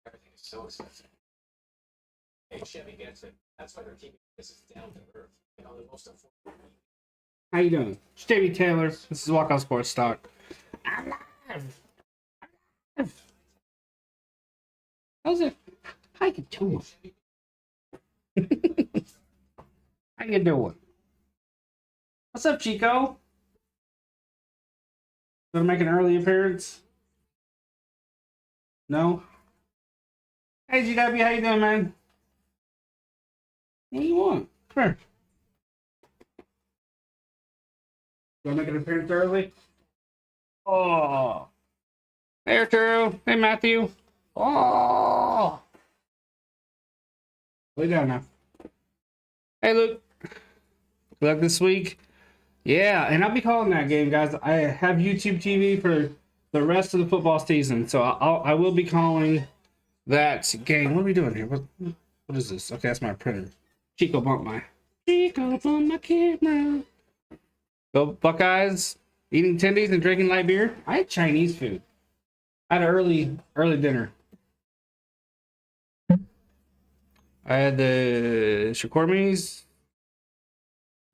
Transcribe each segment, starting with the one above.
Everything is so expensive. Hey, Chevy gets it. That's why their TV is down to earth. You know, the most affordable. How you doing? Stevie Taylor. This is Walkout Sports Talk. I'm live. How's it? How you doing? How you doing? What's up, Chico? Gonna make an early appearance? No? Hey, GW, how you doing, man? What do you want? Come here. Gonna make an appearance early? Oh. Hey, Arturo. Hey, Matthew. Oh. Lay down now. Hey, Luke. Good luck this week. Yeah, and I'll be calling that game, guys. I have YouTube TV for the rest of the football season, so I will be calling that game. What are we doing here? What is this? Okay, that's my printer. Chico bumped my camera. Go Buckeyes. Eating tendies and drinking light beer. I had Chinese food. I had an early dinner. I had the shakormis.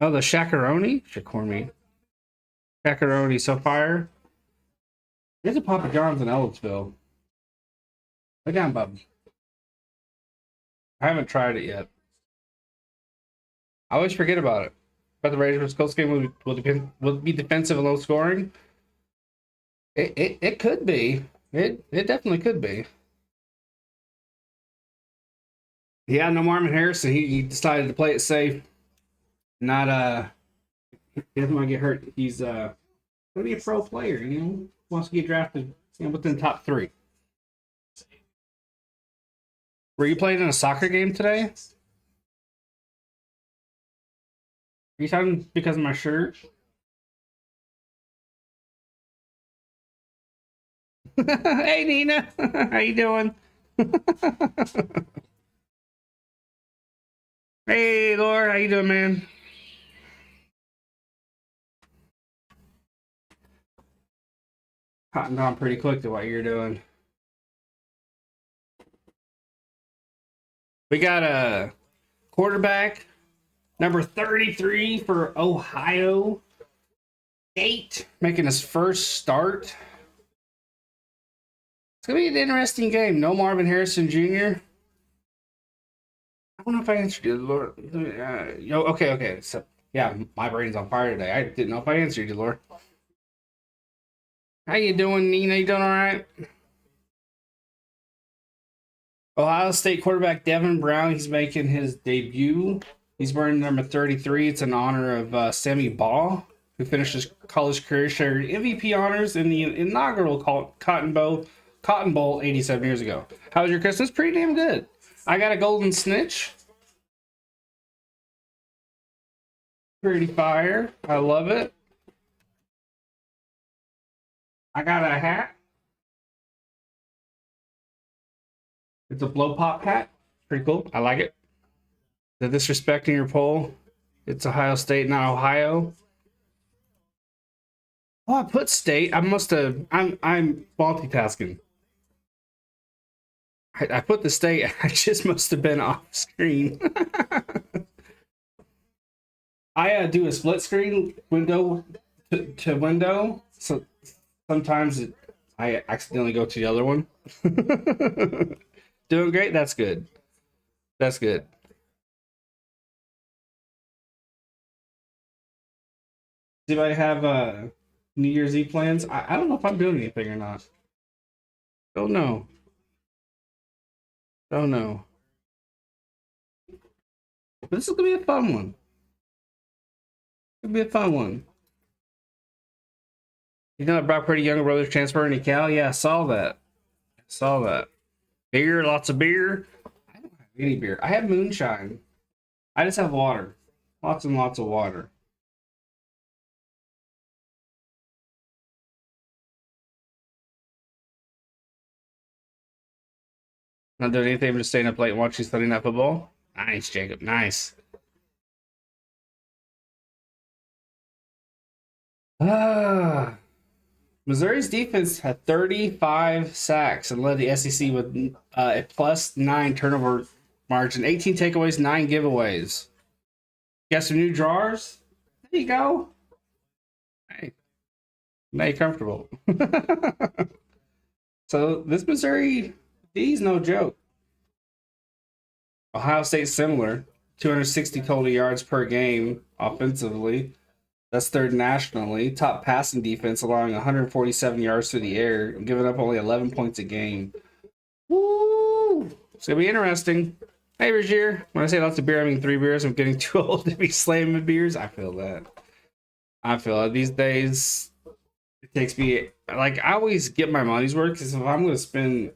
Oh, the shakaroni? Shakormi. Shakaroni, so fire. There's a Papa John's in Ellisville. Lay down, bub. I haven't tried it yet. I always forget about it. But the Raiders Colts game will be defensive and low scoring. It could be. It definitely could be. Yeah, no Marvin Harrison. He decided to play it safe. Not he doesn't want to get hurt. He's gonna be a pro player, you know. Wants to get drafted, you know, within the top 3. Were you playing in a soccer game today? Are you talking because of my shirt? Hey Nina, how you doing? Hey Laura, how you doing, man? Cottoned on pretty quick to what you're doing. We got a quarterback, number 33 for Ohio State, making his first start. It's going to be an interesting game. No Marvin Harrison Jr. I don't know if I answered you, Laura. Okay. So, yeah, my brain's on fire today. I didn't know if I answered you, Laura. How you doing, Nina? You doing all right? Ohio State quarterback Devin Brown, he's making his debut. He's wearing number 33. It's in honor of Sammy Baugh, who finished his college career, shared MVP honors in the inaugural Cotton Bowl 87 years ago. How was your Christmas? Pretty damn good. I got a golden snitch. Pretty fire. I love it. I got a hat. It's a blow pop hat. Pretty cool. I like it. The disrespecting your poll. It's Ohio State, not Ohio. Oh, I put state. I must have. I'm multitasking. I put the state. I just must have been off screen. I do a split screen window to window. So sometimes I accidentally go to the other one. Doing great. That's good. That's good. Does anybody have New Year's Eve plans? I don't know if I'm doing anything or not. Don't know. Don't know. But this is gonna be a fun one. It'll be a fun one. You know that Brock Purdy younger brother's transferring to Cal? Yeah, I saw that. Saw that. Beer, lots of beer. I don't have any beer. I have moonshine. I just have water. Lots and lots of water. Not doing anything, I'm just staying up late and watching Sunday Night Football. Nice, Jacob. Nice. Missouri's defense had 35 sacks and led the SEC with a +9 turnover margin, 18 takeaways, 9 giveaways. Got some new drawers? There you go. Hey, now you're comfortable. So this Missouri D's no joke. Ohio State similar, 260 total yards per game offensively. That's third nationally. Top passing defense, allowing 147 yards through the air, giving up only 11 points a game. Woo! It's gonna be interesting. Hey, Rogier. When I say lots of beer, I mean 3 beers. I'm getting too old to be slamming beers. I feel that. I feel it. These days, it takes me, like, I always get my money's worth, because if I'm going to spend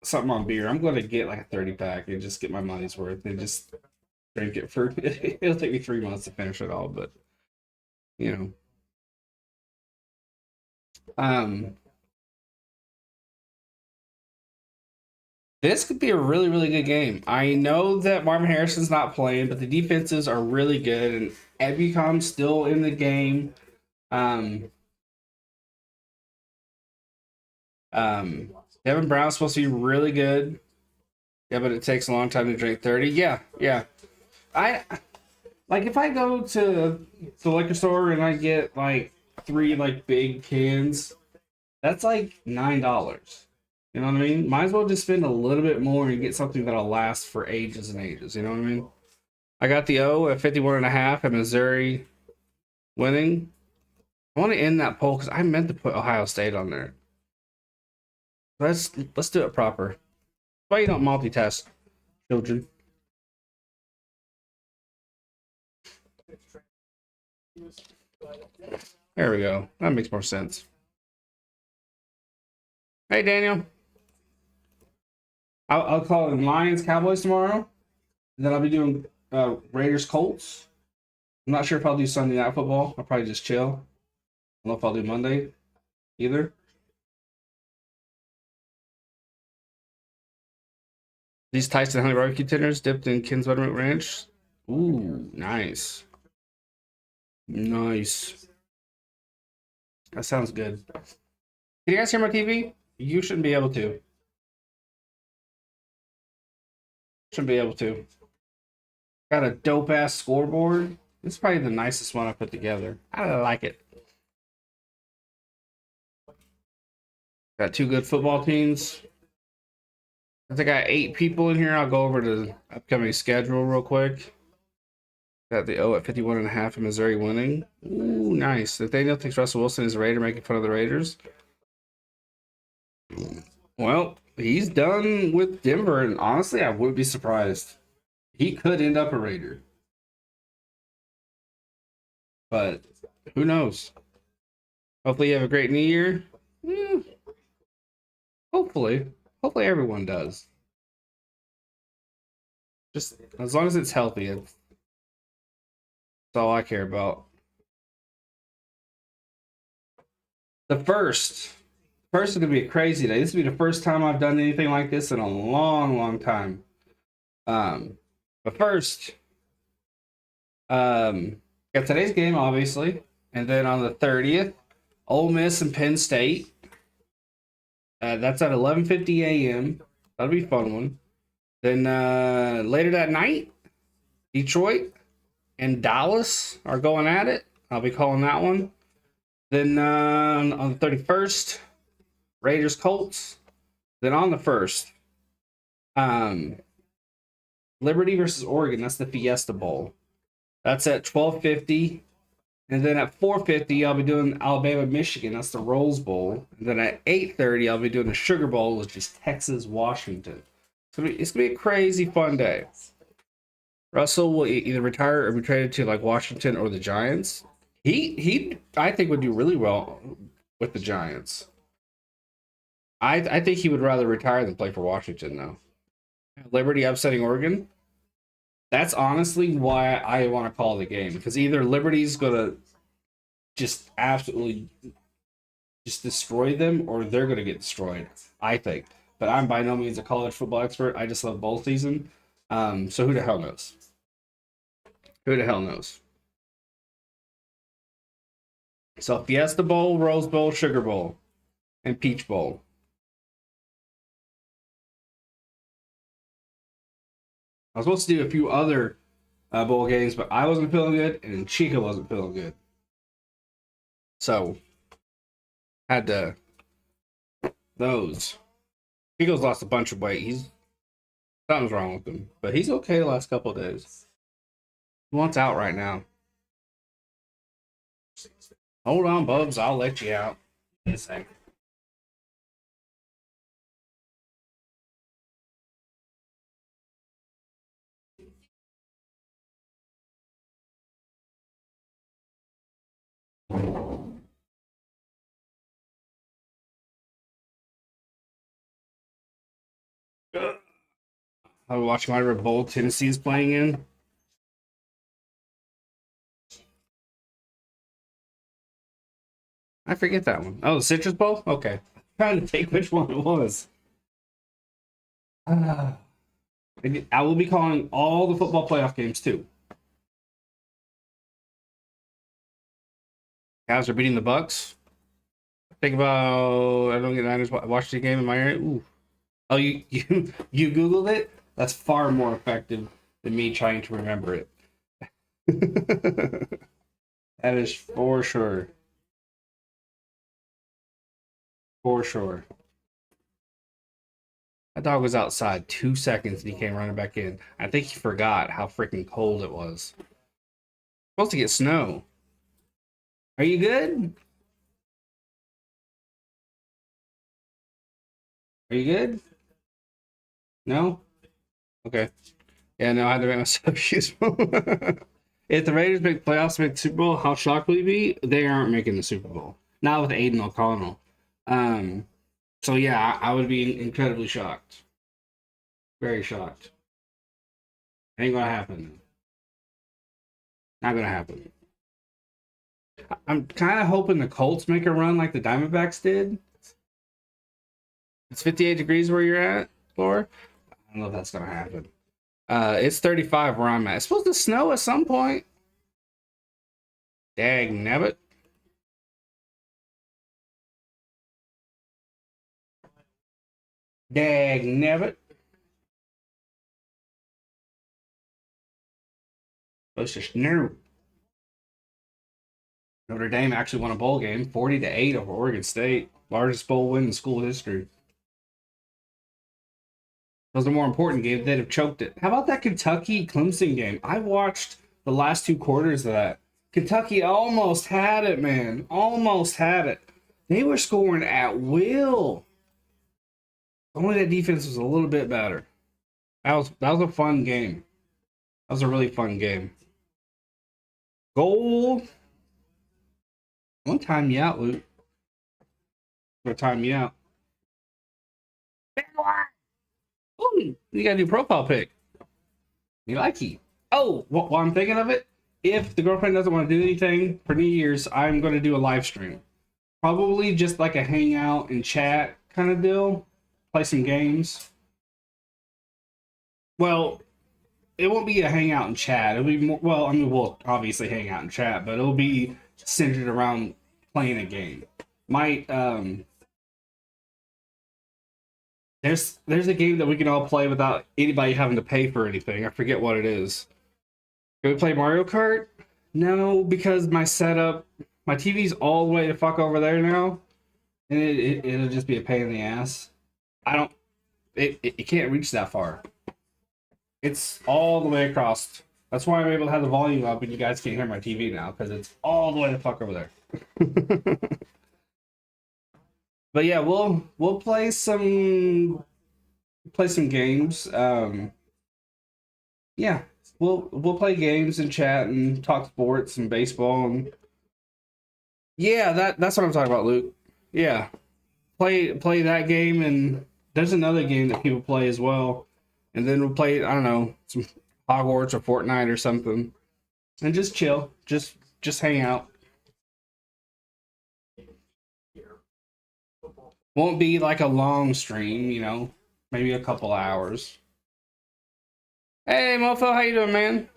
something on beer, I'm going to get like a 30 pack and just get my money's worth and just drink it for, it'll take me 3 months to finish it all, but, you know. This could be a really, really good game. I know that Marvin Harrison's not playing, but the defenses are really good, and Ebicom's still in the game. Devin Brown's supposed to be really good. Yeah, but it takes a long time to drink 30. Yeah. I like if I go to the liquor store and I get like 3 like big cans, that's like $9. You know what I mean? Might as well just spend a little bit more and get something that'll last for ages and ages. You know what I mean? I got the O at 51.5 at Missouri winning. I want to end that poll because I meant to put Ohio State on there. Let's do it proper. Why you don't multitask, children? There we go. That makes more sense. Hey, Daniel. I'll call it Lions Cowboys tomorrow. And then I'll be doing Raiders Colts. I'm not sure if I'll do Sunday Night Football. I'll probably just chill. I don't know if I'll do Monday either. These Tyson Honey barbecue tenders dipped in Ken's Buttermilk Ranch. Ooh, nice. Nice. That sounds good. Can you guys hear my TV? You shouldn't be able to. Shouldn't be able to. Got a dope ass scoreboard. This is probably the nicest one I put together. I like it. Got 2 good football teams. I think I got 8 people in here. I'll go over the upcoming schedule real quick. Got the O at 51.5 in Missouri winning. Ooh, nice. Nathaniel thinks Russell Wilson is a Raider, making fun of the Raiders. Well, he's done with Denver, and honestly, I wouldn't be surprised. He could end up a Raider. But who knows? Hopefully you have a great new year. Hopefully. Hopefully everyone does. Just as long as it's healthy, that's all I care about. The first is gonna be a crazy day. This will be the first time I've done anything like this in a long, long time. But first, got today's game, obviously, and then on the 30th, Ole Miss and Penn State. That's at 11:50 a.m. That'll be a fun one. Then later that night, Detroit and Dallas are going at it. I'll be calling that one. Then on the 31st, Raiders Colts. Then on the 1st, Liberty versus Oregon. That's the Fiesta Bowl. That's at 12:50. And then at 4:50, I'll be doing Alabama, Michigan. That's the Rose Bowl. And then at 8:30, I'll be doing the Sugar Bowl, which is Texas, Washington. It's gonna be a crazy fun day. Russell will either retire or be traded to like Washington or the Giants. He I think would do really well with the Giants. I think he would rather retire than play for Washington though. Liberty upsetting Oregon. That's honestly why I want to call the game, because either Liberty's gonna just absolutely just destroy them, or they're gonna get destroyed. I think, but I'm by no means a college football expert. I just love bowl season. So who the hell knows? Who the hell knows? So Fiesta Bowl, Rose Bowl, Sugar Bowl, and Peach Bowl. I was supposed to do a few other bowl games, but I wasn't feeling good, and Chica wasn't feeling good. So, had to those. Chico's lost a bunch of weight. Something's wrong with him, but he's okay the last couple of days. He wants out right now. Hold on, Bubs. I'll let you out in a second. I was watching whatever bowl Tennessee's playing in. I forget that one. Oh, the Citrus Bowl? Okay. I'm trying to think which one it was. I will be calling all the football playoff games too. Cavs are beating the Bucks. Think about I don't get Niners watch the game in my area. Ooh. Oh, you Googled it? That's far more effective than me trying to remember it. That is for sure. For sure. That dog was outside 2 seconds and he came running back in. I think he forgot how freaking cold it was. Supposed to get snow. Are you good? Are you good? No? Okay. Yeah, no, I had to make myself useful. If the Raiders make playoffs, make the Super Bowl, how shocked will you be? They aren't making the Super Bowl. Not with Aiden O'Connell. So yeah, I would be incredibly shocked. Very shocked. Ain't gonna happen. Not gonna happen. I'm kind of hoping the Colts make a run like the Diamondbacks did. It's 58 degrees where you're at, Laura. I don't know if that's gonna happen. It's 35 where I'm at. It's supposed to snow at some point. Dag nabbit. Dag nabbit. Supposed to snow. Notre Dame actually won a bowl game, 40-8 over Oregon State. Largest bowl win in school history. Those are more important games. They'd have choked it. How about that Kentucky Clemson game? I watched the last 2 quarters of that. Kentucky almost had it, man. Almost had it. They were scoring at will. Only that defense was a little bit better. That was a fun game. That was a really fun game. Goal. One time you out, Luke. One time you out. Ooh, you got a new profile pic. You like it? Oh, while I'm thinking of it, if the girlfriend doesn't want to do anything for New Year's, I'm going to do a live stream. Probably just like a hangout and chat kind of deal. Play some games. Well, it won't be a hangout and chat. It'll be more, well, I mean, we'll obviously hang out and chat, but it'll be centered around playing a game. Might, there's a game that we can all play without anybody having to pay for anything. I forget what it is. Can we play Mario Kart? No, because my setup, my TV's all the way the fuck over there now, and it'll just be a pain in the ass. It can't reach that far. It's all the way across. That's why I'm able to have the volume up, and you guys can't hear my TV now because it's all the way the fuck over there. But yeah, we'll play some games. Yeah, we'll play games and chat and talk sports and baseball and yeah, that's what I'm talking about, Luke. Yeah, play that game, and there's another game that people play as well, and then we'll play, I don't know, some Hogwarts or Fortnite or something, and just chill, just hang out. Won't be like a long stream, you know, maybe a couple hours. Hey, mofo, how you doing, man?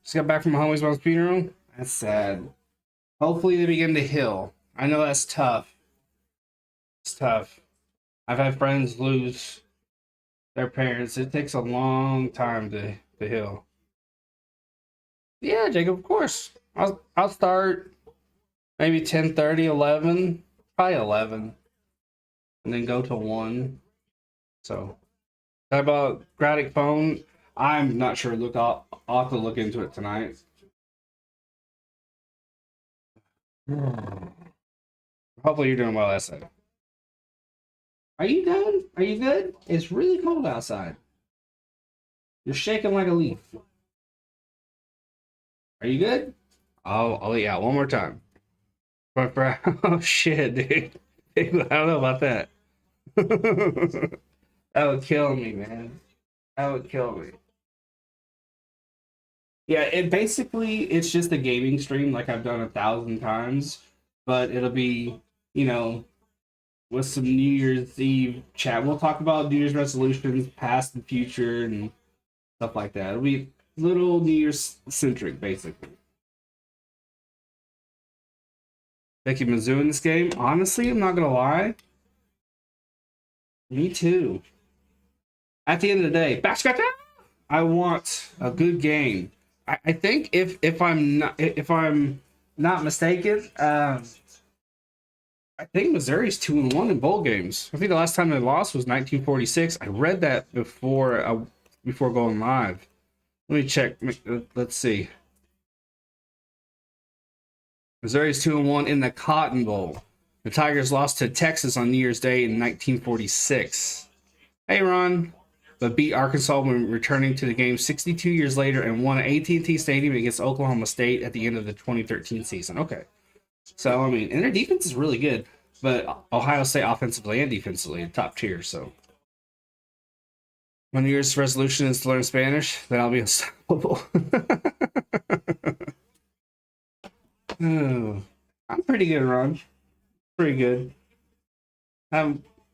Just got back from my homie's mom's funeral. That's sad. Hopefully they begin to heal. I know that's tough. It's tough. I've had friends lose their parents. It takes a long time to heal. Yeah, Jacob, of course. I'll start maybe 10:30, 11, probably 11, and then go to 1. So, talk about Gradic phone. I'm not sure. I'll have to look into it tonight. Hopefully you're doing well, I said. Are you done? Are you good? It's really cold outside. You're shaking like a leaf. Are you good? I'll let you out one more time. Oh shit, dude. I don't know about that. That would kill me, man. That would kill me. Yeah, it's just a gaming stream like I've done 1,000 times, but it'll be, you know, with some New Year's Eve chat. We'll talk about New Year's resolutions, past and future, and stuff like that. It'll be little New Year's centric, basically. Becky Mizzou in this game. Honestly, I'm not gonna lie. Me too. At the end of the day, I want a good game. I think if I'm not mistaken, I think Missouri's 2-1 in bowl games. I think the last time they lost was 1946. I read that before going live. Let me check. Let's see. Missouri's 2-1 in the Cotton Bowl. The Tigers lost to Texas on New Year's Day in 1946. Hey, Ron. But beat Arkansas when returning to the game 62 years later and won at AT&T Stadium against Oklahoma State at the end of the 2013 season. Okay. So, I mean, and their defense is really good, but Ohio State offensively and defensively, top tier, so. My New Year's resolution is to learn Spanish, then I'll be unstoppable. Oh, I'm pretty good, Ron. Pretty good.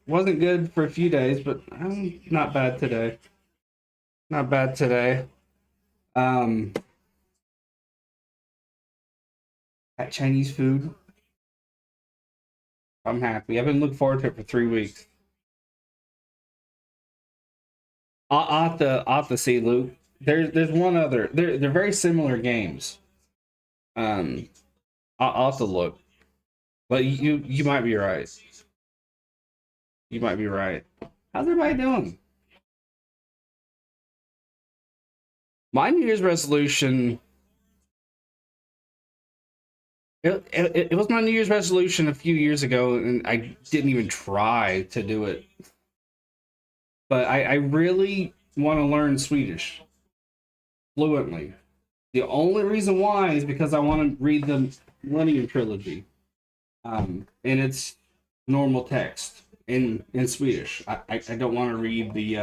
Wasn't good for a few days, but I'm not bad today. Not bad today. At Chinese food. I'm happy. I've been looking forward to it for 3 weeks. I'll have to see, Luke. There's one other. They're very similar games. I'll have to look. But you might be right. You might be right. How's everybody doing? My New Year's resolution. It was my New Year's resolution a few years ago, and I didn't even try to do it. But I really want to learn Swedish fluently. The only reason why is because I want to read the Millennium Trilogy, and it's normal text in Swedish. I don't want to read the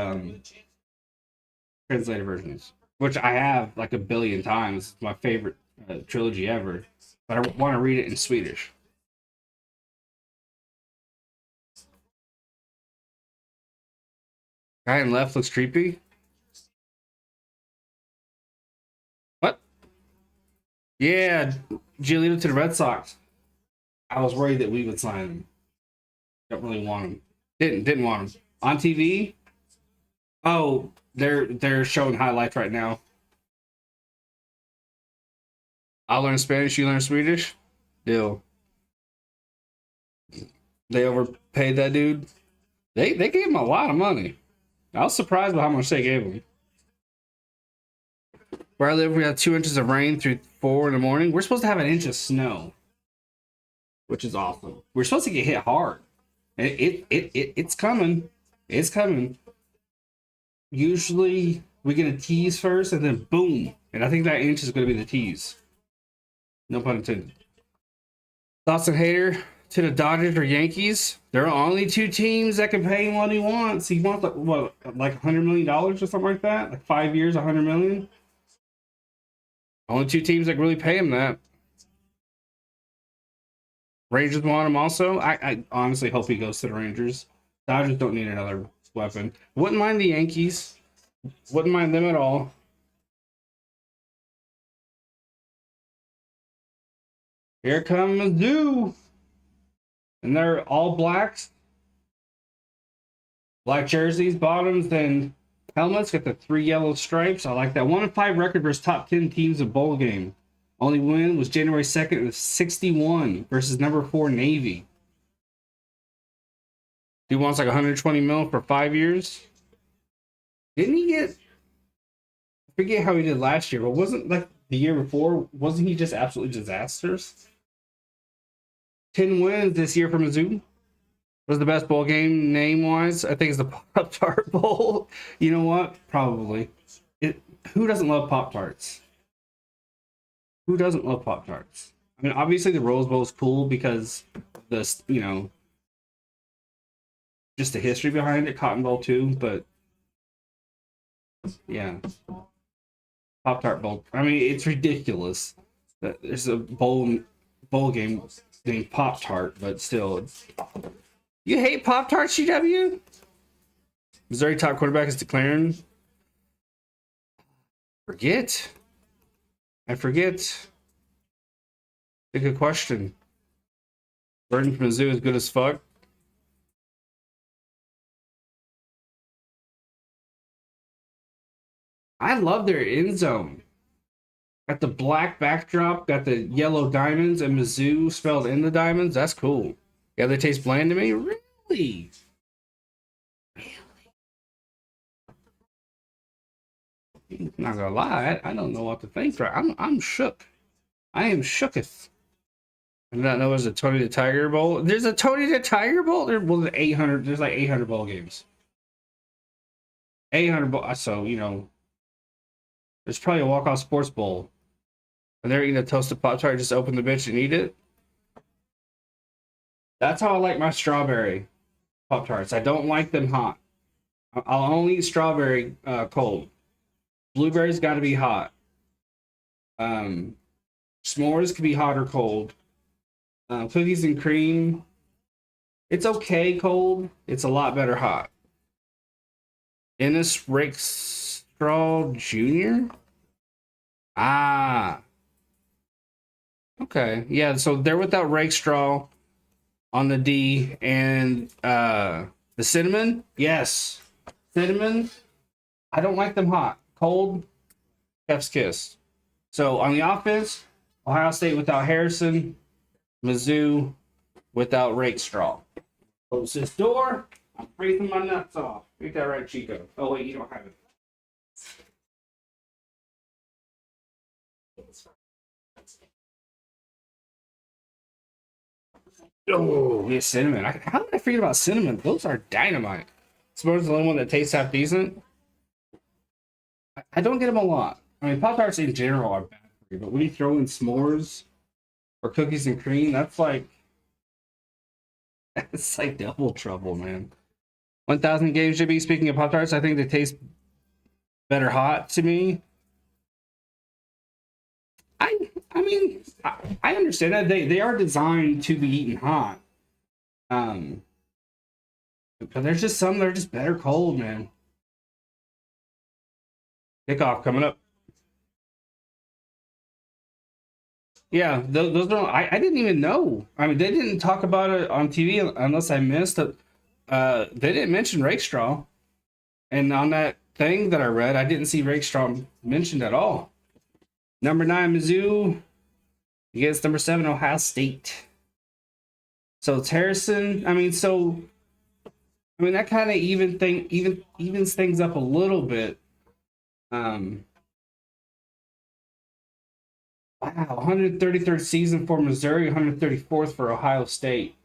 translated versions, which I have like a billion times. It's my favorite trilogy ever, but I want to read it in Swedish. Guy in left looks creepy. What? Yeah, Giolito to the Red Sox. I was worried that we would sign him. Don't really want him. Didn't want him on TV. Oh, they're showing highlights right now. I'll learn Spanish. You learn Swedish. Deal. They overpaid that dude. They gave him a lot of money. I was surprised by how much they gave him. Where I live, we had 2 inches of rain through 4 in the morning. We're supposed to have an inch of snow, which is awesome. We're supposed to get hit hard. It's coming. It's coming. Usually we get a tease first and then boom. And I think that inch is going to be the tease. No pun intended. Thoughts and hater to the Dodgers or Yankees? There are only 2 teams that can pay him what he wants. He wants like $100 million or something like that? Like 5 years, $100 million? Only 2 teams that can really pay him that. Rangers want him also. I honestly hope he goes to the Rangers. Dodgers don't need another weapon. Wouldn't mind the Yankees. Wouldn't mind them at all. Here comes Mizzou. And they're all blacks. Black jerseys, bottoms, and helmets. Got the 3 yellow stripes. I like that. 1-5 record versus top 10 teams of bowl game. Only win was January 2nd of 61 versus number 4 Navy. He wants like 120 mil for 5 years. Didn't he get? I forget how he did last year, but wasn't like the year before? Wasn't he just absolutely disastrous? 10 wins this year for Mizzou. Was the best bowl game name wise? I think it's the Pop Tart Bowl. You know what? Probably. Who doesn't love Pop Tarts? Who doesn't love Pop Tarts? I mean, obviously the Rose Bowl is cool because this, just the history behind it. Cotton Bowl too, but yeah, Pop Tart Bowl. I mean, it's ridiculous that there's a bowl game named Pop Tart, but still, you hate Pop Tarts, GW? Missouri top quarterback is declaring. I forget. A good question. Burden from Mizzou is good as fuck. I love their end zone. Got the black backdrop, got the yellow diamonds, and Mizzou spelled in the diamonds. That's cool. Yeah, they taste bland to me? Really? Not gonna lie, I don't know what to think. I'm shook. I am shooketh. I did not know there's a Tony the Tiger Bowl. There's a Tony the Tiger Bowl. There's like 800 bowl games. 800 bowl. So there's probably a walk-off sports bowl. And they're eating a toasted Pop-Tart. Just open the bitch and eat it. That's how I like my strawberry Pop-Tarts. I don't like them hot. I'll only eat strawberry cold. Blueberries got to be hot. S'mores can be hot or cold. Cookies and cream, it's okay cold. It's a lot better hot. Ennis Rakestraw Jr. Okay. Yeah, so they're without Rakestraw on the D, and the cinnamon. Yes, cinnamon. I don't like them hot. Cold, chef's kiss. So on the offense, Ohio State without Harrison, Mizzou without Rakestraw. Close this door. I'm breathing my nuts off. Get that right, Chico. Oh wait, you don't have it. Oh, yeah, cinnamon. How did I forget about cinnamon? Those are dynamite. S'mores is the only one that tastes half decent. I don't get them a lot. I mean, Pop Tarts in general are bad for you, but when you throw in s'mores or cookies and cream, that's like double trouble, man. 1,000 games should be. Speaking of Pop Tarts, I think they taste better hot to me. I mean, I understand that they are designed to be eaten hot. But there's just some that are just better cold, man. Kickoff coming up. Yeah, those are. I didn't even know. I mean, they didn't talk about it on TV unless I missed it. They didn't mention Rakestraw, and on that thing that I read, I didn't see Rakestraw mentioned at all. Number 9, Mizzou against number 7, Ohio State. So it's Harrison. I mean, that kind of evens things up a little bit. Wow, 133rd season for Missouri, 134th for Ohio State.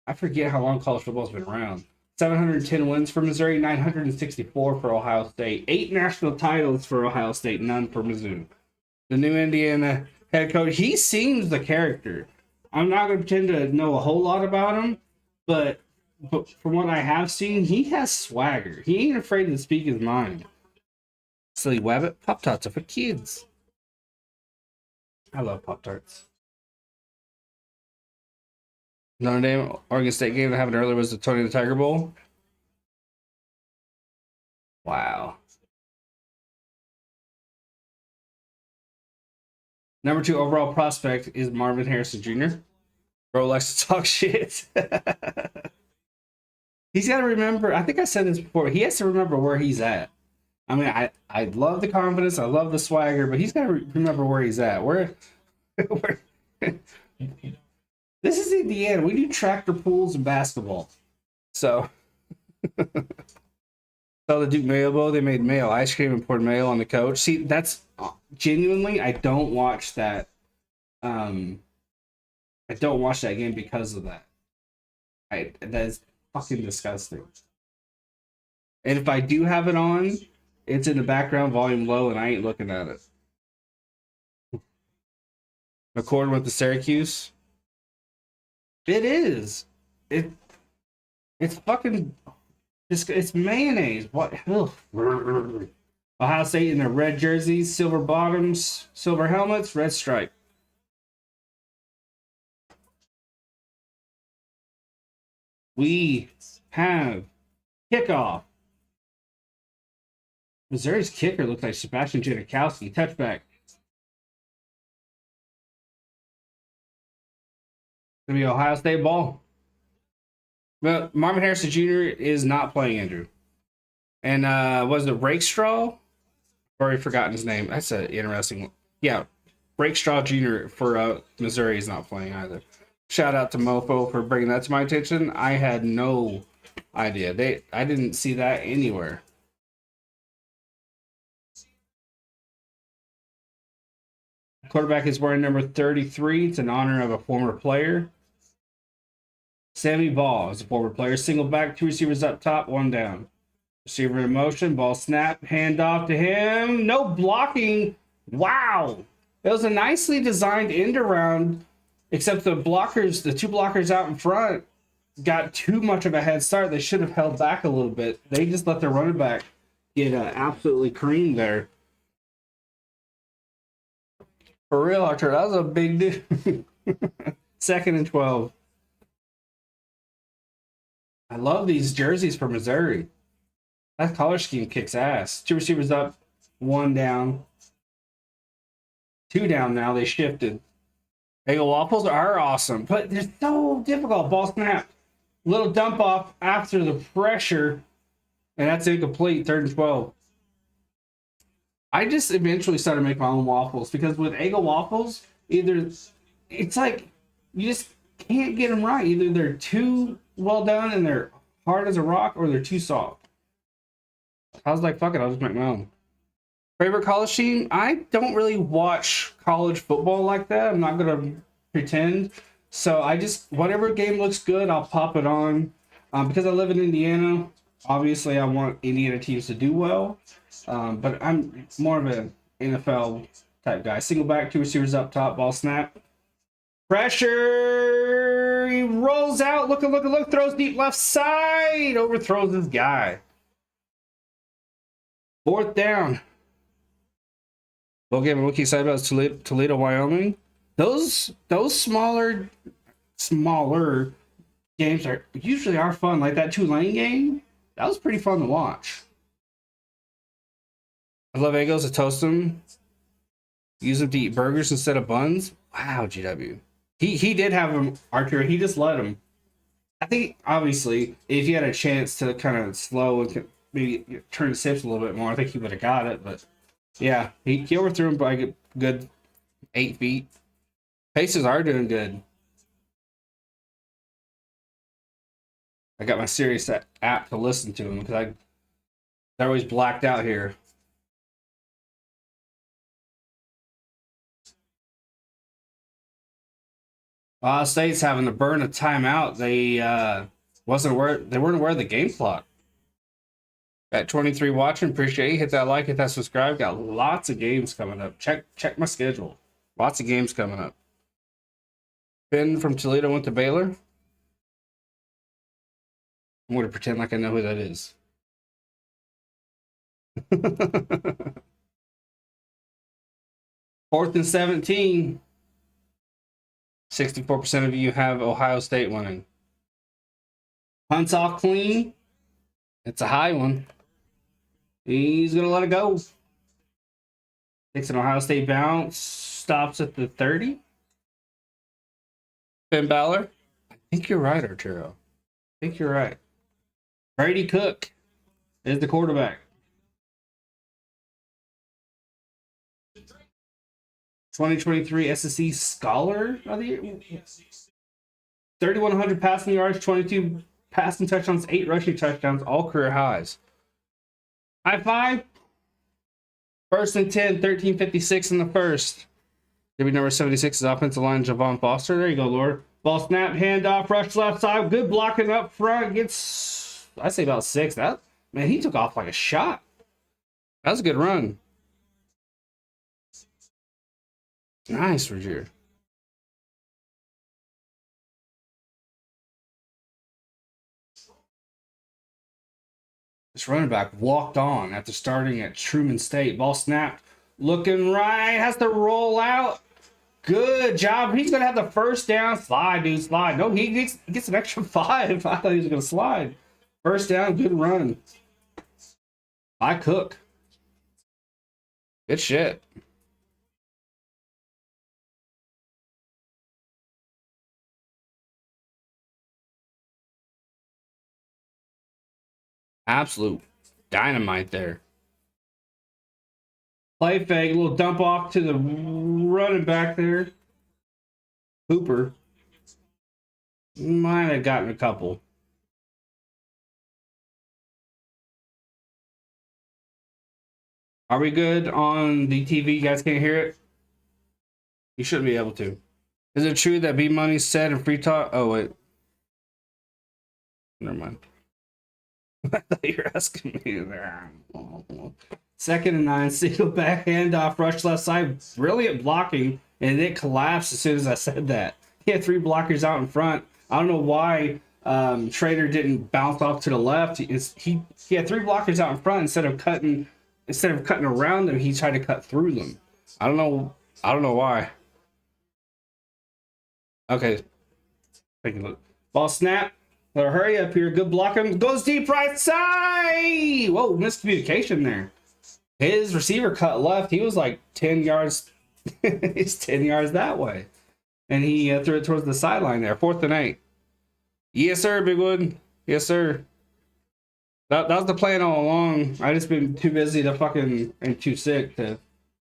I forget how long college football's been around. 710 wins for Missouri, 964 for Ohio State. 8 national titles for Ohio State, none for Mizzou. The new Indiana head coach, he seems the character. I'm not going to pretend to know a whole lot about him, but from what I have seen, he has swagger. He ain't afraid to speak his mind. Silly Wabbit, Pop-Tarts are for kids. I love Pop-Tarts. Notre Dame, Oregon State game that happened earlier was the Tony the Tiger Bowl. Wow. Number 2 overall prospect is Marvin Harrison Jr. Bro likes to talk shit. He's got to remember, I think I said this before, he has to remember where he's at. I mean, I love the confidence, I love the swagger, but he's got to remember where he's at. Where this is Indiana. We do tractor pools and basketball. So, the Duke Mayo Bowl, they made mayo ice cream and poured mayo on the coach. See, that's genuinely, I don't watch that. I don't watch that game because of that. That is fucking disgusting. And if I do have it on, it's in the background, volume low, and I ain't looking at it. McCord went to Syracuse. It is. It's fucking. It's mayonnaise. What? Ugh. Ohio State in their red jerseys, silver bottoms, silver helmets, red stripe. We have kickoff. Missouri's kicker looks like Sebastian Janikowski. Touchback. Gonna be Ohio State ball. Well, Marvin Harrison Jr. is not playing, Andrew. And was it Rakestraw? I've already forgotten his name. That's an interesting one. Yeah, Rakestraw Jr. for Missouri is not playing either. Shout out to Mofo for bringing that to my attention. I had no idea. I didn't see that anywhere. Quarterback is wearing number 33. It's in honor of a former player. Sammy Ball is a forward player. Single back, 2 receivers up top, 1 down. Receiver in motion, ball snap, hand off to him. No blocking. Wow. It was a nicely designed end around, except the 2 blockers out in front got too much of a head start. They should have held back a little bit. They just let their running back get absolutely creamed there. For real, Archer, that was a big dude. 2nd and 12. I love these jerseys for Missouri. That color scheme kicks ass. 2 receivers up, 1 down. 2 down now. They shifted. Bagel waffles are awesome, but they're so difficult. Ball snap. Little dump off after the pressure, and that's incomplete. 3rd and 12. I just eventually started making my own waffles because with Eggo waffles, either it's like you just can't get them right. Either they're too well done and they're hard as a rock, or they're too soft. I was like, fuck it, I'll just make my own. Favorite college team? I don't really watch college football like that. I'm not gonna pretend. So I just, whatever game looks good, I'll pop it on. Because I live in Indiana, obviously I want Indiana teams to do well. But I'm more of an NFL type guy. Single back, 2 receivers up top, ball snap. Pressure! He rolls out, look, throws deep left side, overthrows his guy. 4th down. Well, game I'm looking excited about is Toledo, Wyoming. Those smaller games usually are fun. Like that Tulane game, that was pretty fun to watch. I love Eggos to toast them. Use them to eat burgers instead of buns. Wow, GW. He did have him, Archer. He just let him. I think, obviously, if he had a chance to kind of slow and maybe turn the sips a little bit more, I think he would have got it. But, yeah, he overthrew him by a good 8 feet. Pacers are doing good. I got my Sirius app to listen to them because they're always blacked out here. Ohio State's having to burn a timeout. They weren't aware of the game clock. At 23 watching, appreciate it. Hit that like, hit that subscribe. Got lots of games coming up. Check my schedule. Lots of games coming up. Ben from Toledo went to Baylor. I'm going to pretend like I know who that is. 4th and 17. 64% of you have Ohio State winning. Punt's off clean. It's a high one. He's going to let it go. Takes an Ohio State bounce. stops at the 30. Finn Balor. I think you're right, Arturo. I think you're right. Brady Cook is the quarterback. 2023 SSC Scholar of the Year. 3,100 passing yards, 22 passing touchdowns, 8 rushing touchdowns, all career highs. High five. First and 10, 13:56 in the first. Maybe number 76 is offensive line, Javon Foster. There you go, Lord. Ball snap, handoff, rush left side. Good blocking up front. Gets, I say about 6. That, man, he took off like a shot. That was a good run. Nice, Roger. This running back walked on after starting at Truman State. Ball snapped. Looking right. Has to roll out. Good job. He's going to have the first down. Slide, dude. Slide. No, he gets an extra 5. I thought he was going to slide. First down. Good run. By Cook. Good shit. Absolute dynamite there. Play fake, a little dump off to the running back there. Hooper. Might have gotten a couple. Are we good on the TV? You guys can't hear it? You shouldn't be able to. Is it true that B Money said in Free Talk? Oh, wait. Never mind. I thought you were asking me there. 2nd and 9, single back handoff, rush left side, brilliant blocking, and it collapsed as soon as I said that. He had 3 blockers out in front. I don't know why Schrader didn't bounce off to the left. He had 3 blockers out in front instead of cutting around them. He tried to cut through them. I don't know why. Okay, take a look. Ball snap. Well, hurry up here. Good blocking. Goes deep right side. Whoa, miscommunication there. His receiver cut left. He was like 10 yards. He's 10 yards that way. And he threw it towards the sideline there. 4th and 8. Yes, sir, Bigwood. Yes, sir. That was the plan all along. I just been too busy to fucking, and too sick to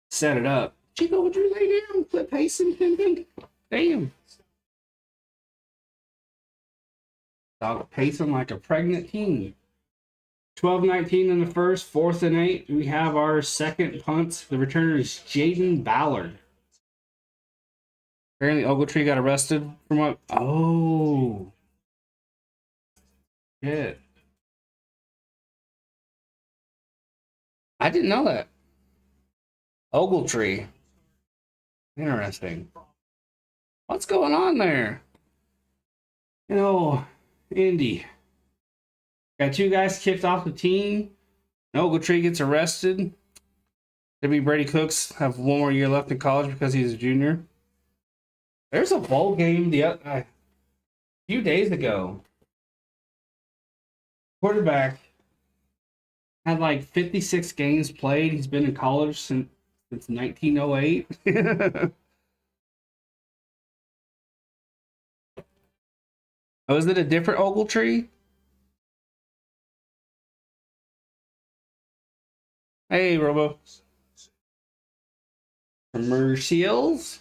set it up. Chico, would you lay down? Quit pacing, Pimpin. Damn. Dog pacing like a pregnant teen. 12-19 in the first, 4th and 8. We have our second punt. The returner is Jaden Ballard. Apparently Ogletree got arrested from what? Oh. Shit. I didn't know that. Ogletree. Interesting. What's going on there? You know, Indy. Got 2 guys kicked off the team. Ogletree gets arrested. Maybe Brady Cooks have 1 more year left in college because he's a junior. There's a bowl game a few days ago. Quarterback had like 56 games played. He's been in college since 1908. Oh, is it a different Ogletree? Hey, Robo. Commercials.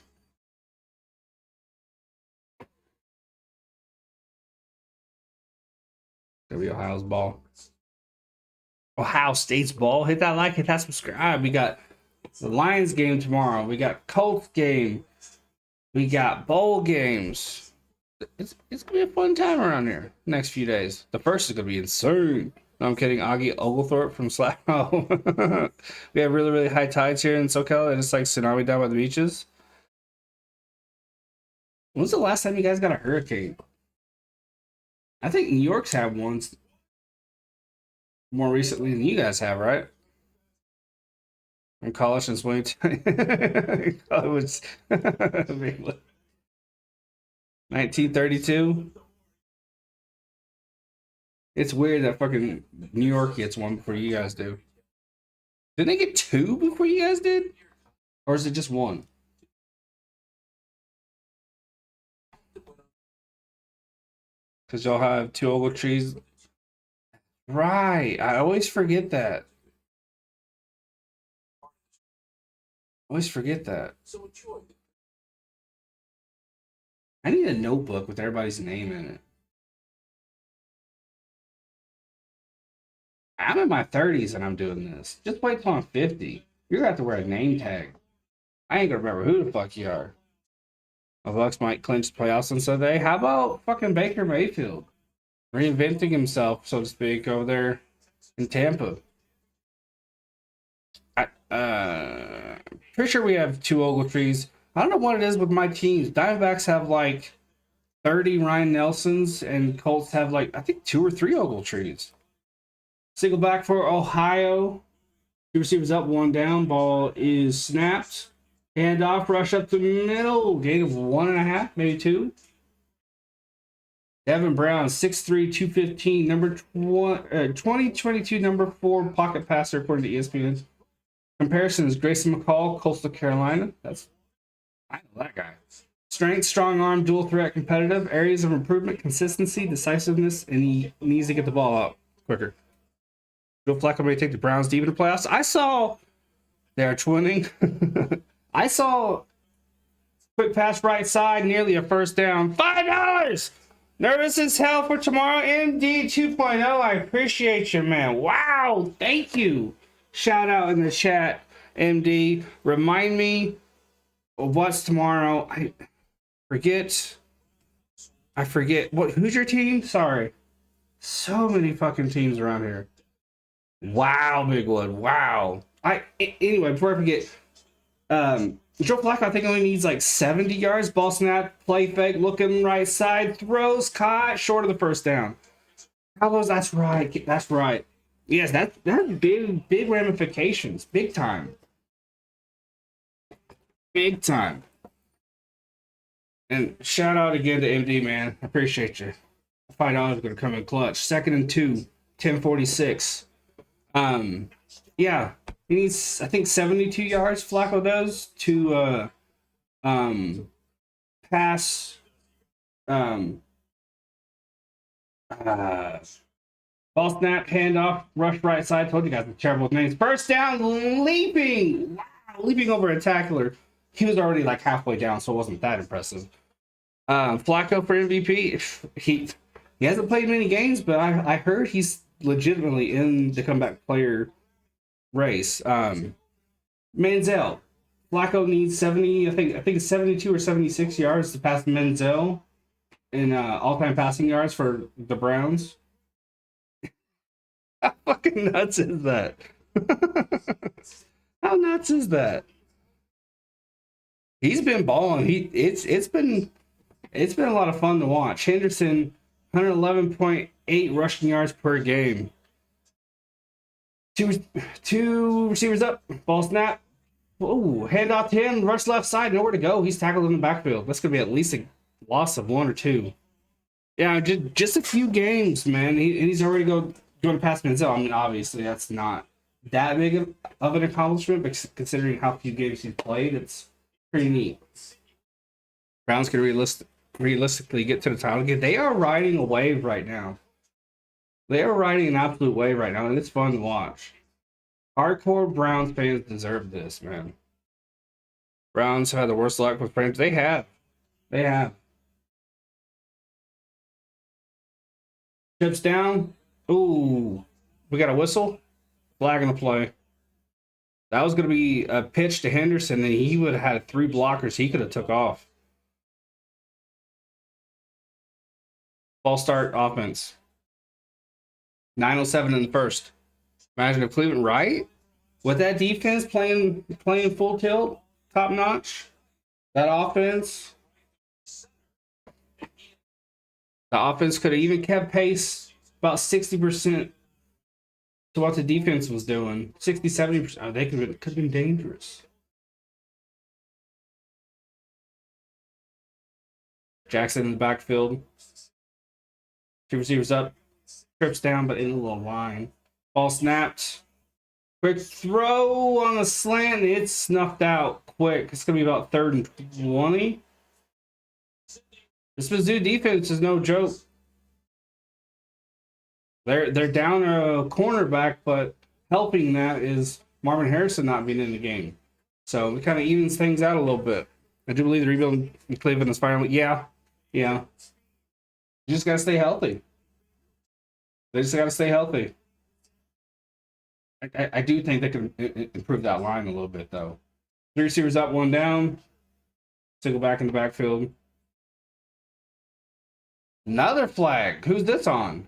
That'll be Ohio's ball. Ohio State's ball. Hit that like, hit that subscribe. We got the Lions game tomorrow. We got Colts game. We got bowl games. It's gonna be a fun time around here next few days. The first is gonna be insane. No, I'm kidding. Augie Oglethorpe from Slack. Oh. We have really, really high tides here in SoCal, and it's like tsunami down by the beaches. When's the last time you guys got a hurricane? I think New York's had one more recently than you guys have, right? In college since 2020. College. 1932. It's weird that fucking New York gets one before you guys do. Did they get 2 before you guys did? Or is it just 1? Because y'all have 2 Ogletrees. Right. I always forget that. Always forget that. I need a notebook with everybody's name in it. I'm in my 30s and I'm doing this. Just wait till I'm 50. You're gonna have to wear a name tag. I ain't gonna remember who the fuck you are. The Bucks might clinch the playoffs on Sunday. How about fucking Baker Mayfield? Reinventing himself, so to speak, over there in Tampa. Pretty sure we have 2 Ogletrees. I don't know what it is with my teams. Diamondbacks have like 30 Ryan Nelsons, and Colts have like, I think 2 or 3 Ogletrees. Single back for Ohio. 2 receivers up, 1 down. Ball is snapped. Hand off, rush up the middle. Gain of 1.5, maybe 2. Devin Brown, 6'3", 215, number 2022, number 4 pocket passer according to ESPN. Comparison is Grayson McCall, Coastal Carolina. I know that guy. Strength, strong arm, dual threat, competitive. Areas of improvement, consistency, decisiveness, and he needs to get the ball out quicker. Joe Flacco may take the Browns deep in the playoffs. I saw they are twinning. I saw quick pass right side, nearly a first down. $5. Nervous as hell for tomorrow. MD 2.0. I appreciate you, man. Wow, thank you. Shout out in the chat, MD. Remind me of what's tomorrow. I forget. Who's your team? Sorry. So many fucking teams around here. Wow, Bigwood. Wow. Anyway, before I forget, Joe Flacco, I think, only needs like 70 yards. Ball snap, play fake, looking right side, throws, caught, short of the first down. Carlos, that's right. That's right. Yes, that's big ramifications. Big time. Big time. And shout out again to MD, man. I appreciate you. $5 is going to come in clutch. 2nd and 2, 10:46. Yeah, he needs, I think, 72 yards. Flacco does to pass. Ball snap, handoff, rush right side. Told you guys the terrible names. First down, leaping. Wow, leaping over a tackler. He was already like halfway down, so it wasn't that impressive. Flacco for MVP. He hasn't played many games, but I heard he's legitimately in the comeback player race. Manziel. Flacco needs 70. I think it's 72 or 76 yards to pass Manziel in all-time passing yards for the Browns. How fucking nuts is that? How nuts is that? He's been balling. It's been a lot of fun to watch. Henderson, 111.8 rushing yards per game. Two receivers up. Ball snap. Oh, hand off to him. Rush left side. Nowhere to go. He's tackled in the backfield. That's gonna be at least a loss of 1 or 2. Yeah, just a few games, man. He's already going past Manziel. I mean, obviously that's not that big of an accomplishment, but considering how few games he's played, it's pretty neat. Browns can realistically get to the title again. They are riding a wave right now. They are riding an absolute wave right now, and it's fun to watch. Hardcore Browns fans deserve this, man. Browns have had the worst luck with frames. They have. Chips down. Ooh, we got a whistle. Flag on the play. That was going to be a pitch to Henderson, and he would have had 3 blockers. He could have took off. Ball start offense. 9:07 in the first. Imagine if Cleveland, right? With that defense playing full tilt, top notch. That offense. The offense could have even kept pace about 60% to what the defense was doing. 60, 70%. Oh, they could have been dangerous. Jackson in the backfield. 2 receivers up. Trips down, but in a little line. Ball snapped. Quick throw on a slant. It's snuffed out quick. It's going to be about 3rd and 20. This Mizzou defense is no joke. They're down a cornerback, but helping that is Marvin Harrison not being in the game. So it kind of evens things out a little bit. I do believe the rebuild in Cleveland is finally, yeah. You just gotta stay healthy. They just gotta stay healthy. I do think they can improve that line a little bit though. 3 receivers up, 1 down. Single back in the backfield. Another flag. Who's this on?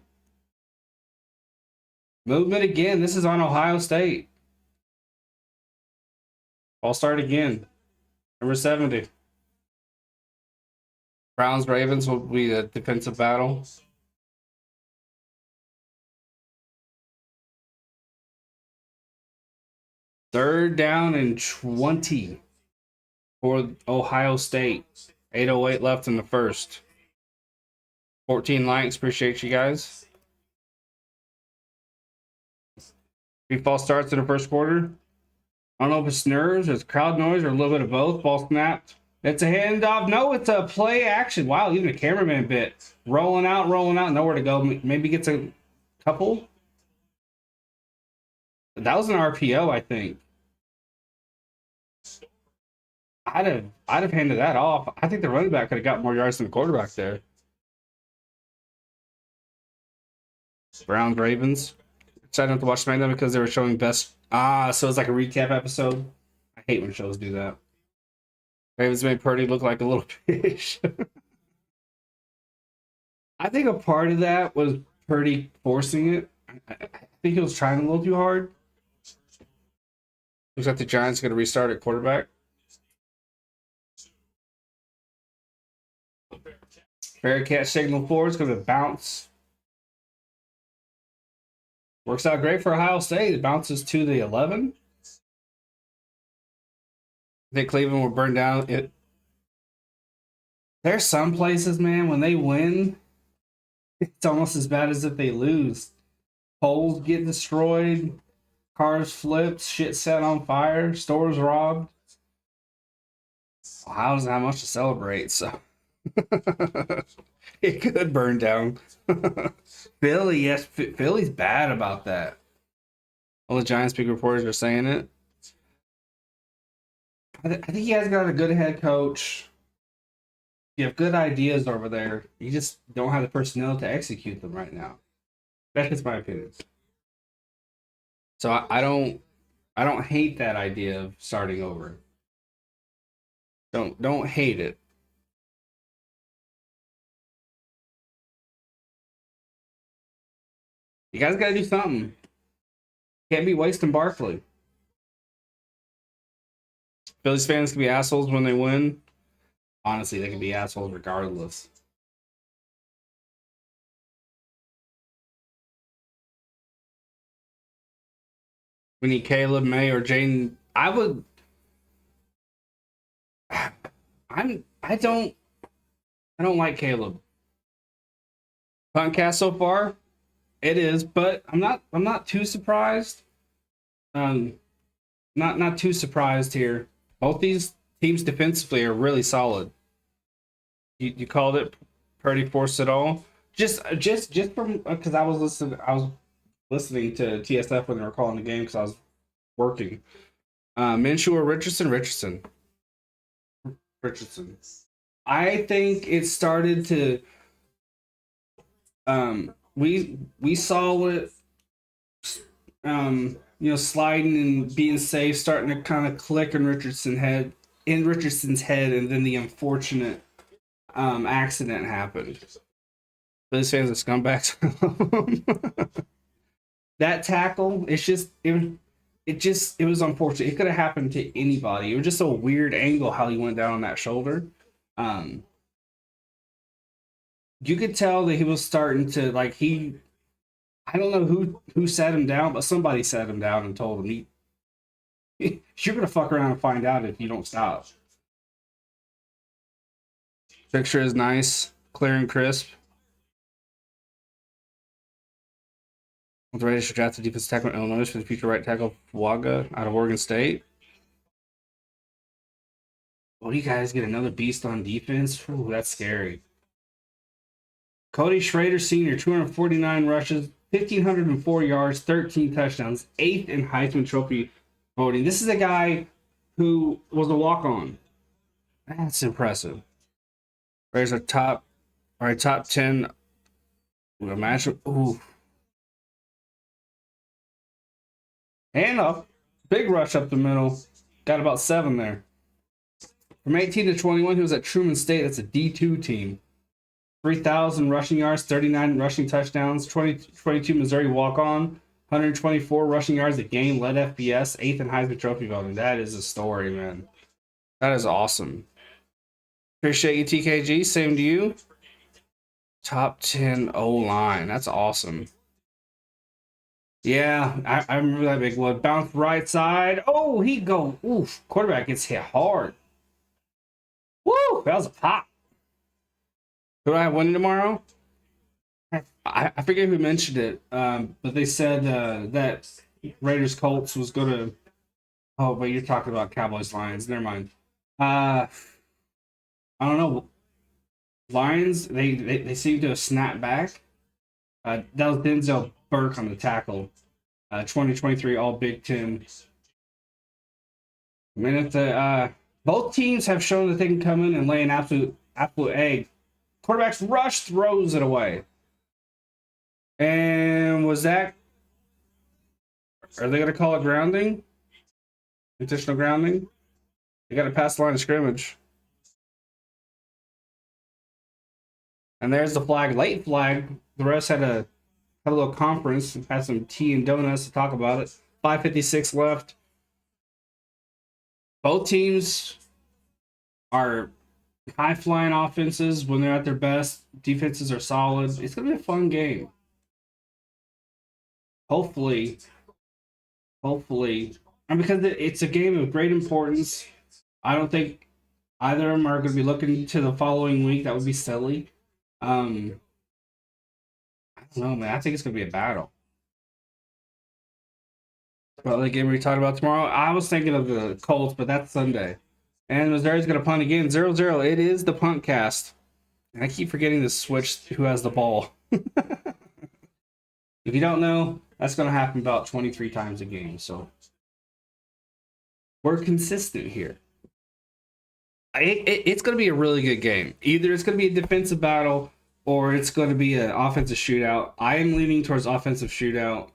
Movement again. This is on Ohio State. I'll start again. Number 70. Browns Ravens will be the defensive battle. Third down and 20 for Ohio State. 8:08 left in the first. 14 likes. Appreciate you guys. 3 false starts in the first quarter. I don't know if it's nerves or it's crowd noise or a little bit of both. Ball snapped. It's a handoff. No, it's a play action. Wow, even a cameraman bit. Rolling out, nowhere to go. Maybe gets a couple. That was an RPO, I think. I'd have handed that off. I think the running back could have got more yards than the quarterback there. Browns Ravens. Decided not to watch SmackDown because they were showing best. So it's like a recap episode. I hate when shows do that. Ravens made Purdy look like a little fish. I think a part of that was Purdy forcing it. I think he was trying a little too hard. Looks like the Giants going to restart at quarterback. Fair catch signal forward. It's going to bounce. Works out great for Ohio State. It bounces to the 11. I think Cleveland will burn down. There's some places, man, when they win, it's almost as bad as if they lose. Poles get destroyed, cars flipped, shit set on fire, stores robbed. Ohio doesn't have much to celebrate, so it could burn down. Philly, yes, Philly's bad about that. All the Giants big reporters are saying it. I think you guys got a good head coach. You have good ideas over there. You just don't have the personnel to execute them right now. That's just my opinion. So I don't hate that idea of starting over. Don't hate it. You guys got to do something. Can't be wasting Barkley. Phillies fans can be assholes when they win. Honestly, they can be assholes regardless. We need Caleb, May, or Jaden. I don't like Caleb. Punt cast so far, it is, but I'm not too surprised. Not too surprised here. Both these teams defensively are really solid. You called it Purdy forced it all. Just from because I was listening to TSF when they were calling the game because I was working. Minshew or Richardson? Richardson. I think it started to. We saw what sliding and being safe starting to kind of click in Richardson's head, and then the unfortunate accident happened. Those fans are scumbags. That tackle, it was unfortunate. It could have happened to anybody. It was just a weird angle how he went down on that shoulder. You could tell that he was starting to I don't know who sat him down, but somebody sat him down and told him you're gonna fuck around and find out if you don't stop. Picture is nice, clear and crisp. The Raiders drafted defensive tackle in Illinois for the future right tackle Waga out of Oregon State. Oh, you guys get another beast on defense? Ooh, that's scary. Cody Schrader Sr., 249 rushes, 1,504 yards, 13 touchdowns, 8th in Heisman Trophy voting. This is a guy who was a walk-on. That's impressive. There's a top 10 match. Ooh. And up. Big rush up the middle. Got about 7 there. From 18 to 21, he was at Truman State. That's a D2 team. 3,000 rushing yards, 39 rushing touchdowns, 22 Missouri walk-on, 124 rushing yards a game, led FBS, 8th in Heisman Trophy voting. That is a story, man. That is awesome. Appreciate you, TKG. Same to you. Top 10 O-line. That's awesome. Yeah, I remember that big one. Bounce right side. Oh, he go. Oof. Quarterback gets hit hard. Woo! That was a pop. Who do I have winning tomorrow? I forget who mentioned it, but they said that Raiders Colts was going to. Oh, but you're talking about Cowboys Lions. Never mind. I don't know. Lions, they seem to have snapped back. That was Denzel Burke on the tackle. 2023 All Big Ten. I mean, if both teams have shown that they can come in and lay an absolute egg. Quarterback's rush, throws it away. And was that? Are they going to call it grounding? Intentional grounding? They got to pass the line of scrimmage. And there's the flag, late flag. The refs had a little conference, had some tea and donuts to talk about it. 5:56 left. Both teams are high-flying offenses when they're at their best. Defenses are solid. It's going to be a fun game. Hopefully, and because it's a game of great importance, I don't think either of them are going to be looking to the following week. That would be silly. I don't know, man. I think it's going to be a battle. Well, the game we talked about tomorrow, I was thinking of the Colts, but that's Sunday. And Missouri's going to punt again. 0-0. It is the punt cast. And I keep forgetting to switch who has the ball. If you don't know, that's going to happen about 23 times a game. So we're consistent here. It's going to be a really good game. Either it's going to be a defensive battle or it's going to be an offensive shootout. I am leaning towards offensive shootout.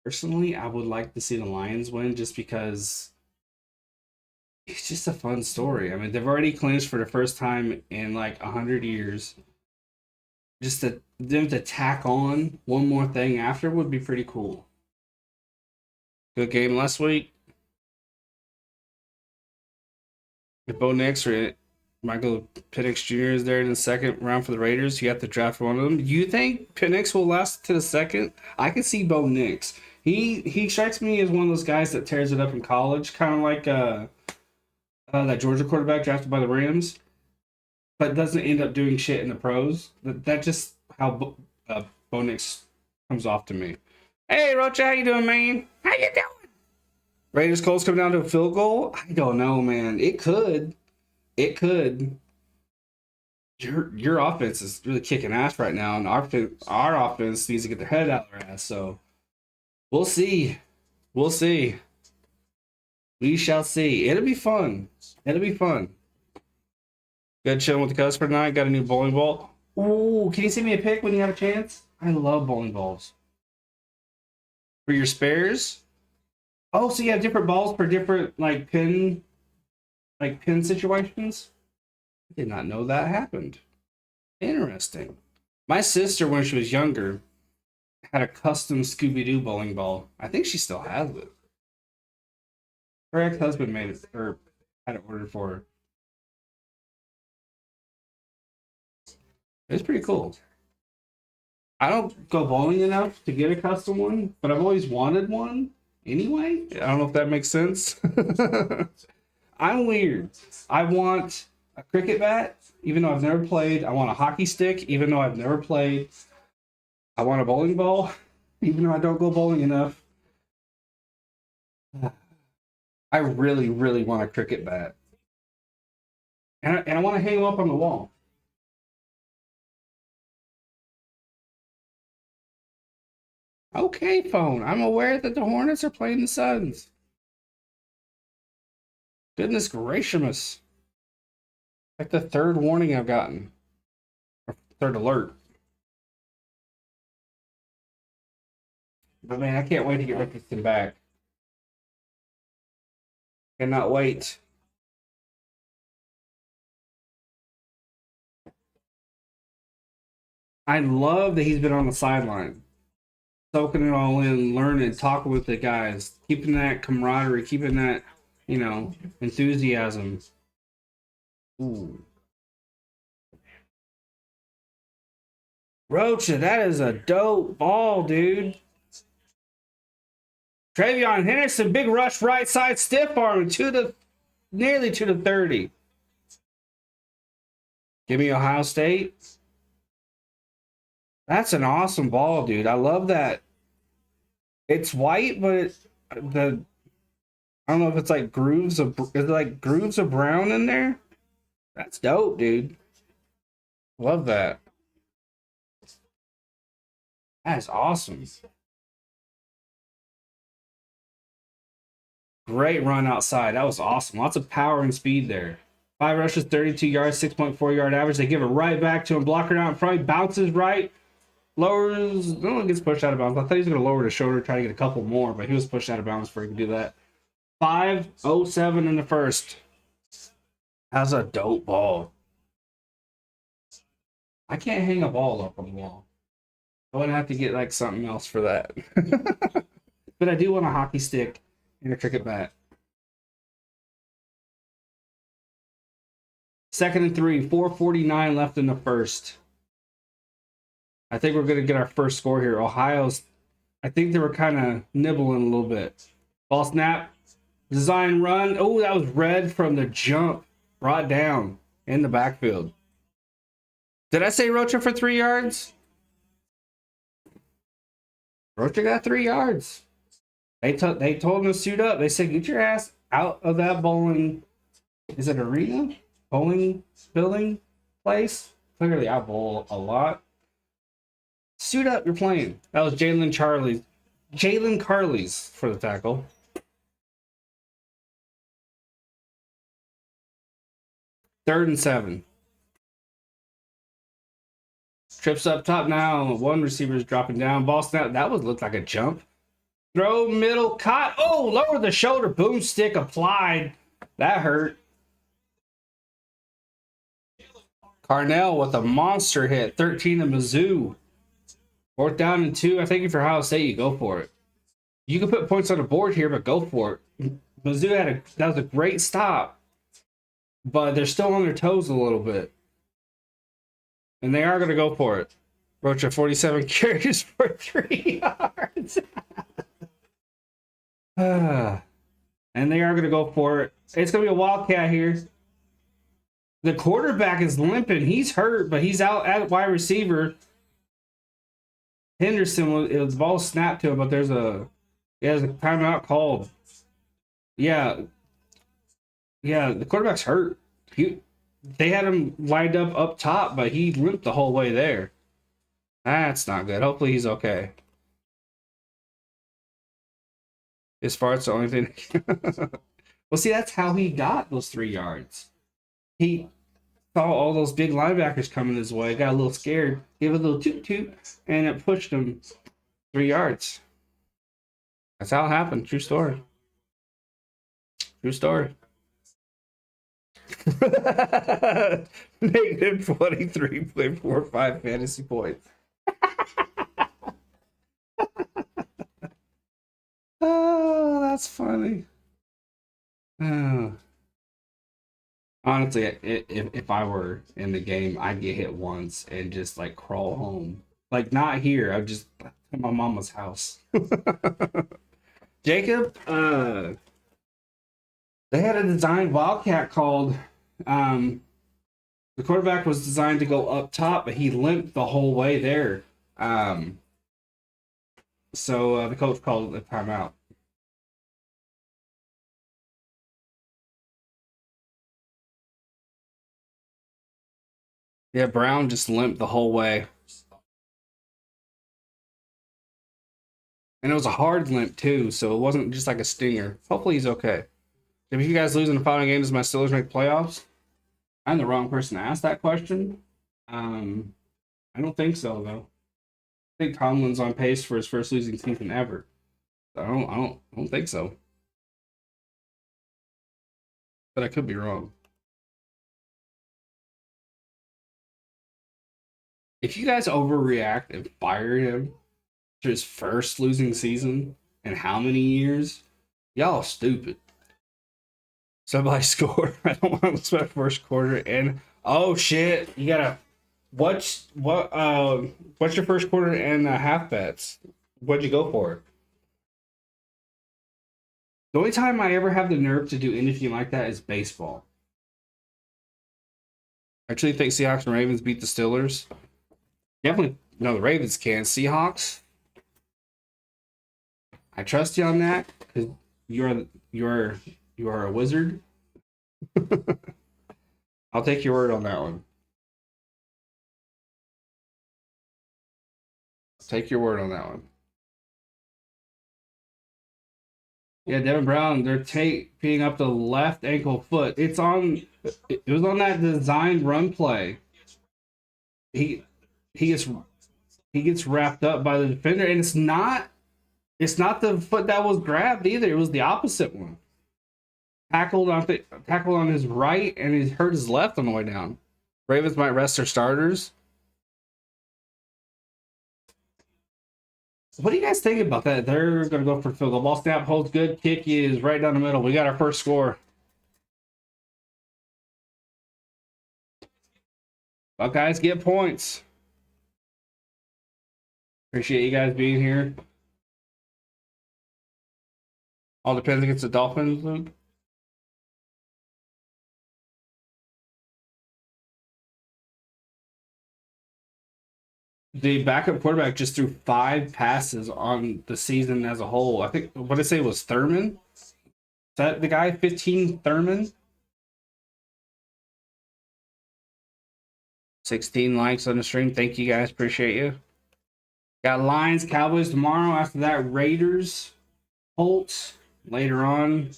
Personally, I would like to see the Lions win just because it's just a fun story. I mean, they've already clinched for the first time in like 100 years. Just them to tack on one more thing after would be pretty cool. Good game last week. If Bo Nix or Michael Penix Jr. is there in the second round for the Raiders, you have to draft one of them. Do you think Penix will last to the second? I can see Bo Nix. He strikes me as one of those guys that tears it up in college, kind of like that Georgia quarterback drafted by the Rams, but doesn't end up doing shit in the pros. That's just how Bo Nix comes off to me. Hey, Rocha, how you doing, man? How you doing? Raiders Colts come down to a field goal? I don't know, man. It could. Your offense is really kicking ass right now, and our offense needs to get their head out of their ass. So we'll see. We shall see. It'll be fun. Good chilling with the customer tonight. Got a new bowling ball. Ooh, can you send me a pic when you have a chance? I love bowling balls. For your spares? Oh, so you have different balls for different pin situations? I did not know that happened. Interesting. My sister, when she was younger, had a custom Scooby-Doo bowling ball. I think she still has it. Her ex-husband made it, or had it ordered for her. It's pretty cool. I don't go bowling enough to get a custom one, but I've always wanted one anyway. I don't know if that makes sense. I'm weird. I want a cricket bat, even though I've never played. I want a hockey stick, even though I've never played. I want a bowling ball, even though I don't go bowling enough. I really, really want a cricket bat. And I want to hang them up on the wall. Okay, phone. I'm aware that the Hornets are playing the Suns. Goodness gracious. Like the third warning I've gotten. Or third alert. But man, I can't wait to get Richardson back. Cannot wait. I love that he's been on the sideline, soaking it all in, learning, talking with the guys, keeping that camaraderie, keeping that, enthusiasm. Ooh. Rocha, that is a dope ball, dude. Travion Henderson, big rush right side stiff arm nearly to the 30. Give me Ohio State. That's an awesome ball, dude. I love that. It's white, but the I don't know if it's like grooves of brown in there. That's dope, dude. Love that. That's awesome. Great run outside. That was awesome. Lots of power and speed there. 5 rushes, 32 yards, 6.4 yard average. They give it right back to him. Blocker down in front. Bounces right. Lowers. No one gets pushed out of bounds. I thought he was going to lower the shoulder, try to get a couple more, but he was pushed out of bounds before he could do that. 5:07 in the first. That's a dope ball. I can't hang a ball up on the wall. I would have to get like something else for that. But I do want a hockey stick and a cricket bat. 2nd and 3, 4:49 left in the first. I think we're going to get our first score here. I think they were kind of nibbling a little bit. Ball snap, design run. Oh, that was red from the jump. Brought down in the backfield. Did I say Rocha for 3 yards? Rocha got 3 yards. They told him to suit up. They said, get your ass out of that bowling. Is it arena? Bowling building place? Clearly, I bowl a lot. Suit up, you're playing. That was Jalen Carley's for the tackle. Third and 7. Trips up top now. One receiver's dropping down. Ball snap. That looked like a jump. Throw middle. Caught. Oh, lower the shoulder. Boom stick applied. That hurt. Carnell with a monster hit. 13 to Mizzou. 4th down and 2. I think for Ohio State, you go for it. You can put points on the board here, but go for it. Mizzou that was a great stop, but they're still on their toes a little bit. And they are going to go for it. Rocha 47 carries for 3 yards. And they are going to go for it. It's going to be a Wildcat here. The quarterback is limping. He's hurt, but he's out at wide receiver. Henderson, the ball snapped to him, but there's a timeout called. Yeah, the quarterback's hurt. They had him lined up top, but he limped the whole way there. That's not good. Hopefully he's okay. As far as the only thing. Well, see, that's how he got those 3 yards. He saw all those big linebackers coming his way, got a little scared, gave a little toot, and it pushed him 3 yards. That's how it happened. True story. True story. Negative 23.45 fantasy points. Oh, that's funny. Oh. Honestly, if I were in the game, I'd get hit once and just like crawl home. Like not here. I'd just at my mama's house. Jacob, they had a design Wildcat called. The quarterback was designed to go up top, but he limped the whole way there. So the coach called the timeout. Yeah, Brown just limped the whole way. And it was a hard limp too, so it wasn't just like a stinger. Hopefully he's okay. If you guys lose in the final game, does my Steelers make playoffs? I'm the wrong person to ask that question. I don't think so though. I think Tomlin's on pace for his first losing season ever. I don't think so. But I could be wrong. If you guys overreact and fire him to his first losing season in how many years, y'all stupid. Somebody score. I don't want to lose my first quarter. And oh shit, you gotta what's your first quarter and half bets? What'd you go for? The only time I ever have the nerve to do anything like that is baseball. I actually think Seahawks and Ravens beat the Steelers. Definitely no, the Ravens can. Seahawks. I trust you on that because you are a wizard. I'll take your word on that one. Take your word on that one. Yeah, Devin Brown, they're taping up the left ankle foot. It was on that designed run play. He gets he gets wrapped up by the defender, and it's not the foot that was grabbed either. It was the opposite one. Tackled on his right, and he hurt his left on the way down. Ravens might rest their starters. What do you guys think about that? They're going to go for field goal. Ball snap holds good. Kick is right down the middle. We got our first score. Buckeyes get points. Appreciate you guys being here. All depends against the Dolphins, Luke. The backup quarterback just threw 5 passes on the season as a whole. I think what did I say was Thurman? Is that the guy? 15 Thurman? 16 likes on the stream. Thank you guys. Appreciate you. Got Lions, Cowboys tomorrow. After that, Raiders, Colts. Later on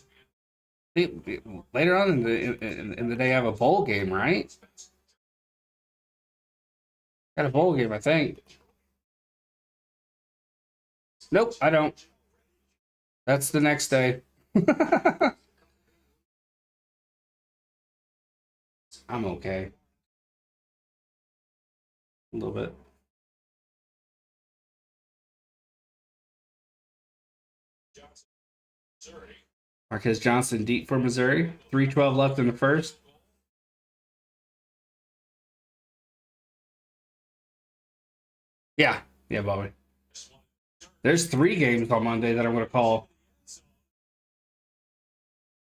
in the day, I have a bowl game, right? Got a bowl game, I think. Nope, I don't. That's the next day. I'm okay. A little bit. Marquez Johnson deep for Missouri. 3:12 left in the first. Yeah, Bobby. There's 3 games on Monday that I'm going to call.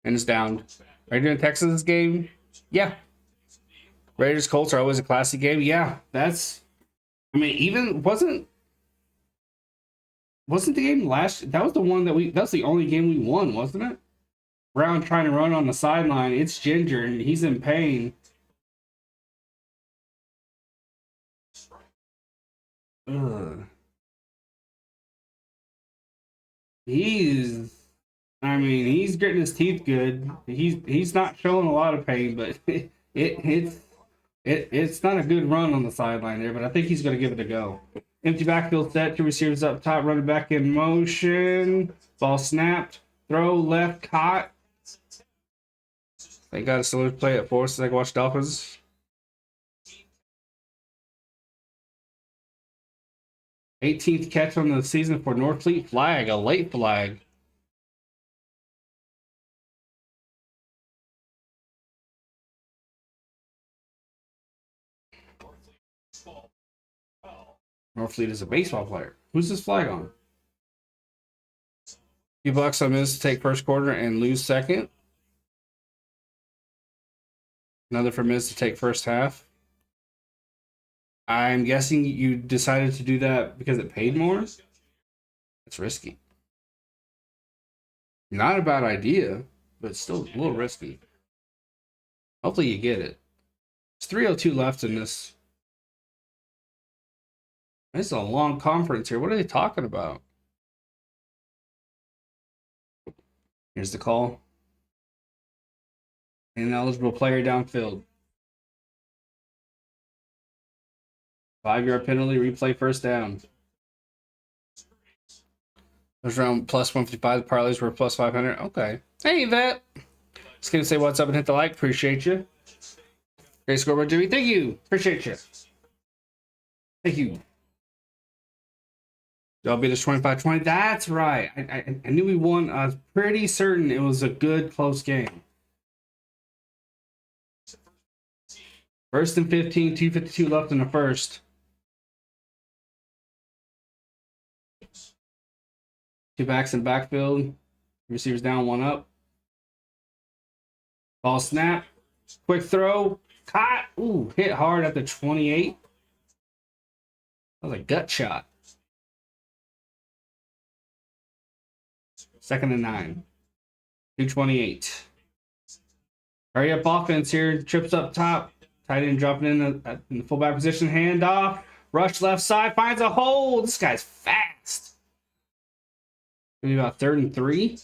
And it's down. Are you doing Texas game? Yeah. Raiders Colts are always a classic game. Yeah, even wasn't the game last. That was the one that's the only game we won, wasn't it? Brown trying to run on the sideline. It's Ginger and he's in pain. Ugh. He's getting his teeth good. He's not showing a lot of pain, but it's not a good run on the sideline there. But I think he's going to give it a go. Empty backfield set. 2 receivers up top. Running back in motion. Ball snapped. Throw left. Caught. Thank God it's still play at 4 so I can watch Dolphins. 18th catch on the season for Norfleet. Flag, a late flag. Norfleet is a baseball player. Who's this flag on? Few bucks on Miz to take first quarter and lose second. Another for Miz to take first half. I'm guessing you decided to do that because it paid more? It's risky. Not a bad idea, but still a little risky. Hopefully you get it. There's 3:02 left in this. This is a long conference here. What are they talking about? Here's the call. Ineligible player downfield. 5-yard penalty, replay first down. Those around plus 155. The parlays were plus 500. Okay. Hey, Vet. Just gonna say what's up and hit the like. Appreciate you. Great scoreboard, Jimmy. Thank you. Appreciate you. Thank you. Y'all beat us 25-20. That's right. I knew we won. I was pretty certain it was a good, close game. First and 15, 2:52 left in the first. Two backs in backfield. Receivers down, one up. Ball snap. Quick throw. Caught. Ooh, hit hard at the 28. That was a gut shot. Second and 9. 2:28. Hurry up offense here. Trips up top. Tight end dropping in the fullback position. Handoff. Rush left side. Finds a hole. This guy's fast. Maybe about 3rd and 3.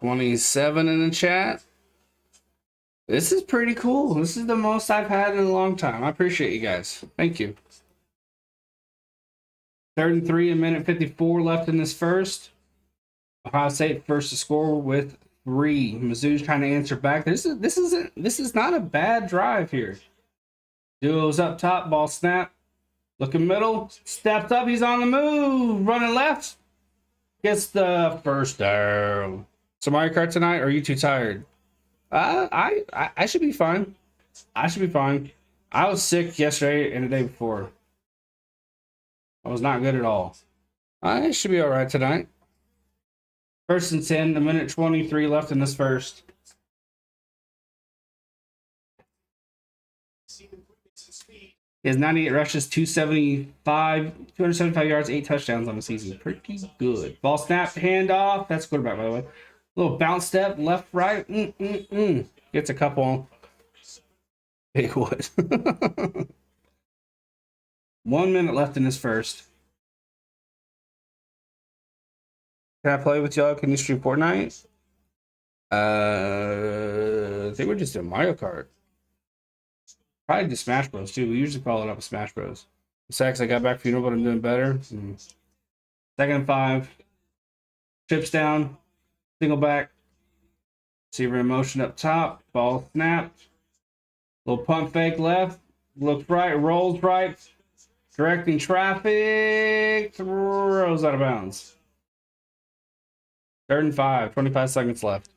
$27 in the chat. This is pretty cool. This is the most I've had in a long time. I appreciate you guys. Thank you. 3rd and 3, a minute 54 left in this first. Ohio State first to score with 3. Mizzou's trying to answer back. This is not a bad drive here. Duo's up top, ball snap. Looking middle, steps up, he's on the move, running left. Gets the first down. So Mario Kart tonight, or are you too tired? I should be fine. I should be fine. I was sick yesterday and the day before. I was not good at all. I should be all right tonight. 1st and 10, a minute 23 left in this first. He has 98 rushes, 275 yards, 8 touchdowns on the season. Pretty good. Ball snap, handoff. That's quarterback, by the way. Little bounce step, left, right. Gets a couple. Big wood. 1 minute left in this first. Can I play with y'all? Can you stream Fortnite? I think we're just doing Mario Kart. Probably do Smash Bros. Too. We usually follow it up with Smash Bros. Sex, I got back for you, but I'm doing better. 2nd and 5. Chips down. Single back. Receiver in motion up top. Ball snap. Little pump fake left. Looks right. Rolls right. Directing traffic. Throws out of bounds. 3rd and 5. 25 seconds left.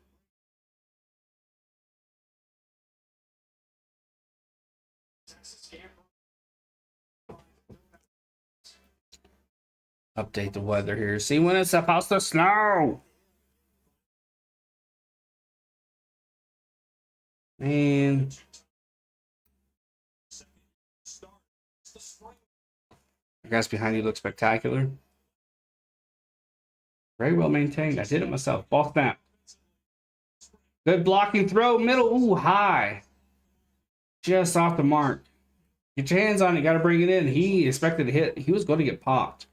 Update the weather here. See when it's supposed to snow. And the guys behind you look spectacular. Very well maintained. I did it myself. Ball snap. Good blocking throw. Middle. Ooh, high. Just off the mark. Get your hands on it. Got to bring it in. He expected to hit. He was going to get popped.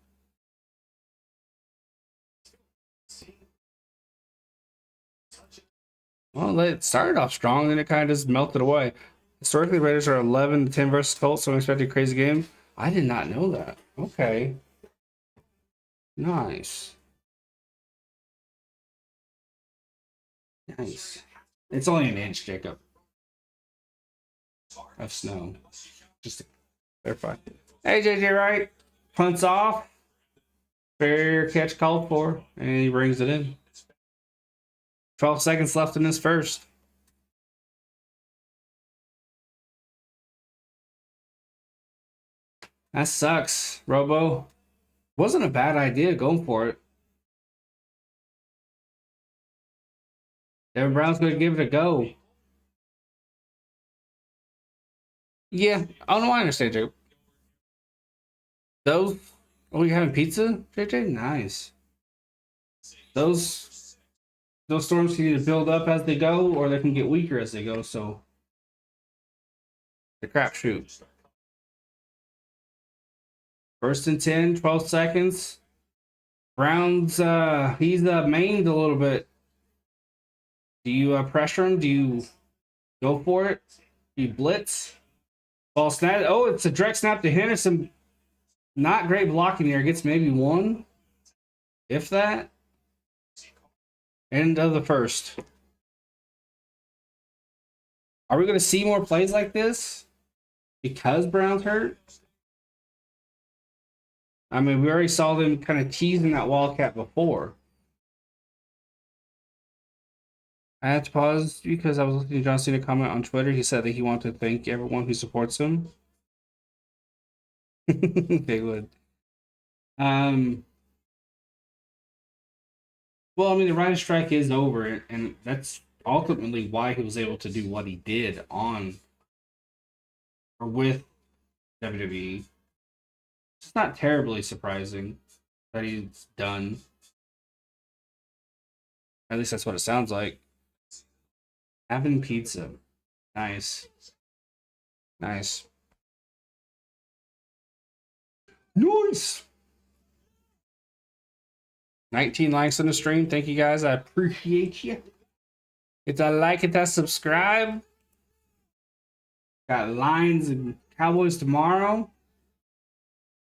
Well, it started off strong, then it kind of just melted away. Historically, Raiders are 11-10 versus Colts, so I'm expecting a crazy game. I did not know that. Okay. Nice. Nice. It's only an inch, Jacob, of snow. Just to verify. Hey, JJ Wright. Punts off. Fair catch called for, and he brings it in. 12 seconds left in this first. That sucks, Robo. Wasn't a bad idea going for it. Devin Brown's going to give it a go. Yeah. Oh, no, I understand, Jacob. Those... Oh, you having pizza, JJ? Nice. Those storms can either build up as they go, or they can get weaker as they go, so The crapshoot. 1st and 10, 12 seconds. Brown's he's mained a little bit. Do you pressure him? Do you go for it? Do you blitz? Ball snap. Oh, it's a direct snap to Henderson. Not great blocking there. Gets maybe one, if that. End of the first. Are we going to see more plays like this because Brown's hurt? I mean, we already saw them kind of teasing that Wildcat before. I had to pause because I was listening to John Cena comment on Twitter. He said that he wanted to thank everyone who supports him. They would. Well, I mean, the writer's strike is over, and that's ultimately why he was able to do what he did on or with WWE. It's not terribly surprising that he's done. At least that's what it sounds like. Having pizza. Nice. Nice. Nice. 19 likes on the stream. Thank you guys. I appreciate you. Hit that like, hit that subscribe. Got Lions and Cowboys tomorrow.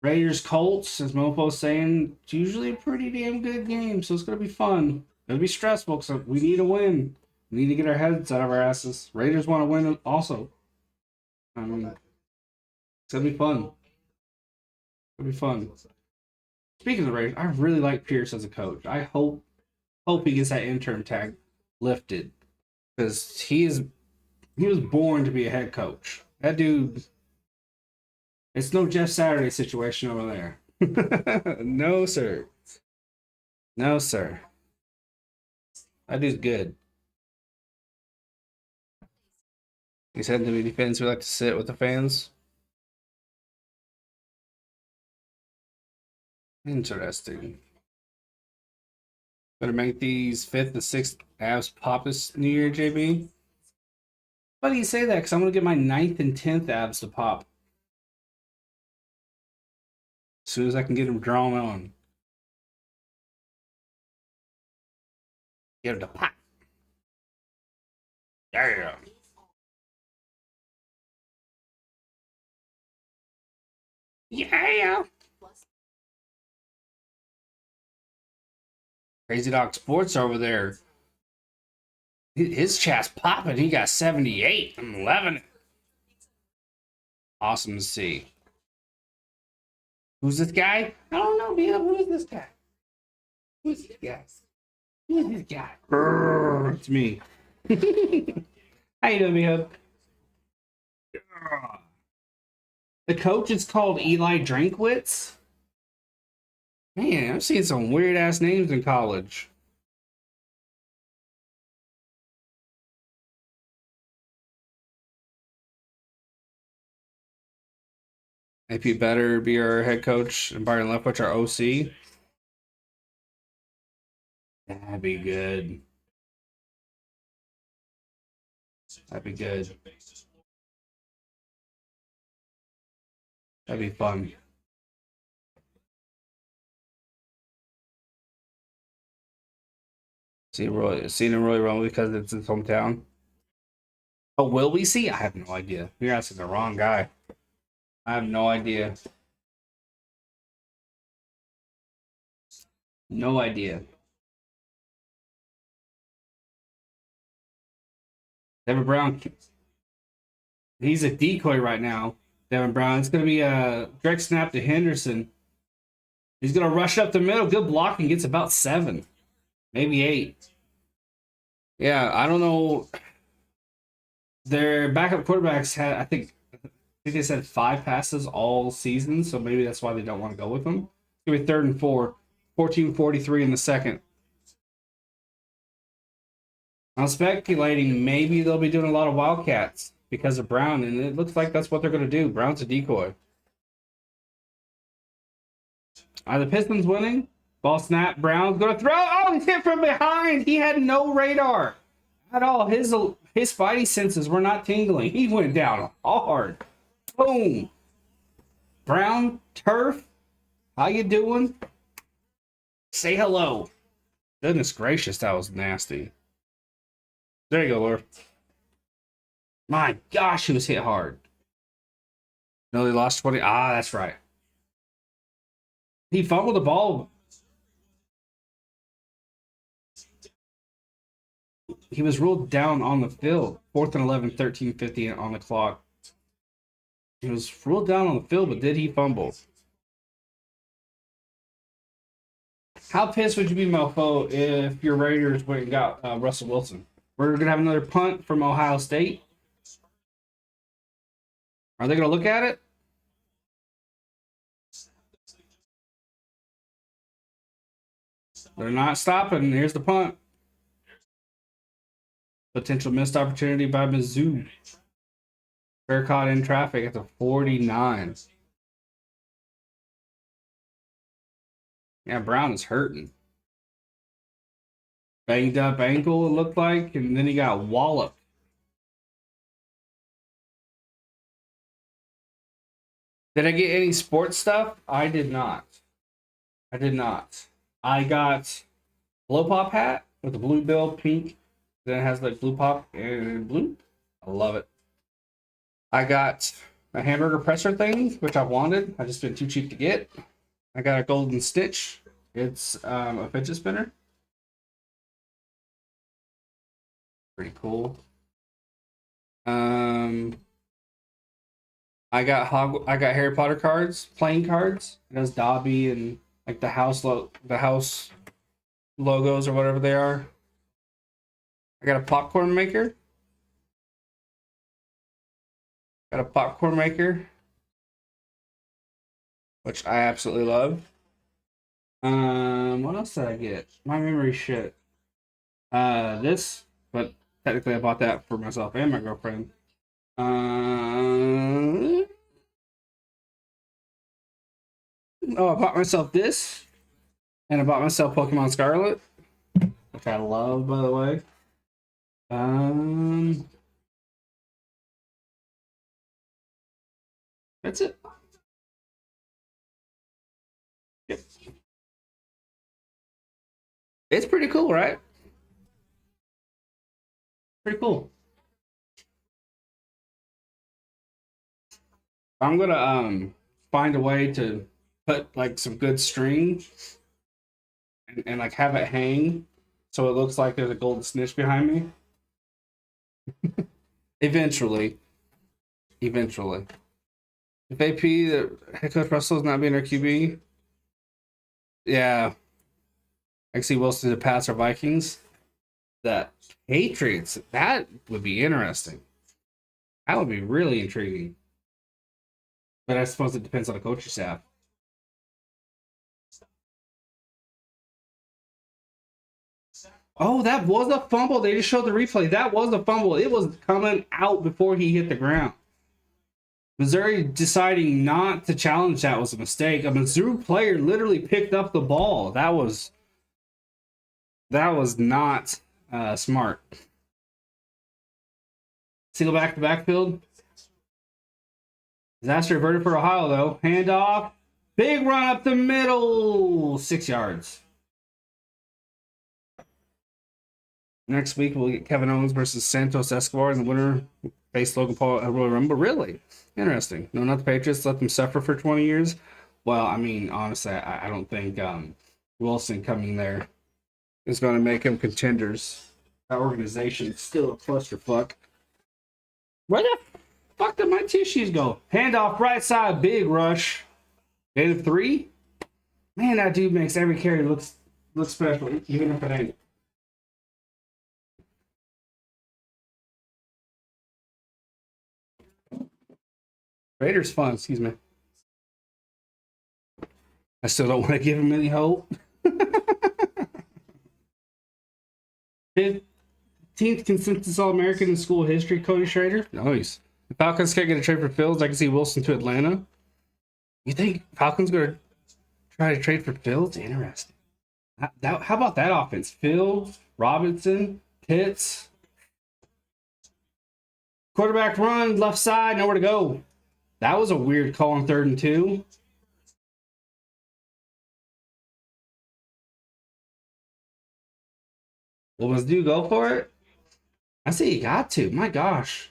Raiders Colts, as Mofo's saying, it's usually a pretty damn good game, so it's going to be fun. It'll be stressful because we need a win. We need to get our heads out of our asses. Raiders want to win also. I mean, it's going to be fun. It'll be fun. Speaking of the Raiders, I really like Pierce as a coach. I hope he gets that interim tag lifted because he was born to be a head coach. That dude, it's no Jeff Saturday situation over there. No, sir. No, sir. That dude's good. He said to me, defense, we like to sit with the fans. Interesting. Better make these 5th and 6th abs pop this New Year, JB. Why do you say that? Because I'm going to get my 9th and 10th abs to pop. As soon as I can get them drawn on. Get them to pop. There you go. Yeah. Crazy Dog Sports over there. His chat's popping. He got 78. I'm loving it. Awesome to see. Who's this guy? I don't know, man. Who is this guy? Who's this guy? Who is this guy? It's me. How you doing, man? The coach is called Eli Drinkwitz. Man, I'm seeing some weird ass names in college. AP better be our head coach and Byron Leftwich our OC. That'd be good. That'd be good. That'd be fun. Seen him really wrong because it's his hometown. Oh, will we see? I have no idea. You're asking the wrong guy. I have no idea. No idea. Devin Brown. He's a decoy right now. Devin Brown. It's going to be a direct snap to Henderson. He's going to rush up the middle. Good blocking. Gets about 7. Maybe 8. Yeah, I don't know. Their backup quarterbacks had, I think they said 5 passes all season, so maybe that's why they don't want to go with them. It's going to be 3rd and 4. 14:43 in the second. I'm speculating maybe they'll be doing a lot of Wildcats because of Brown, and it looks like that's what they're going to do. Brown's a decoy. Are the Pistons winning? Ball snap. Brown's going to throw. Oh, he's hit from behind. He had no radar at all. his spidey senses were not tingling. He went down hard. Boom. Brown turf. How you doing? Say hello. Goodness gracious, that was nasty. There you go, Laura. My gosh, he was hit hard. No, they lost 20. Ah, that's right. He fumbled the ball. He was ruled down on the field. 4th and 11, 13:50 on the clock. He was ruled down on the field, but did he fumble? How pissed would you be, Mofo, if your Raiders went and got Russell Wilson? We're going to have another punt from Ohio State. Are they going to look at it? They're not stopping. Here's the punt. Potential missed opportunity by Mizzou. Fair caught in traffic at the 49. Yeah, Brown is hurting. Banged up ankle, it looked like, and then he got walloped. Did I get any sports stuff? I did not. I did not. I got blow pop hat with a blue bill, pink. Then it has like blue pop and blue. I love it. I got a hamburger presser thing, which I wanted. I just been too cheap to get. I got a golden stitch. It's a fidget spinner. Pretty cool. I got Harry Potter cards, playing cards. It has Dobby and like the house logos or whatever they are. I got a popcorn maker. Which I absolutely love. What else did I get? My memory shit. This, but technically I bought that for myself and my girlfriend. Oh, I bought myself this, and I bought myself Pokemon Scarlet, which I love, by the way. That's it. Yep. It's pretty cool, right? Pretty cool. I'm gonna find a way to put like some good string and like have it hang so it looks like there's a golden snitch behind me. Eventually. If AP, the head coach Russell's not being our QB, yeah, I can see Wilson to pass our Vikings. The Patriots, that would be interesting. That would be really intriguing. But I suppose it depends on the coaching staff. Oh, that was a fumble. They just showed the replay. That was a fumble. It was coming out before he hit the ground. Missouri deciding not to challenge that was a mistake. A Missouri player literally picked up the ball. That was not smart. Single back to backfield. Disaster averted for Ohio, though. Handoff. Big run up the middle. 6 yards. Next week, we'll get Kevin Owens versus Santos Escobar, and the winner face Logan Paul at Royal Rumble. Really? Interesting. No, not the Patriots. Let them suffer for 20 years. Well, I mean, honestly, I don't think Wilson coming there is going to make them contenders. That organization is still a clusterfuck. Where the fuck did my tissues go? Handoff right side, big rush. Gain of 3? Man, that dude makes every carry look special, even if it ain't. Raiders fun, excuse me. I still don't want to give him any hope. 15th consensus All-American in school history, Cody Schrader. Nice. The Falcons can't get a trade for Fields. I can see Wilson to Atlanta. You think Falcons going to try to trade for Fields? Interesting. How about that offense? Fields, Robinson, Pitts. Quarterback run, left side, nowhere to go. That was a weird call on 3rd and 2. Well, let's go for it. I say you got to. My gosh.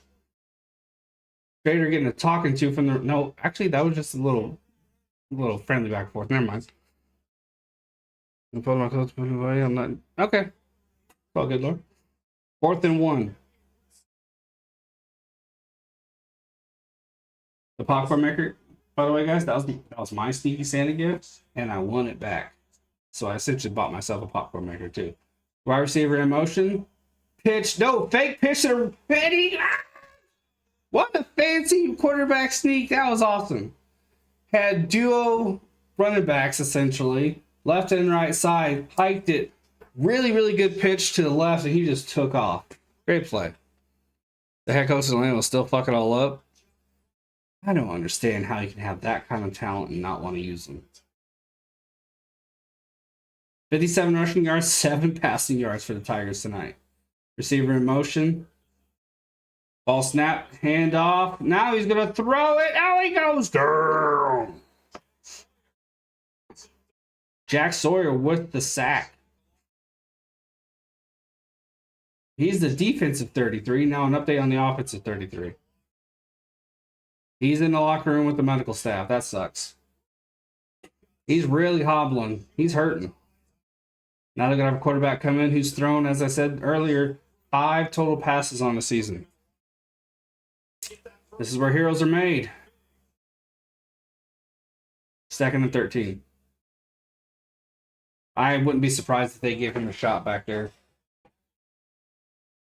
Trader getting a talking to from the... No, actually, that was just a little friendly back and forth. Never mind. I'm not... Okay. It's all good, Lord. 4th and 1. The popcorn maker, by the way, guys, that was my sneaky Santa gift, and I won it back. So I essentially bought myself a popcorn maker, too. Wide receiver in motion. Pitch. No, fake pitch to the... What a fancy quarterback sneak. That was awesome. Had duo running backs, essentially. Left and right side. Hiked it. Really, really good pitch to the left, and he just took off. Great play. The head coach of Atlanta will still fuck it all up. I don't understand how you can have that kind of talent and not want to use them. 57 rushing yards, 7 passing yards for the Tigers tonight. Receiver in motion. Ball snap, hand off. Now he's going to throw it. Out he goes. Down. Jack Sawyer with the sack. He's the defensive 33. Now an update on the offensive 33. He's in the locker room with the medical staff. That sucks. He's really hobbling. He's hurting. Now they're going to have a quarterback come in who's thrown, as I said earlier, 5 total passes on the season. This is where heroes are made. 2nd and 13. I wouldn't be surprised if they gave him a shot back there.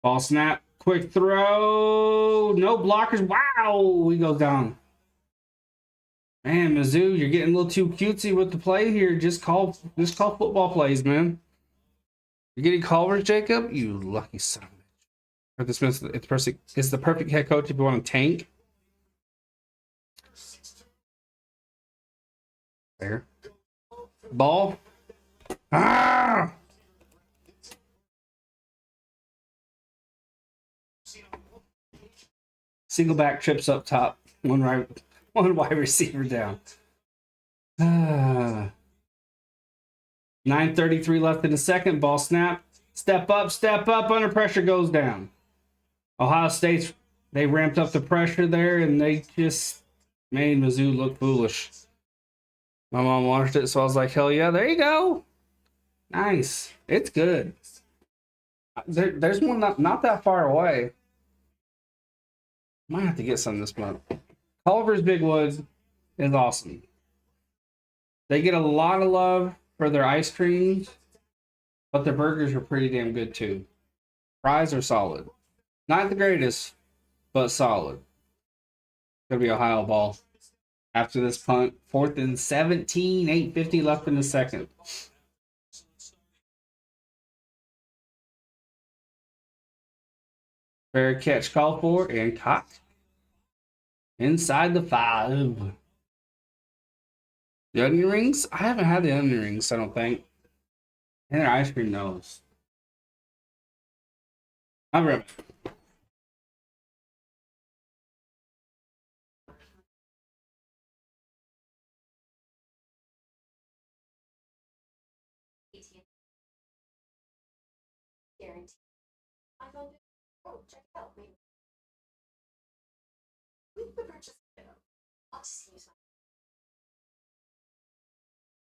Ball snap. Quick throw. No blockers. Wow. He goes down. Man, Mizzou, you're getting a little too cutesy with the play here. Just call football plays, man. You're getting Culver's, Jacob? You lucky son of a bitch. It's the perfect head coach if you want to tank. There. Ball. Ah! Single back trips up top. One wide receiver down. 9:33 left in the second. Ball snap. Step up. Under pressure goes down. Ohio State's, they ramped up the pressure there, and they just made Mizzou look foolish. My mom watched it, so I was like, hell yeah, there you go. Nice. It's good. There's one not that far away. Might have to get some this month. Culver's Big Woods is awesome. They get a lot of love for their ice creams, but their burgers are pretty damn good too. Fries are solid. Not the greatest, but solid. Gonna be Ohio ball. After this punt, 4th and 17, 8:50 left in the second. Fair catch called for and caught. Inside the 5. The onion rings? I haven't had the onion rings, I don't think. And their ice cream nose. I'm right back. Guarantee. I go, oh, check it out. Maybe. We could purchase it. I'll just use something.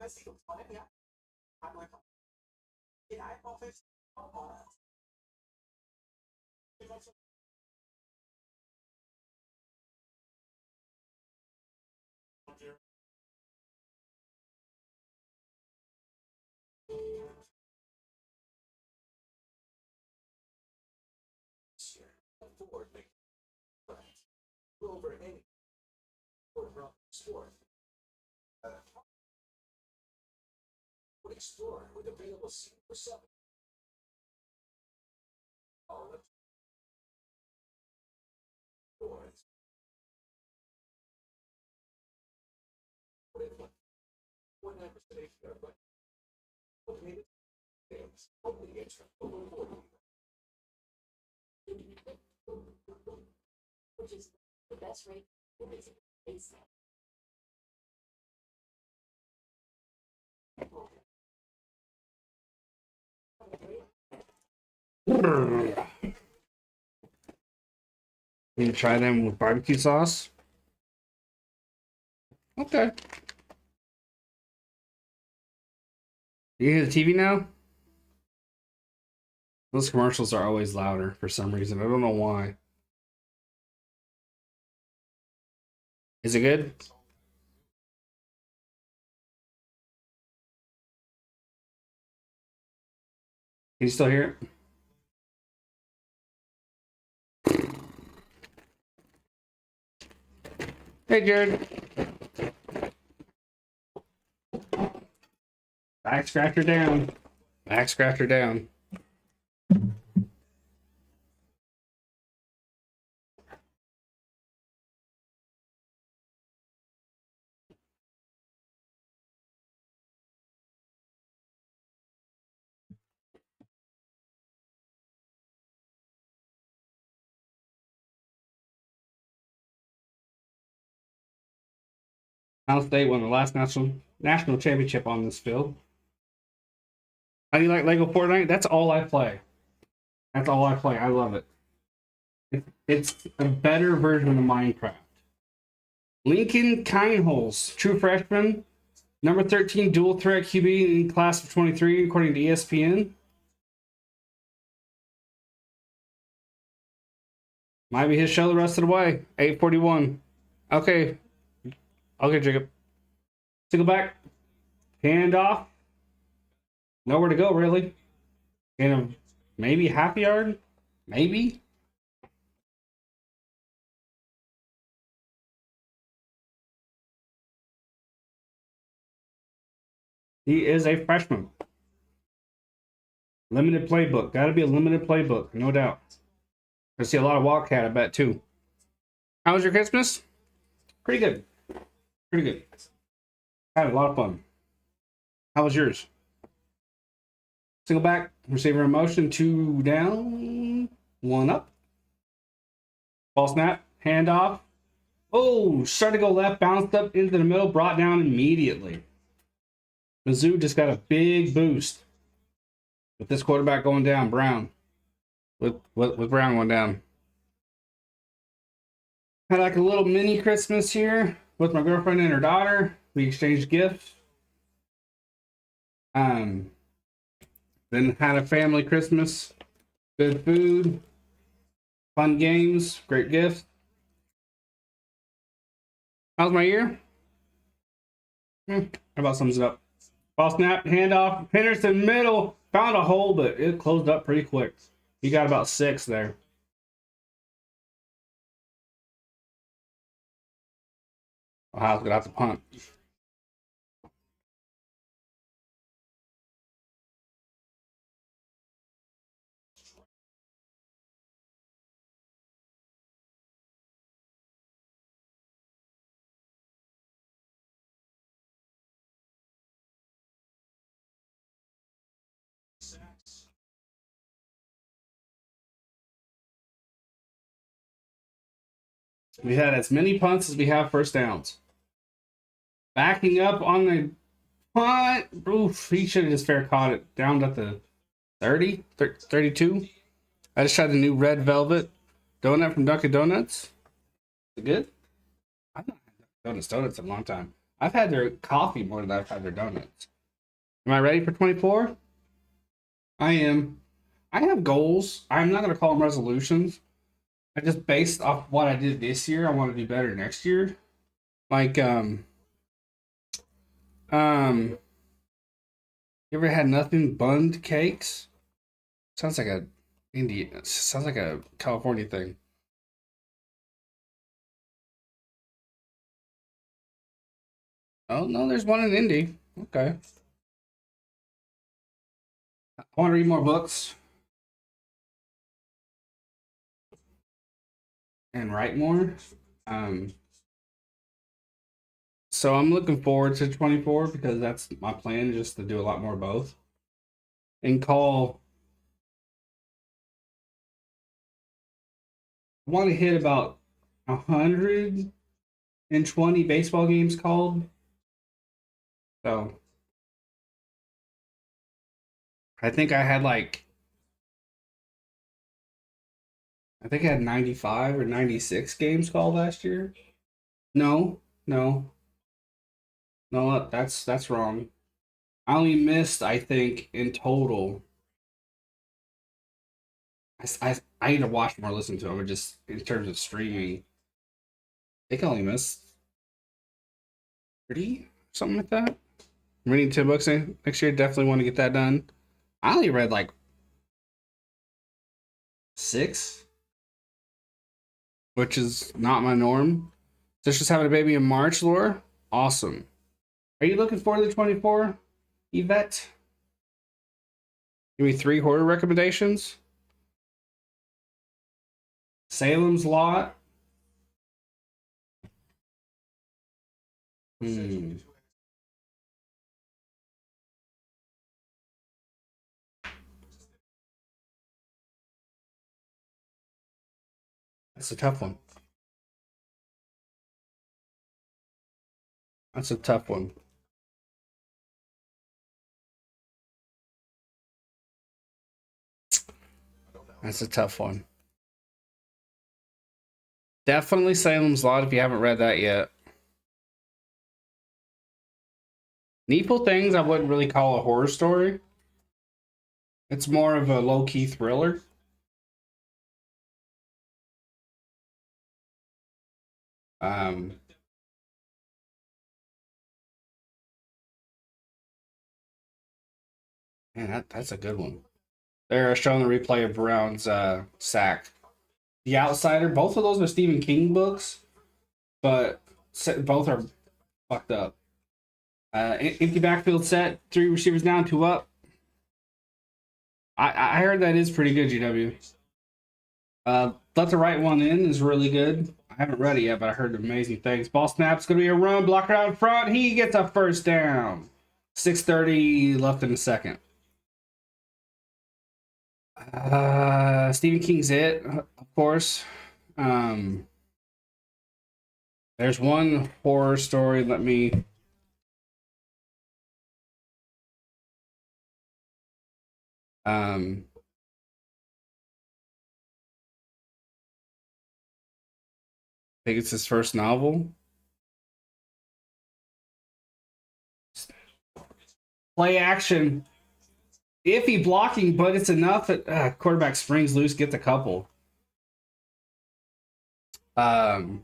That's the fun, yeah. I'm like, yeah, I know this. Forward, make right. Over any sport. Explore with available seat for 7. All the doors. 100% APR, but okay, things only extra over 40. which is the best rate. It's You try them with barbecue sauce? Okay. You hear the TV now? Those commercials are always louder for some reason. I don't know why. Is it good? Can you still hear it? Hey, Jared. Back scratcher down. Back scratcher down. Cal State won the last national championship on this field. How do you like Lego Fortnite? That's all I play. That's all I play. I love it. It's a better version of Minecraft. Lincoln Kineholes, true freshman, number 13 dual threat QB in class of 23, according to ESPN. Might be his show the rest of the way. 841. Okay. Okay, Jacob. Single back. Hand off. Nowhere to go, really. In a maybe half yard? Maybe? He is a freshman. Limited playbook. Got to be a limited playbook, no doubt. I see a lot of Wildcat, I bet, too. How was your Christmas? Pretty good. Pretty good. Had a lot of fun. How was yours? Single back, receiver in motion, 2 down, 1 up. Ball snap, hand off. Oh, started to go left, bounced up into the middle, brought down immediately. Mizzou just got a big boost with this quarterback going down, Brown. With Brown going down. Had like a little mini Christmas here with my girlfriend and her daughter. We exchanged gifts. Then had a family Christmas. Good food. Fun games. Great gifts. How's my year? How about sums it up? Ball snap, handoff, Henderson middle. Found a hole, but it closed up pretty quick. You got about 6 there. Ohio's gonna have to punt. We had as many punts as we have first downs. Backing up on the punt. Oof, he should have just fair caught it down at the 30, 32. I just tried the new red velvet donut from Dunkin' Donuts. Is it good? I've not had donuts in a long time. I've had their coffee more than I've had their donuts. Am I ready for 24? I am. I have goals. I'm not going to call them resolutions. I just based off what I did this year, I want to do better next year. Like, you ever had nothing bunned cakes? Sounds like a California thing. Oh no, there's one in Indy. Okay. I want to read more books and write more. So I'm looking forward to 24 because that's my plan, just to do a lot more of both. And I want to hit about 120 baseball games called. So I think I had like I think I had 95 or 96 games called last year. No, no, no, that's wrong. I only missed, I think, in total. I need to watch more, listen to them, but just in terms of streaming, I think I only missed 30, something like that. I'm reading 10 books next year. Definitely want to get that done. I only read like 6, which is not my norm. So just having a baby in March, Laura. Awesome. Are you looking forward to 24, Yvette? Give me 3 horror recommendations. Salem's Lot. That's a tough one. That's a tough one. That's a tough one. Definitely Salem's Lot if you haven't read that yet. Needful Things I wouldn't really call a horror story. It's more of a low-key thriller. Um, Man, that's a good one. They're showing the replay of Brown's sack. The Outsider, both of those are Stephen King books, but both are fucked up. Empty backfield set, 3 receivers down, 2 up. I heard that is pretty good, GW. Let the Right One In is really good. I haven't read it yet, but I heard amazing things. Ball snap's going to be a run, blocker out in front. He gets a first down. 6:30 left in the second. Stephen King's It, of course. There's one horror story. Let me. I think it's his first novel. Play action. Iffy blocking, but it's enough. Quarterback springs loose, gets a couple. After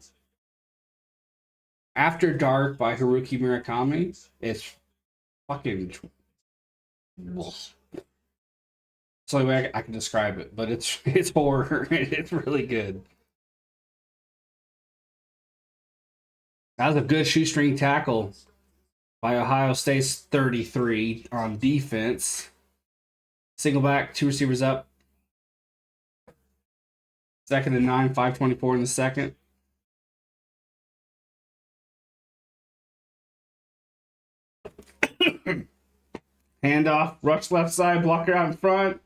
Dark by Haruki Murakami. It's fucking. It's the only way I can describe it, but it's horror. It's really good. That was a good shoestring tackle by Ohio State's 33 on defense. Single back, 2 receivers up. 2nd and 9, 5:24 in the second. Handoff, rush left side, blocker out in front,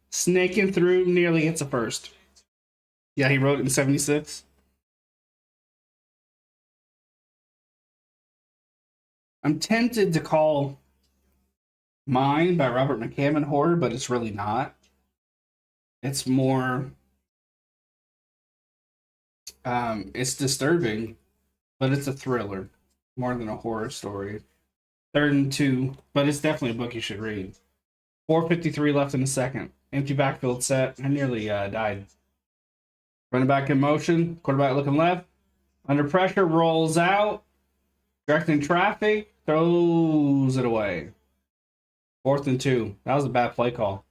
snaking through, nearly hits a first. Yeah, he wrote it in 76. I'm tempted to call Mine by Robert McCammon horror, but it's really not. It's more, it's disturbing, but it's a thriller more than a horror story. 3rd and 2, but it's definitely a book you should read. 4:53 left in the second. Empty backfield set. I nearly died. Running back in motion. Quarterback looking left. Under pressure, rolls out. Directing traffic. Throws it away. 4th and 2. That was a bad play call.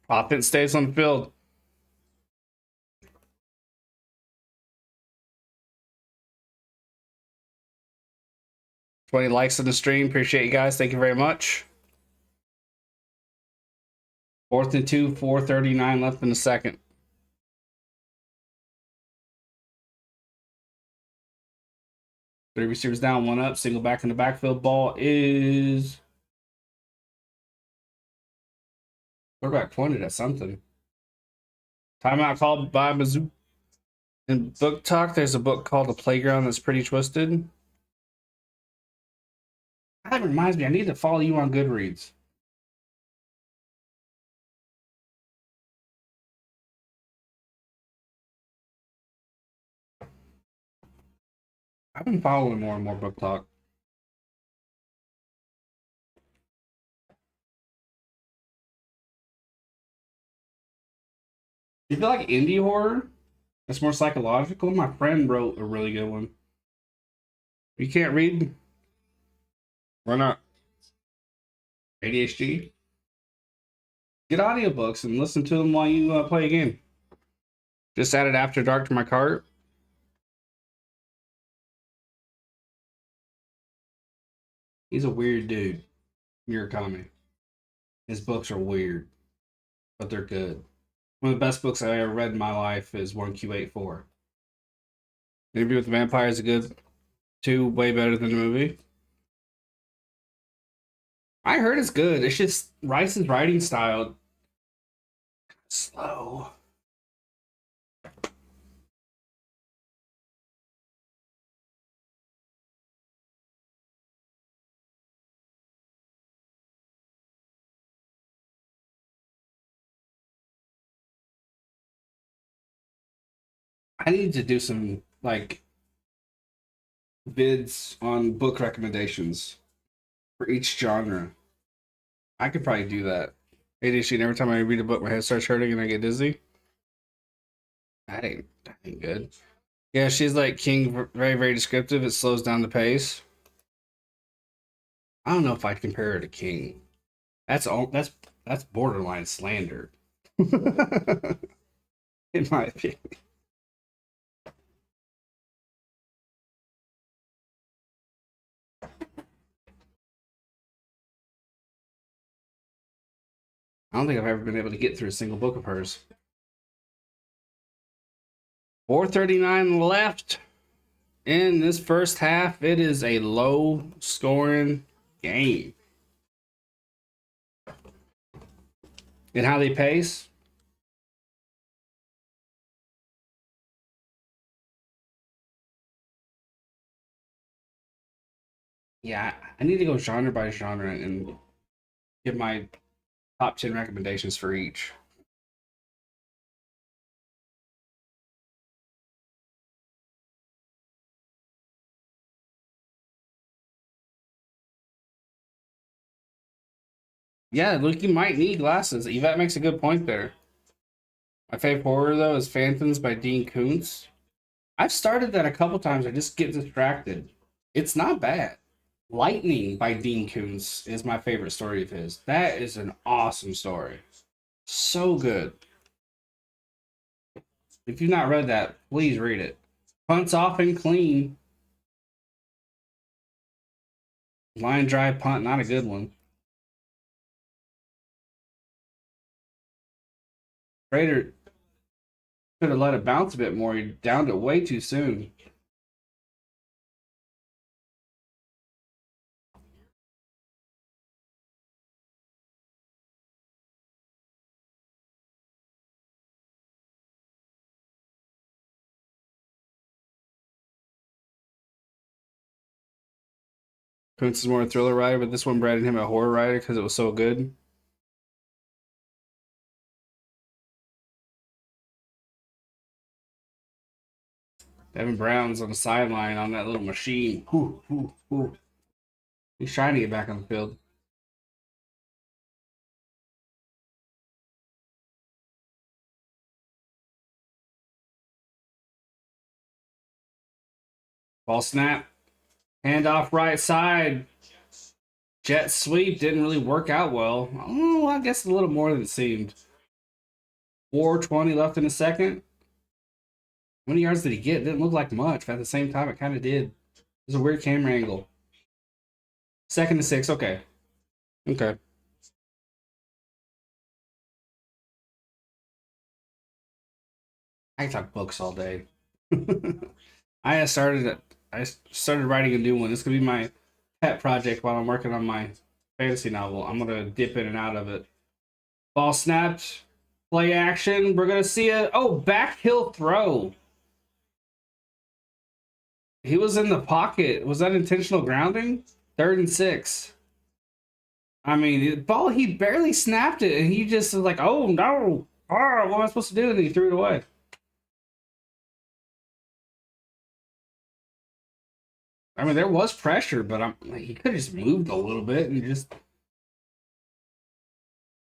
Offense stays on the field. 20 likes on the stream. Appreciate you guys. Thank you very much. 4th and 2, 4:39 left in the second. 3 receivers down, 1 up. Single back in the backfield. Ball is Quarterback pointed at something. Timeout called by Mizzou. In book talk, there's a book called The Playground that's pretty twisted. That reminds me, I need to follow you on Goodreads. I've been following more and more book talk. You feel like indie horror? That's more psychological. My friend wrote a really good one. You can't read? Why not? ADHD? Get audiobooks and listen to them while you play a game. Just added After Dark to my cart. He's a weird dude. Murakami. His books are weird, but they're good. One of the best books I ever read in my life is 1Q84. Interview with the Vampire is a good 2, way better than the movie. I heard it's good. It's just Rice's writing style slow. I need to do some like vids on book recommendations for each genre. I could probably do that. ADHD, and every time I read a book, my head starts hurting and I get dizzy. That ain't good. Yeah, she's like King, very, very descriptive. It slows down the pace. I don't know if I'd compare her to King. That's all. That's borderline slander, in my opinion. I don't think I've ever been able to get through a single book of hers. 4:39 left in this first half. It is a low scoring game. And how they pace? Yeah, I need to go genre by genre and give my top 10 recommendations for each. Yeah, look, you might need glasses. Yvette makes a good point there. My favorite horror, though, is Phantoms by Dean Koontz. I've started that a couple times. I just get distracted. It's not bad. Lightning by Dean Koontz is my favorite story of his. That is an awesome story. So good. If you've not read that, please read it. Punt's off and clean. Line drive punt, not a good one. Trader should have let it bounce a bit more. He downed it way too soon. Kuntz is more a thriller writer, but this one branded him a horror writer because it was so good. Devin Brown's on the sideline on that little machine. Whew, whew, whew. He's trying to get back on the field. Ball snap. Handoff right side. Jet sweep didn't really work out well. Oh, I guess a little more than it seemed. 4:20 left in the second. How many yards did he get? It didn't look like much, but at the same time, it kind of did. It was a weird camera angle. 2nd and 6. Okay. Okay. I can talk books all day. I started writing a new one. This could be my pet project while I'm working on my fantasy novel. I'm gonna dip in and out of it. Ball snapped. Play action. We're going to see a back heel throw. He was in the pocket. Was that intentional grounding? 3rd and 6. I mean, the ball, he barely snapped it, and he just was like, oh, no. Oh, what am I supposed to do? And he threw it away. I mean, there was pressure, but he could have just moved a little bit and just...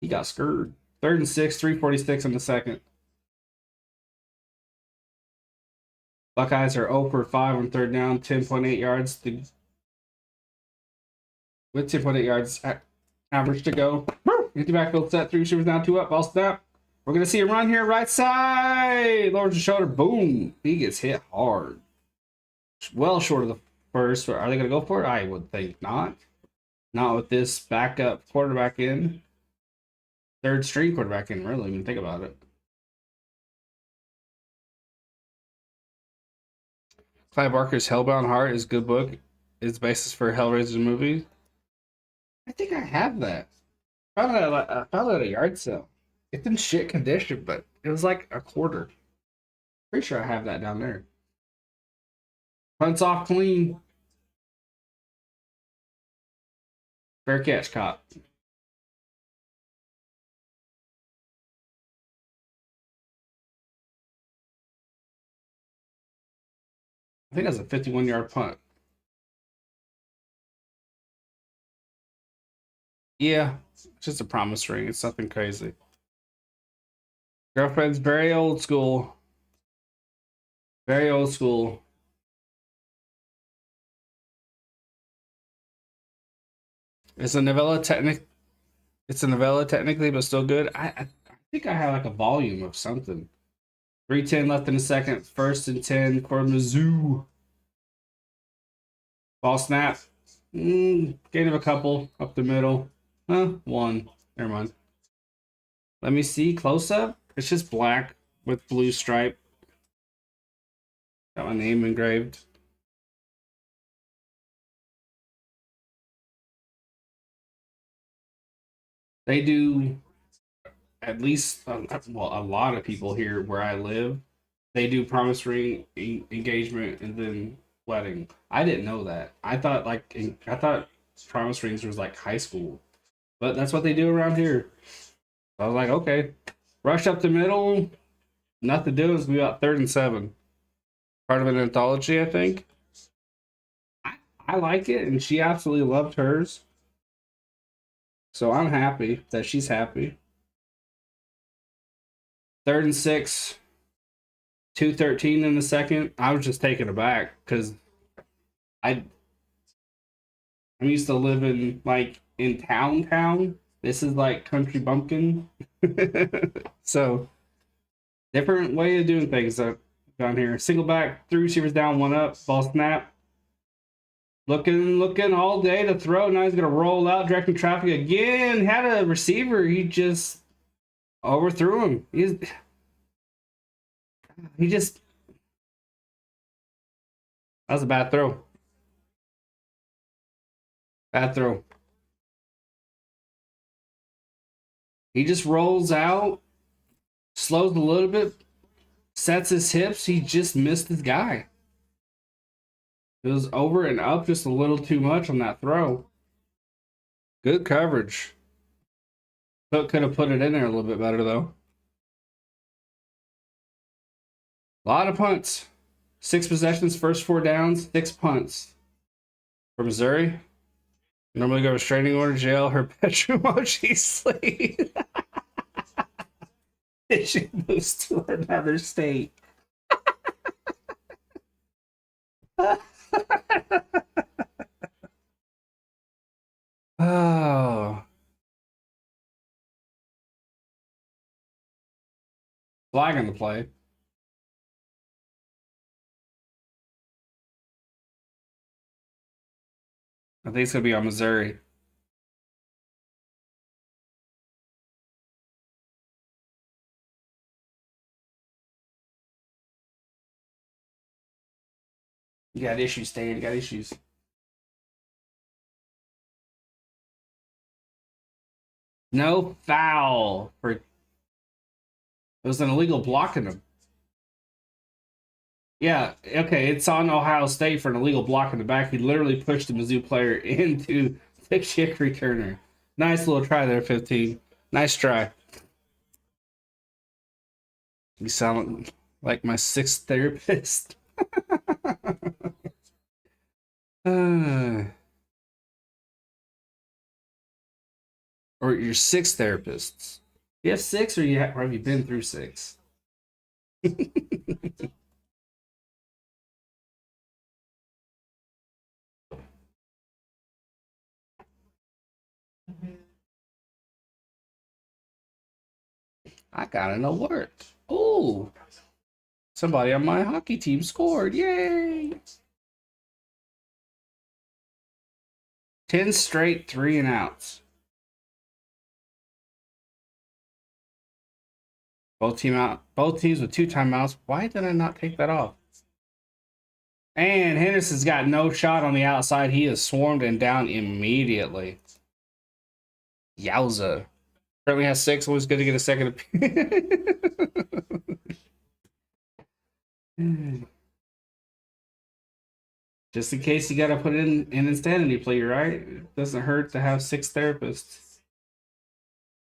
He got screwed. 3rd and 6, 3:46 in the second. Buckeyes are 0 for 5 on 3rd down, 10.8 yards. With 10.8 yards average to go. Get the backfield set, 3 receivers down, 2 up, ball snap. We're going to see a run here, right side. Lowers the shoulder, boom. He gets hit hard. Well short of the first. Are they going to go for it? I would think not. Not with this backup quarterback in. 3rd string quarterback in, really, when you think about it. Clive Barker's Hellbound Heart is a good book. It's the basis for Hellraiser movie. I think I have that. I found it at a yard sale. It's in shit condition, but it was like a quarter. Pretty sure I have that down there. Punts off clean. Fair catch, caught. I think that's a 51-yard punt. Yeah, it's just a promise ring. It's nothing crazy. Girlfriend's very old school. Very old school. It's a novella technically, but still good. I think I have like a volume of something. 3:10 left in the second. 1st and 10 for Mizzou. Ball snap. Gain of a couple up the middle. 1. Never mind. Let me see. Close up. It's just black with blue stripe. Got my name engraved. They do, at least, well, a lot of people here where I live, they do promise ring, engagement, and then wedding. I didn't know that. I thought promise rings was like high school, but that's what they do around here. I was like, okay, rush up the middle. Nothing to do. It's about 3rd and 7. Part of an anthology, I think. I like it, and she absolutely loved hers. So I'm happy that she's happy. 3rd and 6. 2:13 in the second. I was just taken aback because I'm used to living like in town. This is like country bumpkin. So different way of doing things down here. Single back, 3 receivers down, 1 up, ball snap. Looking all day to throw. Now he's gonna roll out, directing traffic again. Had a receiver, he just overthrew him. He just, that was a bad throw. Bad throw. He just rolls out, slows a little bit, sets his hips. He just missed his guy. It was over and up just a little too much on that throw. Good coverage. Could have put it in there a little bit better, though. A lot of punts. 6 possessions, first 4 downs, 6 punts. For Missouri. Normally go restraining order, jail, her Petromochi slate. She moves to another state. Oh. Flag on the play. I think it's going to be on Missouri. You got issues, Stan. You got issues. No foul for. It was an illegal blocking him. Yeah, okay, it's on Ohio State for an illegal block in the back. He literally pushed the Mizzou player into the kick returner. Nice little try there, 15. Nice try. You sound like my sixth therapist. Or your sixth therapists. You have six, or or have you been through six? I got an alert. Oh, somebody on my hockey team scored. Yay! 10 straight 3-and-outs. Both teams with 2 timeouts. Why did I not take that off? And Henderson's got no shot on the outside. He is swarmed and down immediately. Yowza. Currently has 6. Always good to get a second. Just in case you got to put in an insanity plea, right? It doesn't hurt to have 6 therapists.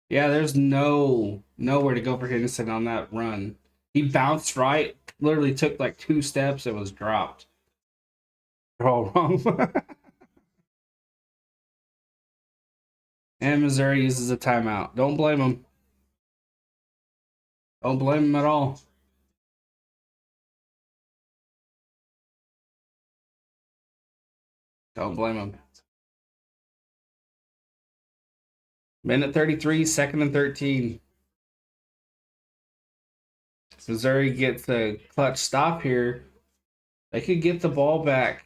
Yeah, there's nowhere to go for Henderson on that run. He bounced right, literally took like 2 steps and was dropped. They're all wrong. And Missouri uses a timeout. Don't blame him. Don't blame him at all. Don't blame him. Minute 33, 2nd and 13. Missouri gets a clutch stop here. They could get the ball back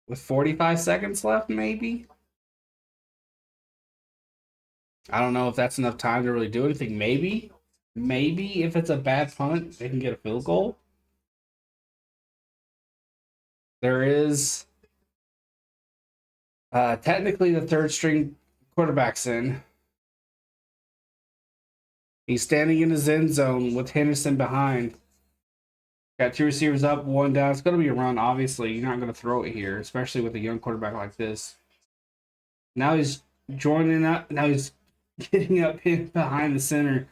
with 45 seconds left, maybe. I don't know if that's enough time to really do anything. Maybe if it's a bad punt, they can get a field goal. There is technically the 3rd string quarterback's in. He's standing in his end zone with Henderson behind. Got 2 receivers up, 1 down. It's going to be a run, obviously. You're not going to throw it here, especially with a young quarterback like this. Now he's joining up. Now he's getting up behind the center.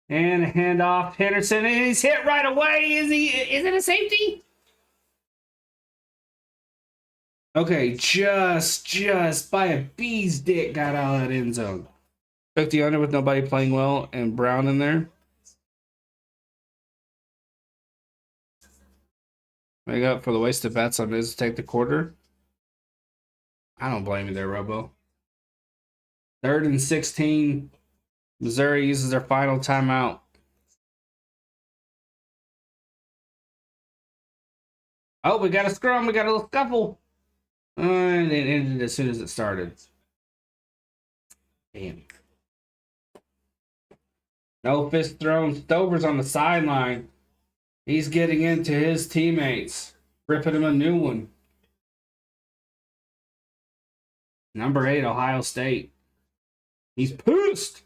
And a handoff. Henderson, and he's hit right away. Is it a safety? Okay, just by a bee's dick got out of that end zone. Took the under with nobody playing well and Brown in there. Make up for the wasted bets on this to take the quarter. I don't blame you there, Robo. 3rd and 16. Missouri uses their final timeout. Oh, we got a scrum. We got a little scuffle. And it ended as soon as it started. Damn. No fist thrown. Stover's on the sideline. He's getting into his teammates. Ripping him a new one. Number 8, Ohio State. He's pissed.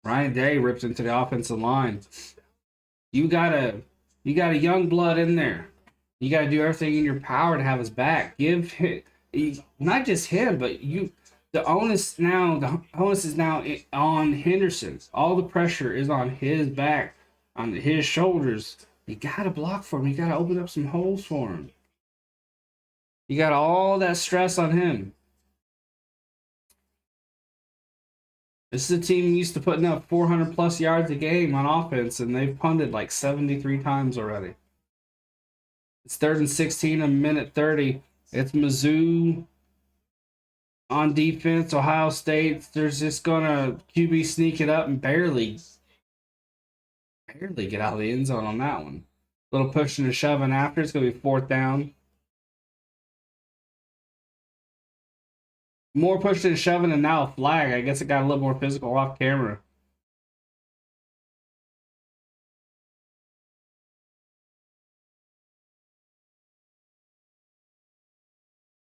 Ryan Day rips into the offensive line. You got a young blood in there. You got to do everything in your power to have his back. Give him, not just him, but you. The onus is now on Henderson. All the pressure is on his back, on his shoulders. You got to block for him. You got to open up some holes for him. You got all that stress on him. This is a team used to putting up 400 plus yards a game on offense, and they've punted like 73 times already. It's 3rd and 16, a minute 30. It's Mizzou on defense. Ohio State, they're just gonna QB sneak it up and barely get out of the end zone on that one. Little pushing and shoving after. It's gonna be 4th down. More pushing and shoving, and now a flag. I guess it got a little more physical off camera.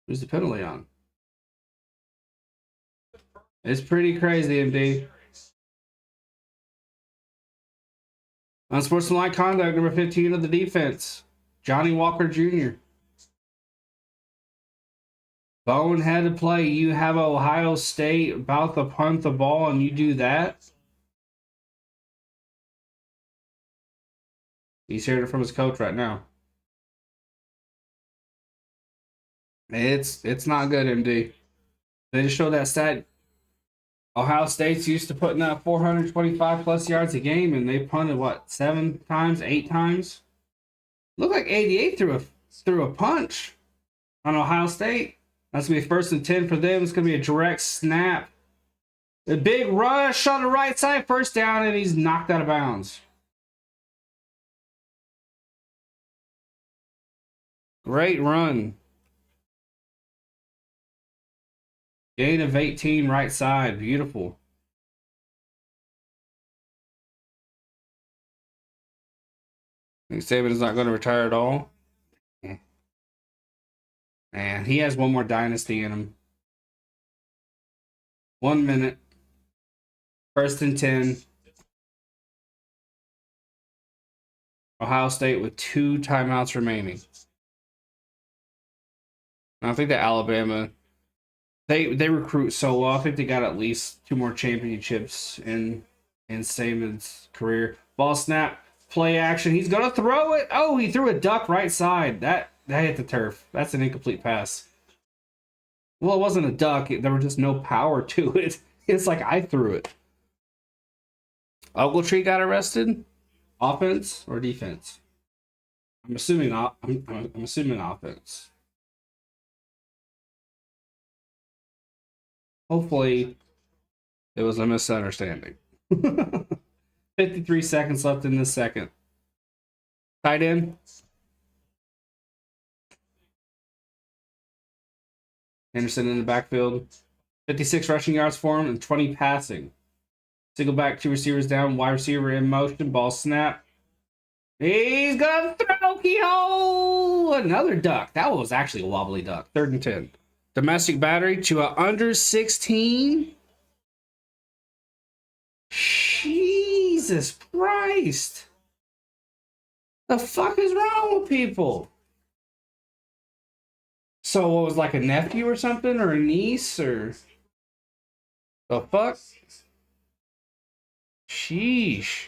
Who's the penalty on? It's pretty crazy, MD. Unsportsmanlike conduct, number 15 of the defense, Johnny Walker Jr. Boneheaded play. You have Ohio State about to punt the ball and you do that? He's hearing it from his coach right now. It's not good, MD. They just showed that stat. Ohio State's used to putting up 425 plus yards a game, and they punted what, 7 times, 8 times? Looked like 88 threw a punch on Ohio State. That's gonna be 1st and 10 for them. It's gonna be a direct snap. A big rush on the right side, 1st down, and he's knocked out of bounds. Great run. Gain of 18 right side. Beautiful. Nick Saban is not going to retire at all. And he has one more dynasty in him. 1 minute. 1st and 10. Ohio State with 2 timeouts remaining. I think that Alabama, they recruit so well. I think they got at least 2 more championships in Saban's career. Ball snap, play action. He's gonna throw it. Oh, he threw a duck right side. That hit the turf. That's an incomplete pass. Well, it wasn't a duck. There was just no power to it. It's like I threw it. Ogletree got arrested. Offense or defense? I'm assuming. I'm assuming offense. Hopefully, it was a misunderstanding. 53 seconds left in this second. Tight end. Henderson in the backfield. 56 rushing yards for him and 20 passing. Single back, 2 receivers down, wide receiver in motion, ball snap. He's gonna throw keyhole! Another duck. That was actually a wobbly duck. 3rd and 10. Domestic battery to a under 16. Jesus Christ. The fuck is wrong with people? So what was like a nephew or something, or a niece, or the fuck? Sheesh.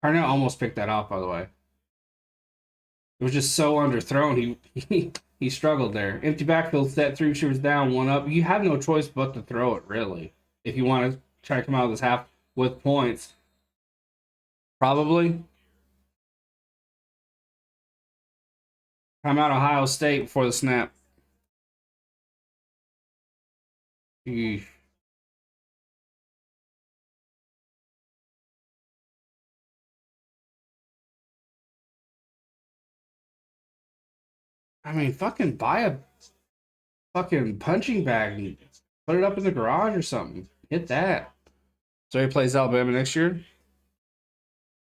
Parnell almost picked that off, by the way. It was just so underthrown. He struggled there. Empty backfield set, 3 receivers down, 1 up. You have no choice but to throw it, really. If you want to try to come out of this half with points. Probably. Come out Ohio State before the snap. Eesh. I mean, fucking buy a fucking punching bag and put it up in the garage or something. Hit that. So he plays Alabama next year?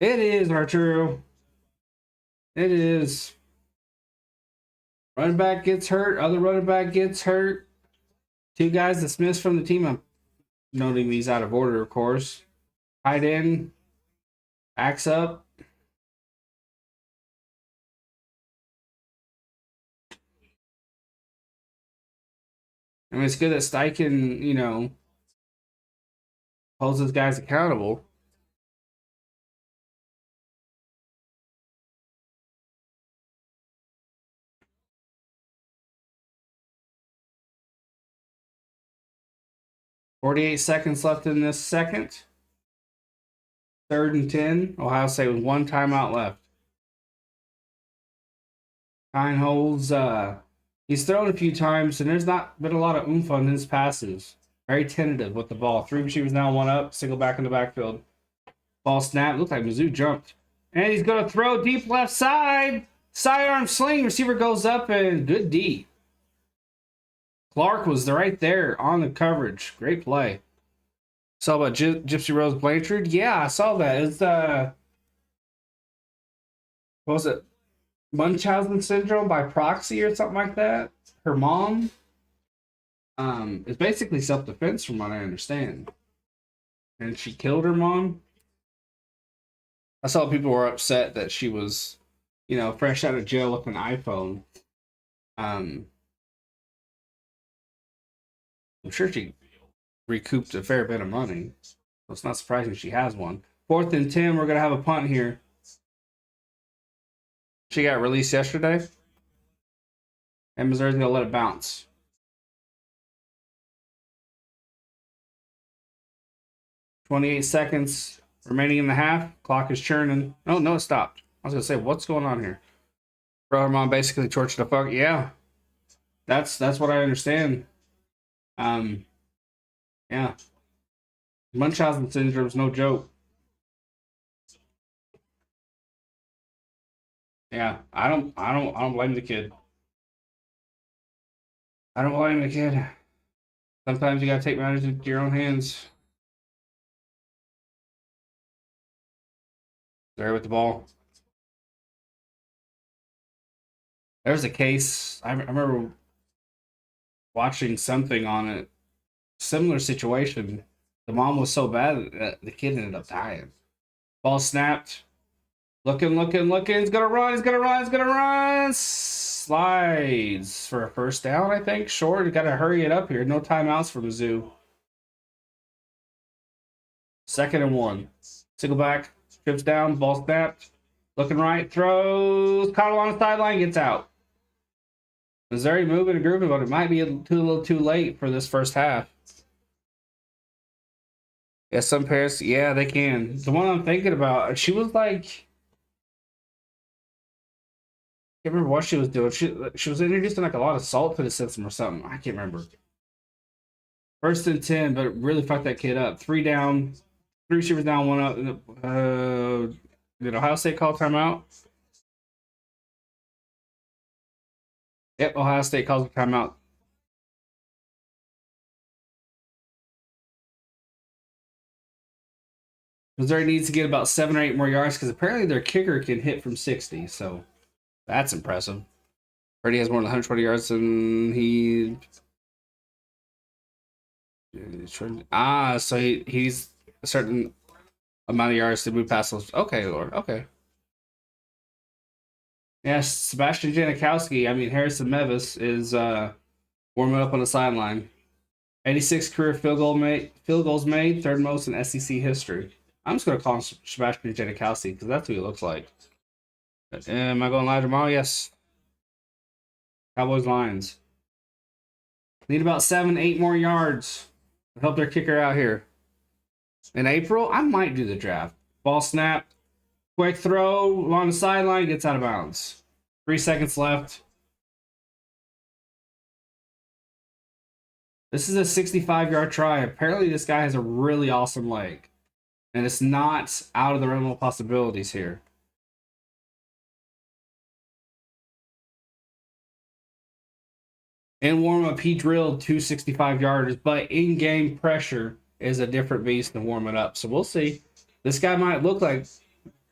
It is, Arturo. It is. Running back gets hurt. Other running back gets hurt. 2 guys dismissed from the team. I'm noting these out of order, of course. Tight end. Backs up. I mean, it's good that Steichen, holds those guys accountable. .48 seconds left in this second. 3rd and 10. Ohio State with 1 timeout left. Kine holds. He's thrown a few times, and there's not been a lot of oomph on his passes. Very tentative with the ball. 3 receivers now, 1 up. Single back in the backfield. Ball snap. Looks like Mizzou jumped. And he's going to throw deep left side. Sidearm sling. Receiver goes up, and good D. Clark was right there on the coverage. Great play. Saw about Gypsy Rose Blanchard? Yeah, I saw that. It's, what was it? Munchausen syndrome by proxy or something like that. Her mom is basically self-defense from what I understand. And she killed her mom. I saw people were upset that she was, fresh out of jail with an iPhone. I'm sure she recouped a fair bit of money. So it's not surprising she has one. 4th and 10, we're going to have a punt here. She got released yesterday. And Missouri's going to let it bounce. 28 seconds remaining in the half. Clock is churning. Oh, no, it stopped. I was going to say, what's going on here? Brother mom basically tortured the fuck. Yeah. That's what I understand. Yeah. Munchausen syndrome is no joke. Yeah, I don't blame the kid. I don't blame the kid. Sometimes you gotta take matters into your own hands. There with the ball. There's a case. I remember watching something on it. Similar situation. The mom was so bad that the kid ended up dying. Ball snapped. Looking. He's gonna run. Slides for a first down, I think. Short. You gotta hurry it up here. No timeouts for Mizzou. 2nd and 1. Single back. Trips down. Ball snapped. Looking right. Throws. Caught along the sideline. Gets out. Missouri moving and grooving, but it might be a little too late for this first half. Yeah, some parents, yeah, they can. The one I'm thinking about, she was like, I can't remember what she was doing. She was introducing like a lot of salt to the system or something. I can't remember. 1st and 10, but it really fucked that kid up. 3 down, 3 receivers down, 1 up. Did Ohio State call timeout? Yep, Ohio State calls a timeout. Missouri needs to get about 7 or 8 more yards because apparently their kicker can hit from 60. So that's impressive. Already has more than 120 yards and he. So he's a certain amount of yards to move past those. Okay, Lord. Okay. Yes, Sebastian Janikowski. Harrison Mevis is warming up on the sideline. 86 career field goals made, 3rd most in SEC history. I'm just gonna call him Sebastian Janikowski because that's who he looks like. Am I going live tomorrow? Yes. Cowboys Lions. Need about 7, 8 more yards to help their kicker out here. In April, I might do the draft. Ball snap. Quick throw along the sideline, gets out of bounds. 3 seconds left. This is a 65-yard try. Apparently, this guy has a really awesome leg. And it's not out of the realm of possibilities here. In warm-up, he drilled 2 65-yarders, but in-game pressure is a different beast than warming up. So we'll see. This guy might look like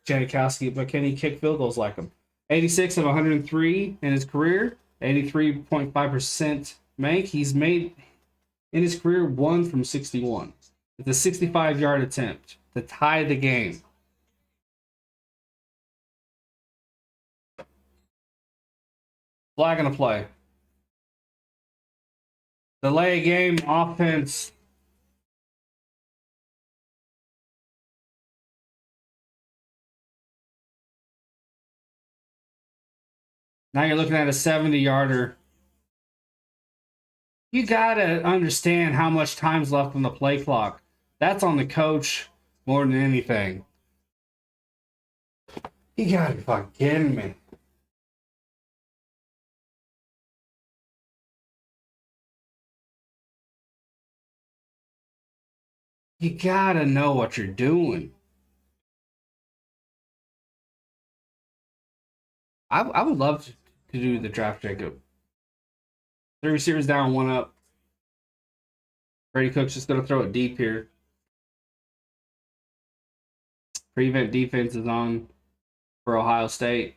Janikowski, but can he kick field goals like him? 86 of 103 in his career, 83.5% make. He's made, in his career, 1 from 61. It's a 65-yard attempt to tie the game. Flag on the play. Delay game offense. Now you're looking at a 70-yarder. You got to understand how much time's left on the play clock. That's on the coach more than anything. You got to be fucking kidding me. You got to know what you're doing. I would love to do the draft, Jacob. 3 receivers down, 1 up. Brady Cook's just going to throw it deep here. Prevent defense is on for Ohio State.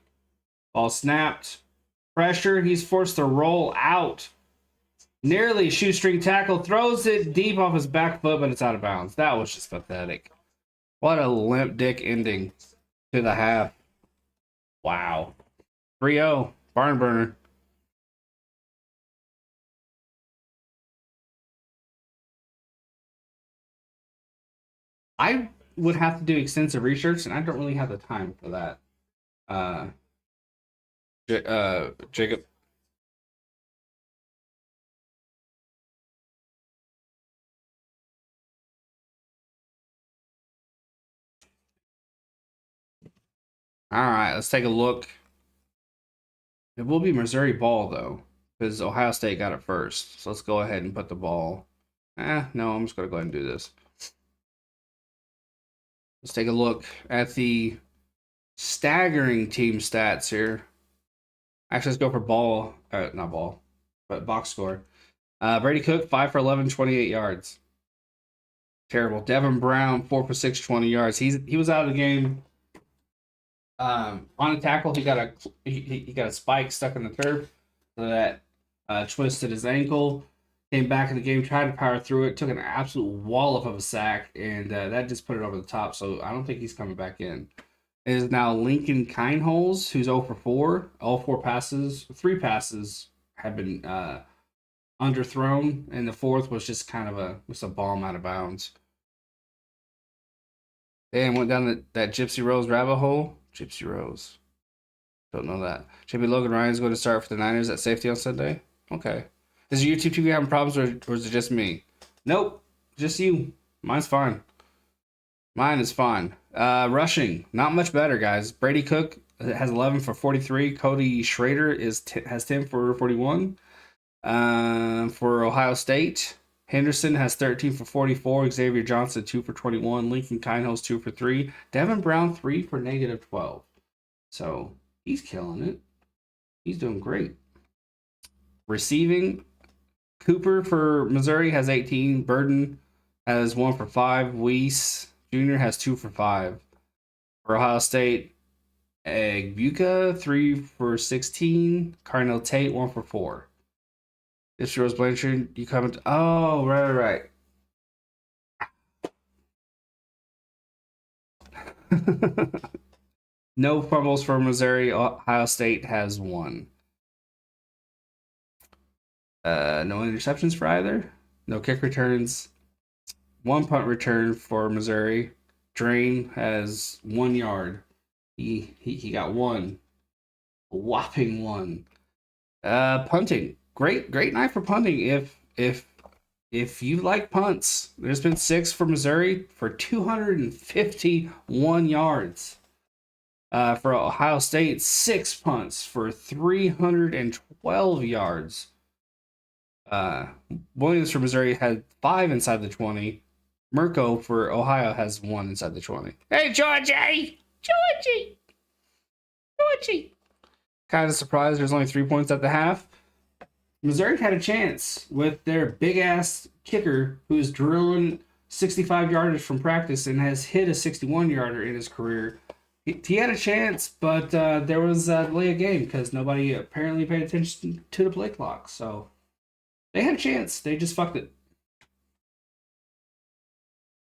Ball snapped. Pressure. He's forced to roll out. Nearly shoestring tackle. Throws it deep off his back foot, but it's out of bounds. That was just pathetic. What a limp dick ending to the half. Wow. 3-0. Barn burner. I would have to do extensive research, and I don't really have the time for that. Jacob. All right, let's take a look. It will be Missouri ball, though, because Ohio State got it first. So let's go ahead and put the ball. No, I'm just going to go ahead and do this. Let's take a look at the staggering team stats here. Actually, let's go for ball. Not ball, but box score. Brady Cook, 5 for 11, 28 yards. Terrible. Devin Brown, 4 for 6, 20 yards. He was out of the game. On a tackle, he got a spike stuck in the turf, so that twisted his ankle. Came back in the game, tried to power through it, took an absolute wallop of a sack, and that just put it over the top. So I don't think he's coming back in. It is now Lincoln Kineholz, who's 0 for 4. All 3 passes have been underthrown, and the fourth was just kind of a bomb out of bounds. And went down that Gypsy Rose rabbit hole. Gypsy Rose. Don't know that. JP Logan Ryan's going to start for the Niners at safety on Sunday. Okay. Is your YouTube TV having problems, or is it just me? Nope. Just you. Mine's fine. Mine is fine. Rushing. Not much better, guys. Brady Cook has 11 for 43. Cody Schrader has 10 for 41. For Ohio State, Henderson has 13 for 44. Xavier Johnson, 2 for 21. Lincoln Kineholz, 2 for 3. Devin Brown, 3 for -12. So he's killing it. He's doing great. Receiving, Cooper for Missouri has 18. Burden has 1 for 5. Weiss Jr. has 2 for 5. For Ohio State, Egbuka, 3 for 16. Carnell Tate, 1 for 4. This Rose Blanchard, you comment. Oh, right. No fumbles for Missouri. Ohio State has 1. No interceptions for either. No kick returns. 1 punt return for Missouri. Drain has 1 yard. He got 1. A whopping 1. Punting. Great night for punting. If you like punts, there's been 6 for Missouri for 251 yards. For Ohio State, 6 punts for 312 yards. Williams for Missouri had 5 inside the 20. Mirko for Ohio has 1 inside the 20. Hey, Georgie! Kind of surprised there's only 3 points at the half. Missouri had a chance with their big-ass kicker who's drilling 65 yarders from practice and has hit a 61-yarder in his career. He had a chance, but there was a delay of game because nobody apparently paid attention to the play clock. So they had a chance. They just fucked it.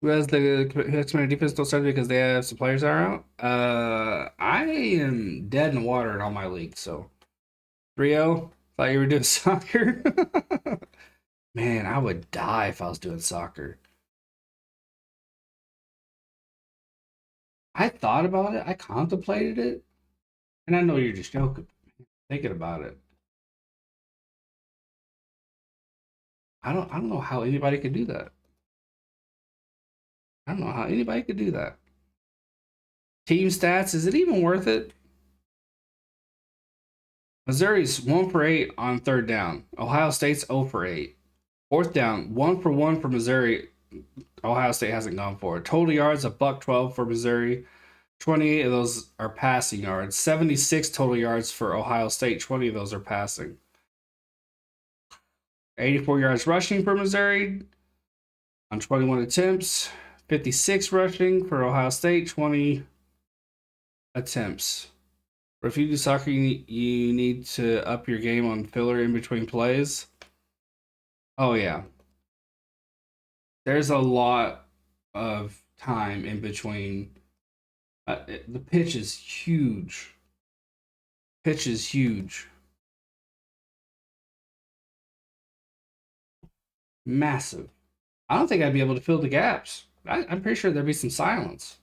Who has X-Men defense still started because they have some players that are out? I am dead in the water in all my leagues, so 3-0. Thought you were doing soccer. Man, I would die if I was doing soccer. I thought about it. I contemplated it. And I know you're just joking. Thinking about it. I don't know how anybody could do that. I don't know how anybody could do that. Team stats, is it even worth it? Missouri's 1 for 8 on 3rd down. Ohio State's 0 for 8. 4th down, 1 for 1 for Missouri. Ohio State hasn't gone for it. Total yards, $112 for Missouri. 28 of those are passing yards. 76 total yards for Ohio State. 20 of those are passing. 84 yards rushing for Missouri on 21 attempts. 56 rushing for Ohio State. 20 attempts Or if you do soccer, you need to up your game on filler in between plays. Oh yeah, there's a lot of time in between. The pitch is huge. Pitch is huge. Massive. I don't think I'd be able to fill the gaps. I'm pretty sure there'd be some silence.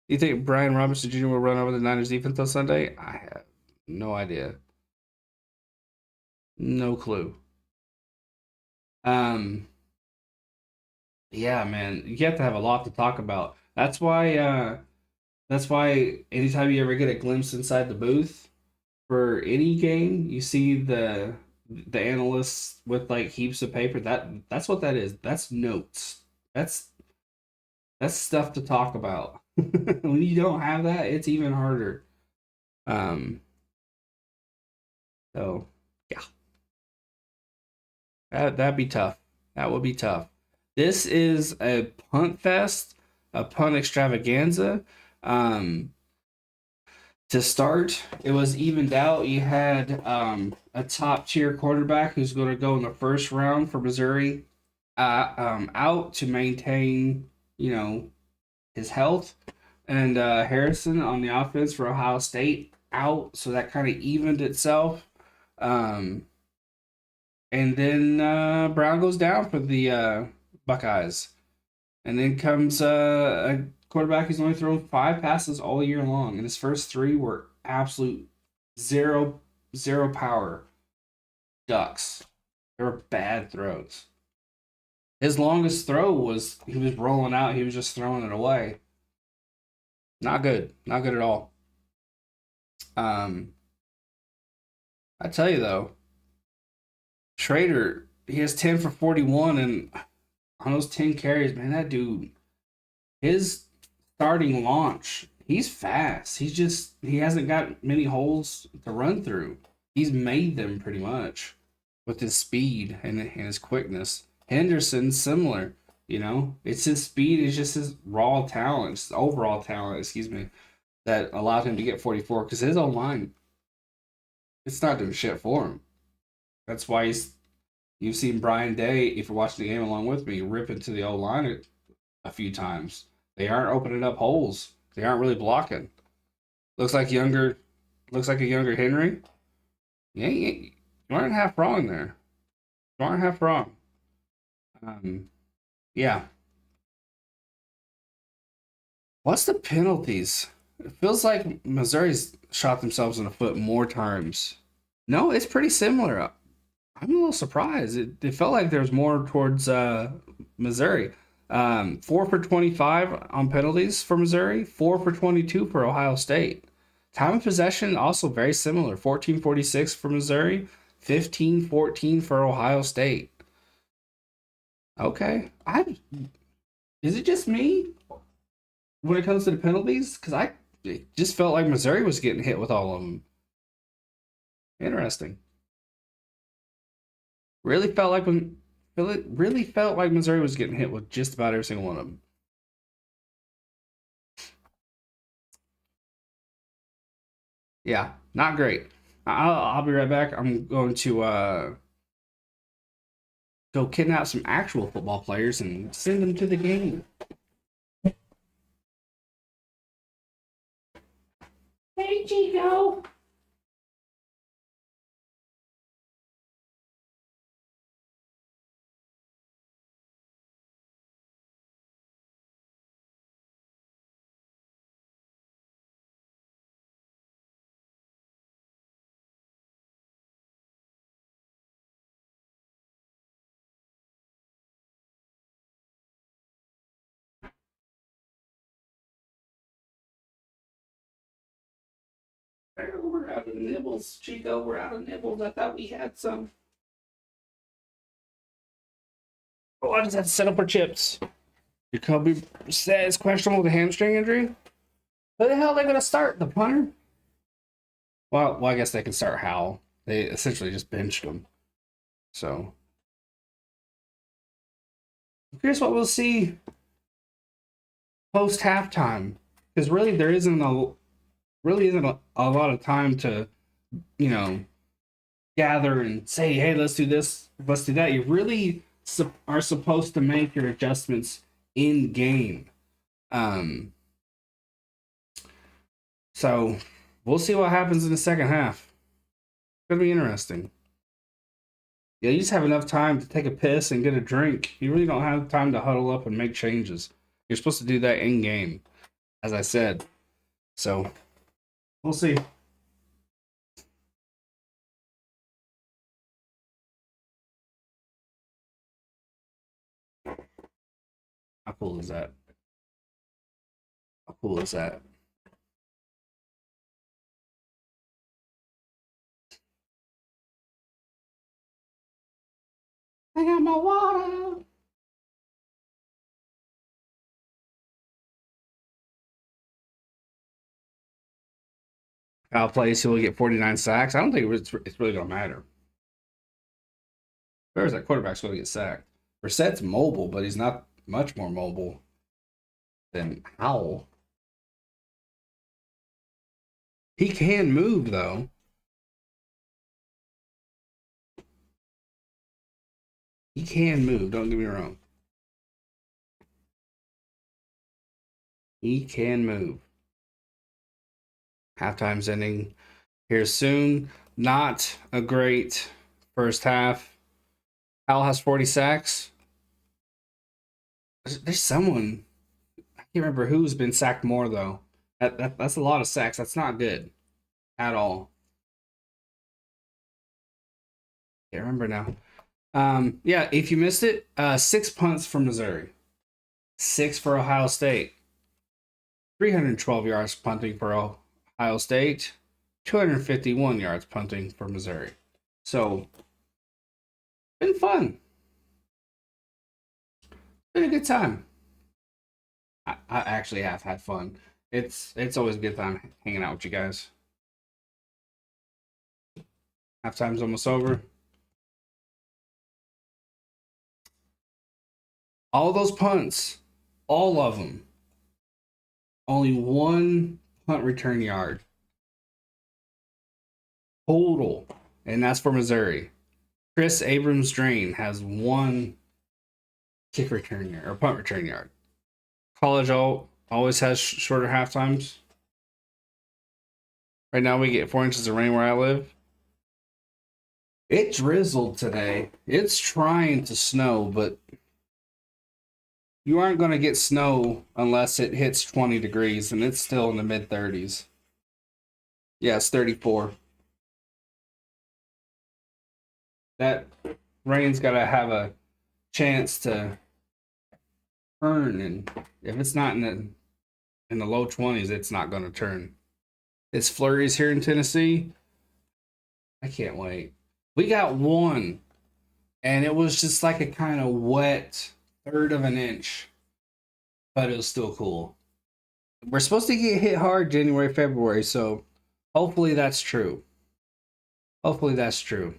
You think Brian Robinson Jr. will run over the Niners defense on Sunday? I have no idea. No clue. Yeah, man, you have to have a lot to talk about. That's why anytime you ever get a glimpse inside the booth for any game, you see the analysts with like heaps of paper. That's what that is. That's notes. That's that's stuff to talk about. When you don't have that, it's even harder. Um, so yeah, that'd be tough. That would be tough. This is a punt fest, a punt extravaganza. Um, to start, it was evened out. You had a top tier quarterback who's going to go in the first round for Missouri, out to maintain, his health, and Harrison on the offense for Ohio State out, so that kind of evened itself. Um, and then Brown goes down for the Buckeyes, and then comes a quarterback who's only thrown 5 passes all year long, and his first 3 were absolute zero power ducks. They were bad throws. His longest throw was he was rolling out, he was just throwing it away. Not good. Not good at all. Um, I tell you though, Schrader, he has 10 for 41, and on those 10 carries, man, that dude, his starting launch, he's fast. He hasn't got many holes to run through. He's made them pretty much with his speed and his quickness. Henderson, similar. It's his speed, it's just his raw talent, his overall talent, excuse me, that allowed him to get 44, because his own line, it's not doing shit for him. That's why you've seen Brian Day, if you're watching the game along with me, rip into the O line a few times. They aren't opening up holes. They aren't really blocking. Looks like a younger Henry. Yeah, you aren't half wrong there. You aren't half wrong. Yeah. What's the penalties? It feels like Missouri's shot themselves in the foot more times. No, it's pretty similar. I'm a little surprised. It felt like there was more towards Missouri. 4 for 25 on penalties for Missouri, 4 for 22 for Ohio State. Time of possession also very similar. 14:46 for Missouri, 15:14 for Ohio State. Okay. Is it just me when it comes to the penalties? Because it just felt like Missouri was getting hit with all of them. Interesting. Really felt like Missouri was getting hit with just about every single one of them. Yeah, not great. I'll be right back. I'm going to go kidnap some actual football players and send them to the game. Hey, Chico. We're out of nibbles, Chico. We're out of nibbles. I thought we had some. Oh, I just had to set up our chips. Jacoby says questionable with a hamstring injury. Who the hell are they going to start? The punter? Well, I guess they can start Howell. They essentially just benched him. So, I'm curious what we'll see post halftime, because really there isn't a lot of time to, you know, gather and say, hey, let's do this, let's do that. You really are supposed to make your adjustments in game. So we'll see what happens in the second half. It's gonna be interesting. Yeah, you just have enough time to take a piss and get a drink. You really don't have time to huddle up and make changes. You're supposed to do that in game, as I said. So we'll see. How cool is that? How cool is that? I got my water. Kyle plays, he'll get 49 sacks. I don't think it's really going to matter. Whoever's that quarterback's going to get sacked. Brissett's mobile, but he's not much more mobile than Howell. He can move, though. He can move, don't get me wrong. He can move. Halftime's ending here soon. Not a great first half. Howell has 40 sacks. There's someone, I can't remember who's been sacked more, though. That's a lot of sacks. That's not good at all. Can't remember now. Yeah, if you missed it, 6 punts for Missouri, 6 for Ohio State, 312 yards punting for Ohio State, 251 yards punting for Missouri. So, been fun. Been a good time. I actually have had fun. It's always a good time hanging out with you guys. Halftime's almost over. All those punts, all of them, only one punt return yard total, and that's for Missouri. Chris Abrams-Drain has one kick return yard or punt return yard. College always has shorter half times. Right now we get 4 inches of rain where I live. It drizzled today. It's trying to snow, but you aren't going to get snow unless it hits 20 degrees, and it's still in the mid-30s. Yeah, it's 34. That rain's got to have a chance to turn, and if it's not in the low 20s, it's not going to turn. It's flurries here in Tennessee. I can't wait. We got one, and it was just like a kind of wet third of an inch, but it was still cool. We're supposed to get hit hard January, February, so hopefully that's true. Hopefully that's true.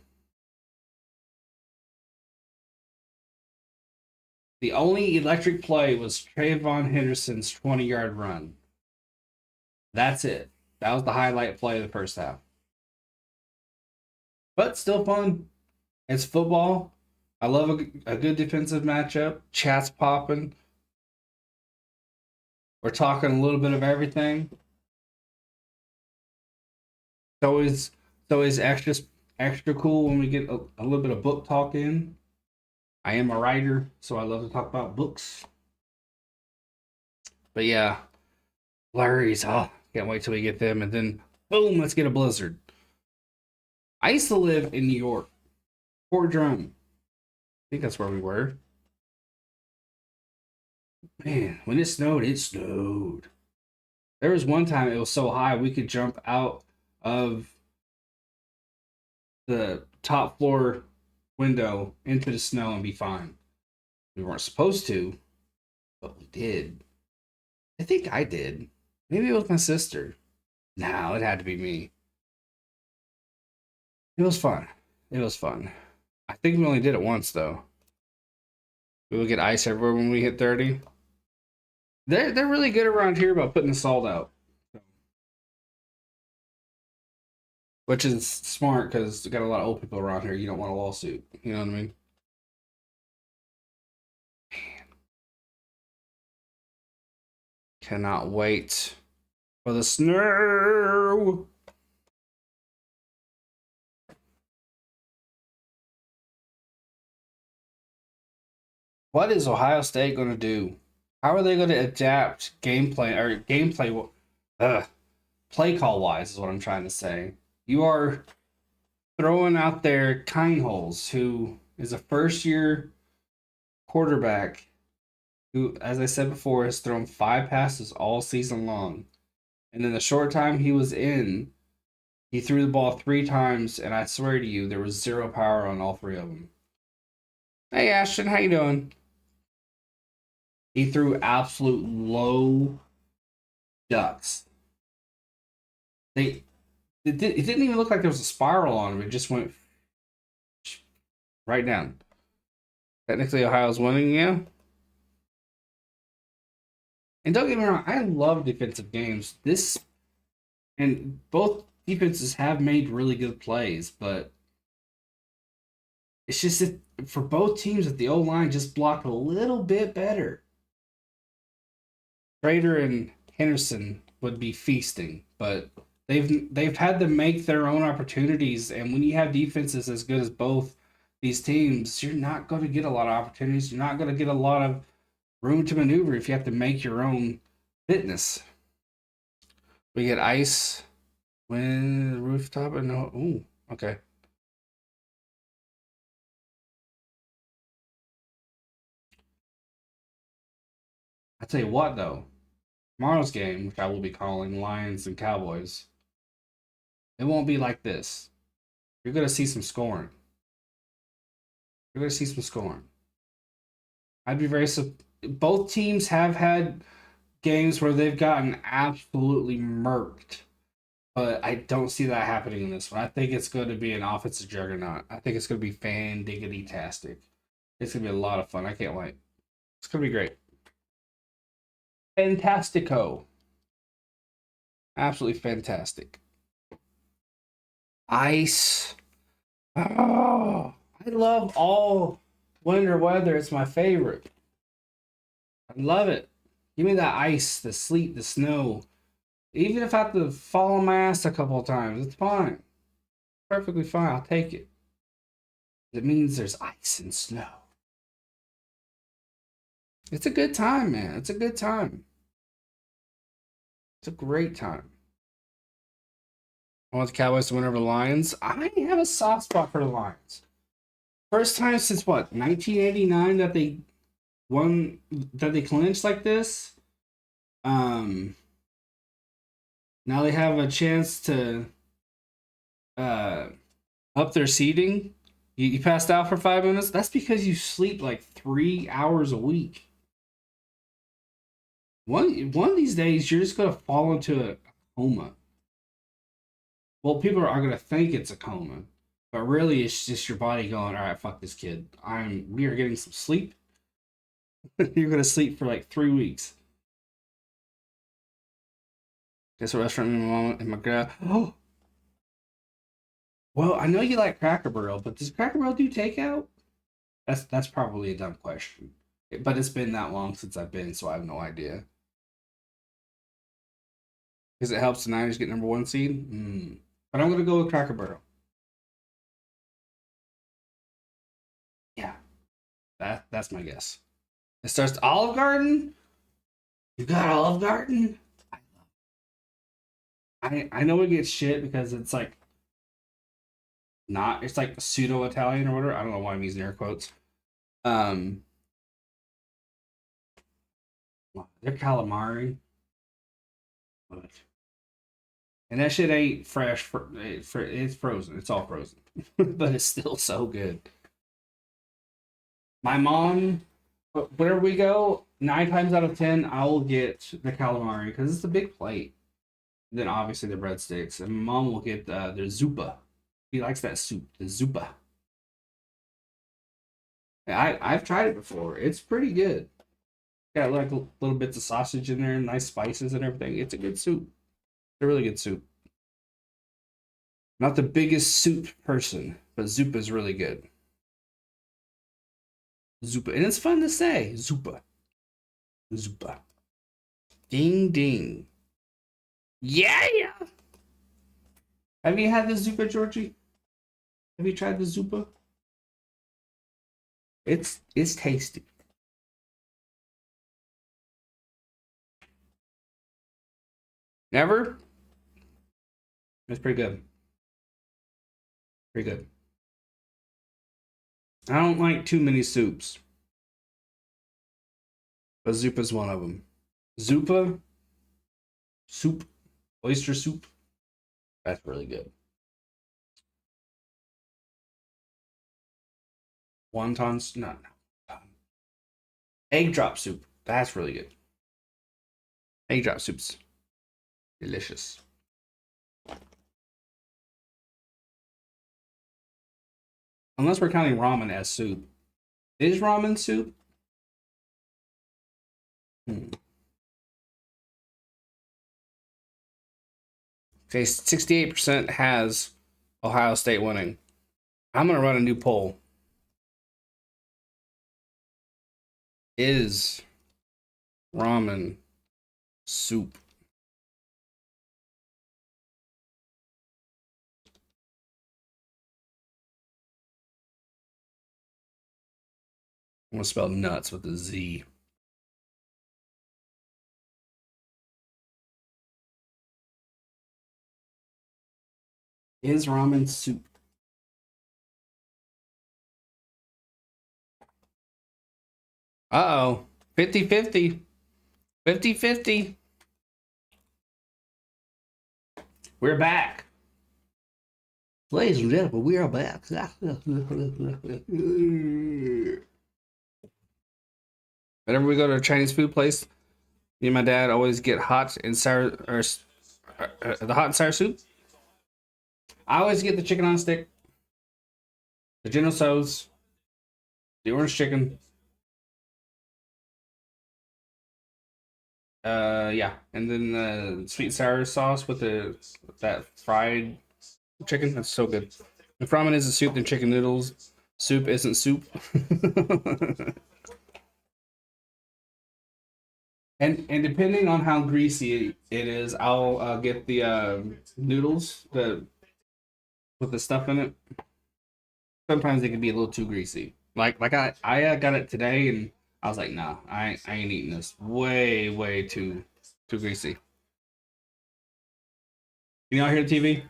The only electric play was Trayvon Henderson's 20-yard run. That's it. That was the highlight play of the first half. But still fun. It's football. I love a good defensive matchup. Chat's popping. We're talking a little bit of everything. It's always extra cool when we get a little bit of book talk in. I am a writer, so I love to talk about books. But yeah, flurries. Oh, can't wait till we get them. And then, boom, let's get a blizzard. I used to live in New York. Fort Drum. I think that's where we were. Man, when it snowed, it snowed. There was one time it was so high we could jump out of the top floor window into the snow and be fine. We weren't supposed to, but we did. I think I did. Maybe it was my sister. No, it had to be me. It was fun. It was fun. I think we only did it once, though. We would get ice everywhere when we hit 30. They're really good around here about putting the salt out, which is smart because we got a lot of old people around here. You don't want a lawsuit. You know what I mean? Cannot wait for the snow. What is Ohio State going to do? How are they going to adapt play call wise is what I'm trying to say. You are throwing out there Holes, who is a first year quarterback who, as I said before, has thrown 5 passes all season long. And in the short time he was in, he threw the ball 3 times, and I swear to you, there was 0 power on all 3 of them. Hey Ashton, how you doing? He threw absolute low ducks. It didn't even look like there was a spiral on him. It just went right down. Technically, Ohio's winning, yeah. And don't get me wrong, I love defensive games. And both defenses have made really good plays, but it's just that for both teams that the O line just blocked a little bit better. Trader and Henderson would be feasting, but they've had to make their own opportunities, and when you have defenses as good as both these teams, you're not going to get a lot of opportunities. You're not going to get a lot of room to maneuver if you have to make your own fitness. We get ice when the rooftop and no. Ooh, okay. I tell you what, though, tomorrow's game, which I will be calling Lions and Cowboys, it won't be like this. You're going to see some scoring. You're going to see some scoring. I'd be very both teams have had games where they've gotten absolutely murked, but I don't see that happening in this one. I think it's going to be an offensive juggernaut. I think it's going to be fan-diggity-tastic. It's going to be a lot of fun. I can't wait. It's going to be great. Fantastico. Absolutely fantastic. Ice. Oh, I love all winter weather. It's my favorite. I love it. Give me that ice, the sleet, the snow. Even if I have to fall on my ass a couple of times, it's fine. Perfectly fine. I'll take it. It means there's ice and snow. It's a good time, man. It's a good time. It's a great time. I want the Cowboys to win over the Lions. I have a soft spot for the Lions. First time since what, 1989 that they won, that they clinched like this. Now they have a chance to up their seating. You passed out for 5 minutes. That's because you sleep like 3 hours a week. One of these days, you're just gonna fall into a coma. Well, people are gonna think it's a coma, but really, it's just your body going, "All right, fuck this kid. We are getting some sleep. You're gonna sleep for like 3 weeks." Guess what restaurant my mom and my grandma? Oh, well, I know you like Cracker Barrel, but does Cracker Barrel do takeout? That's probably a dumb question, but it's been that long since I've been, so I have no idea. Because it helps the Niners get number 1 seed. But I'm gonna go with Cracker Barrel. Yeah, that's my guess. It starts Olive Garden. You got Olive Garden. I know it gets shit because it's like not. It's like pseudo Italian or whatever. I don't know why I'm using air quotes. Their calamari. And that shit ain't fresh. It's frozen. It's all frozen. But it's still so good. My mom, whenever we go, 9 times out of 10, I will get the calamari because it's a big plate. And then obviously the breadsticks. And my mom will get their zuppa. He likes that soup, the zuppa. I've tried it before. It's pretty good. Got like little bits of sausage in there, nice spices and everything. It's a good soup. It's a really good soup. Not the biggest soup person, but Zupa is really good. Zupa. And it's fun to say. Zupa. Zupa. Ding ding. Yeah. Have you had the Zupa, Georgie? Have you tried the Zupa? It's tasty. Never? It's pretty good. Pretty good. I don't like too many soups, but Zupa's one of them. Zupa soup, oyster soup. That's really good. Wontons, no. Egg drop soup. That's really good. Egg drop soups. Delicious. Unless we're counting ramen as soup. Is ramen soup? Okay, 68% has Ohio State winning. I'm going to run a new poll. Is ramen soup? I'm going to spell nuts with a Z. Is ramen soup? Uh-oh. 50-50. 50-50. We're back. Ladies and gentlemen, we are back. Whenever we go to a Chinese food place, me and my dad always get hot and sour, or the hot and sour soup. I always get the chicken on a stick, the General Tso's, the orange chicken. Yeah, and then the sweet and sour sauce with that fried chicken. That's so good. If ramen isn't soup, then chicken noodles soup isn't soup. And depending on how greasy it is, I'll get the noodles with the stuff in it. Sometimes it can be a little too greasy. Like I got it today and I was like, nah, I ain't eating this. Way too greasy. Can y'all hear the TV?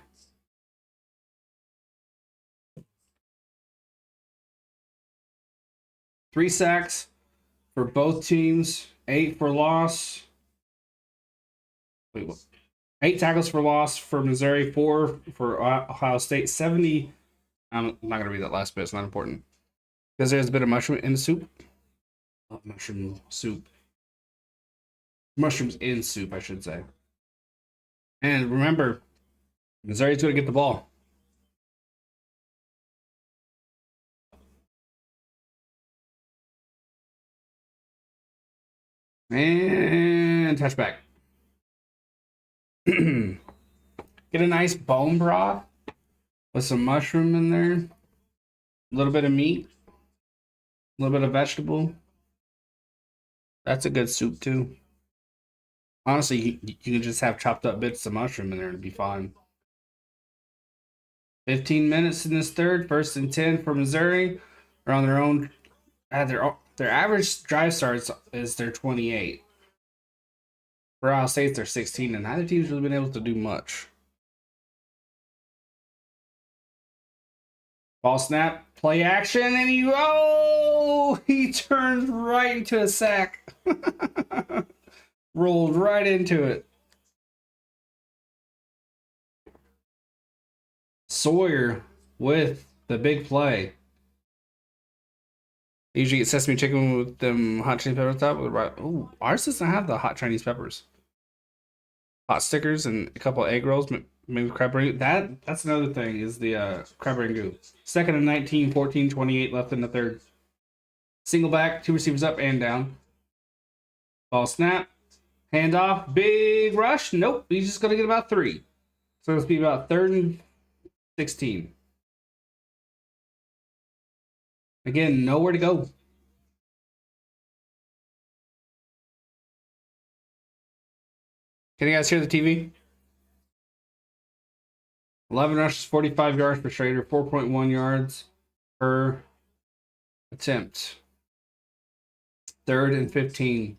Three sacks for both teams. 8 for loss. Wait, what? 8 tackles for loss for Missouri. 4 for Ohio State. 70. I'm not gonna read that last bit. It's not important because there's a bit of mushroom in the soup. Mushroom soup. Mushrooms in soup, I should say. And remember, Missouri's going to get the ball. And touchback. Get a nice bone broth with some mushroom in there. A little bit of meat. A little bit of vegetable. That's a good soup too. Honestly, you can just have chopped up bits of mushroom in there and be fine. 15 minutes in this third, 1st and 10 for Missouri. They're on their own. Their average drive starts is their 28. For Ohio State, they're 16, and neither team's really been able to do much. Ball snap, play action, and he turns right into a sack. Rolled right into it. Sawyer with the big play. They usually get sesame chicken with them hot Chinese peppers on top. Right. Ooh, ours doesn't have the hot Chinese peppers. Hot stickers and a couple of egg rolls, maybe crab rangoon. That's another thing is the crab rangoon. 2nd and 19, 14, 28 left in the third. Single back, 2 receivers up and down. Ball snap. Handoff. Big rush. Nope. He's just going to get about 3. So it's be about 3rd and 16. Again, nowhere to go. Can you guys hear the TV? 11 rushes, 45 yards per Schrader, 4.1 yards per attempt. 3rd and 15.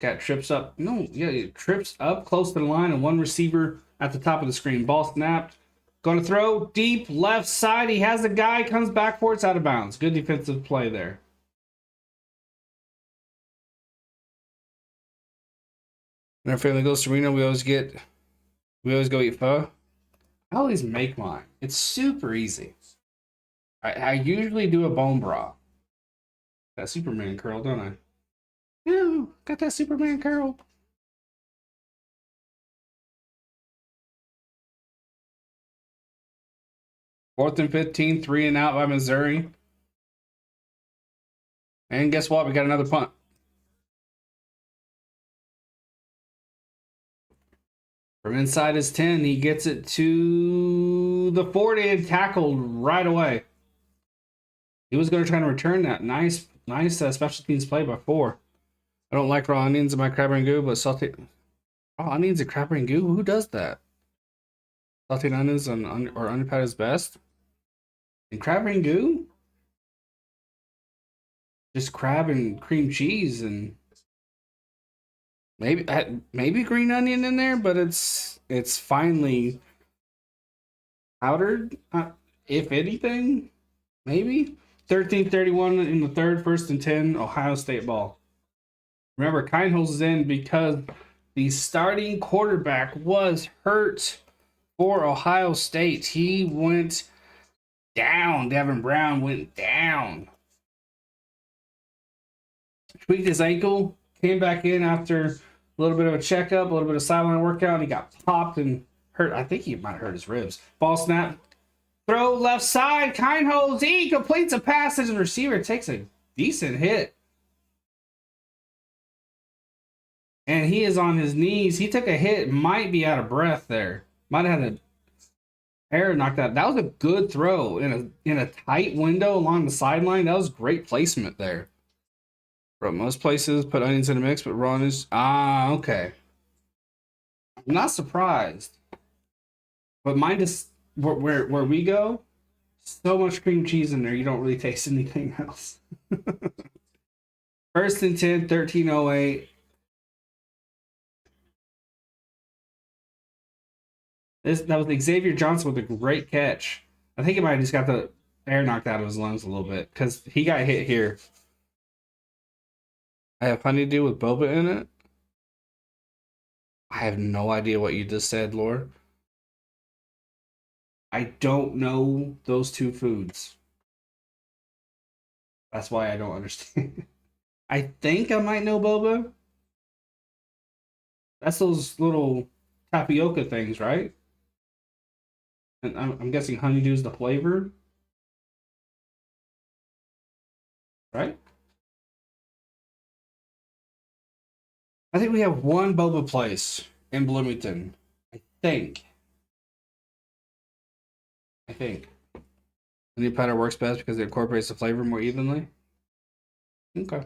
Got trips up. No, yeah, trips up close to the line and 1 receiver at the top of the screen. Ball snapped. Going to throw deep left side. He has a guy, comes back for it's out of bounds. Good defensive play there. When our family goes to Reno, we always go eat pho. I always make mine. It's super easy. I usually do a bone broth. That Superman curl, don't I? Yeah, got that Superman curl. Fourth and 15, 3 and out by Missouri. And guess what? We got another punt. From inside his 10, he gets it to the 40 and tackled right away. He was going to try to return that. Nice special teams play by 4. I don't like raw onions in my crab rangoon, but salted raw onions and crab rangoon? Who does that? Salted onions or onion powder is best. And crab rangoon? Just crab and cream cheese and maybe green onion in there, but it's finely powdered. If anything, maybe 13:31 in the 3rd, 1st and 10, Ohio State ball. Remember, Kindholz is in because the starting quarterback was hurt for Ohio State. He went down. Devin Brown went down. Tweaked his ankle, came back in after a little bit of a checkup, a little bit of sideline workout, and he got popped and hurt. I think he might have hurt his ribs. Ball snap. Throw left side. Kindholz. He completes a pass as the receiver takes a decent hit. And he is on his knees. He took a hit. Might be out of breath there. Might have had an air knocked out. That was a good throw in a tight window along the sideline. That was great placement there. Bro, most places put onions in a mix, but raw onions. Okay. I'm not surprised. But mine just where we go, so much cream cheese in there, you don't really taste anything else. 1st and 10, 13:08. That was Xavier Johnson with a great catch. I think he might have just got the air knocked out of his lungs a little bit because he got hit here. I have honeydew with boba in it. I have no idea what you just said, Laura. I don't know those 2 foods. That's why I don't understand. I think I might know boba. That's those little tapioca things, right? And I'm guessing honeydew is the flavor. Right? I think we have one boba place in Bloomington. I think. The new powder works best because it incorporates the flavor more evenly. Okay.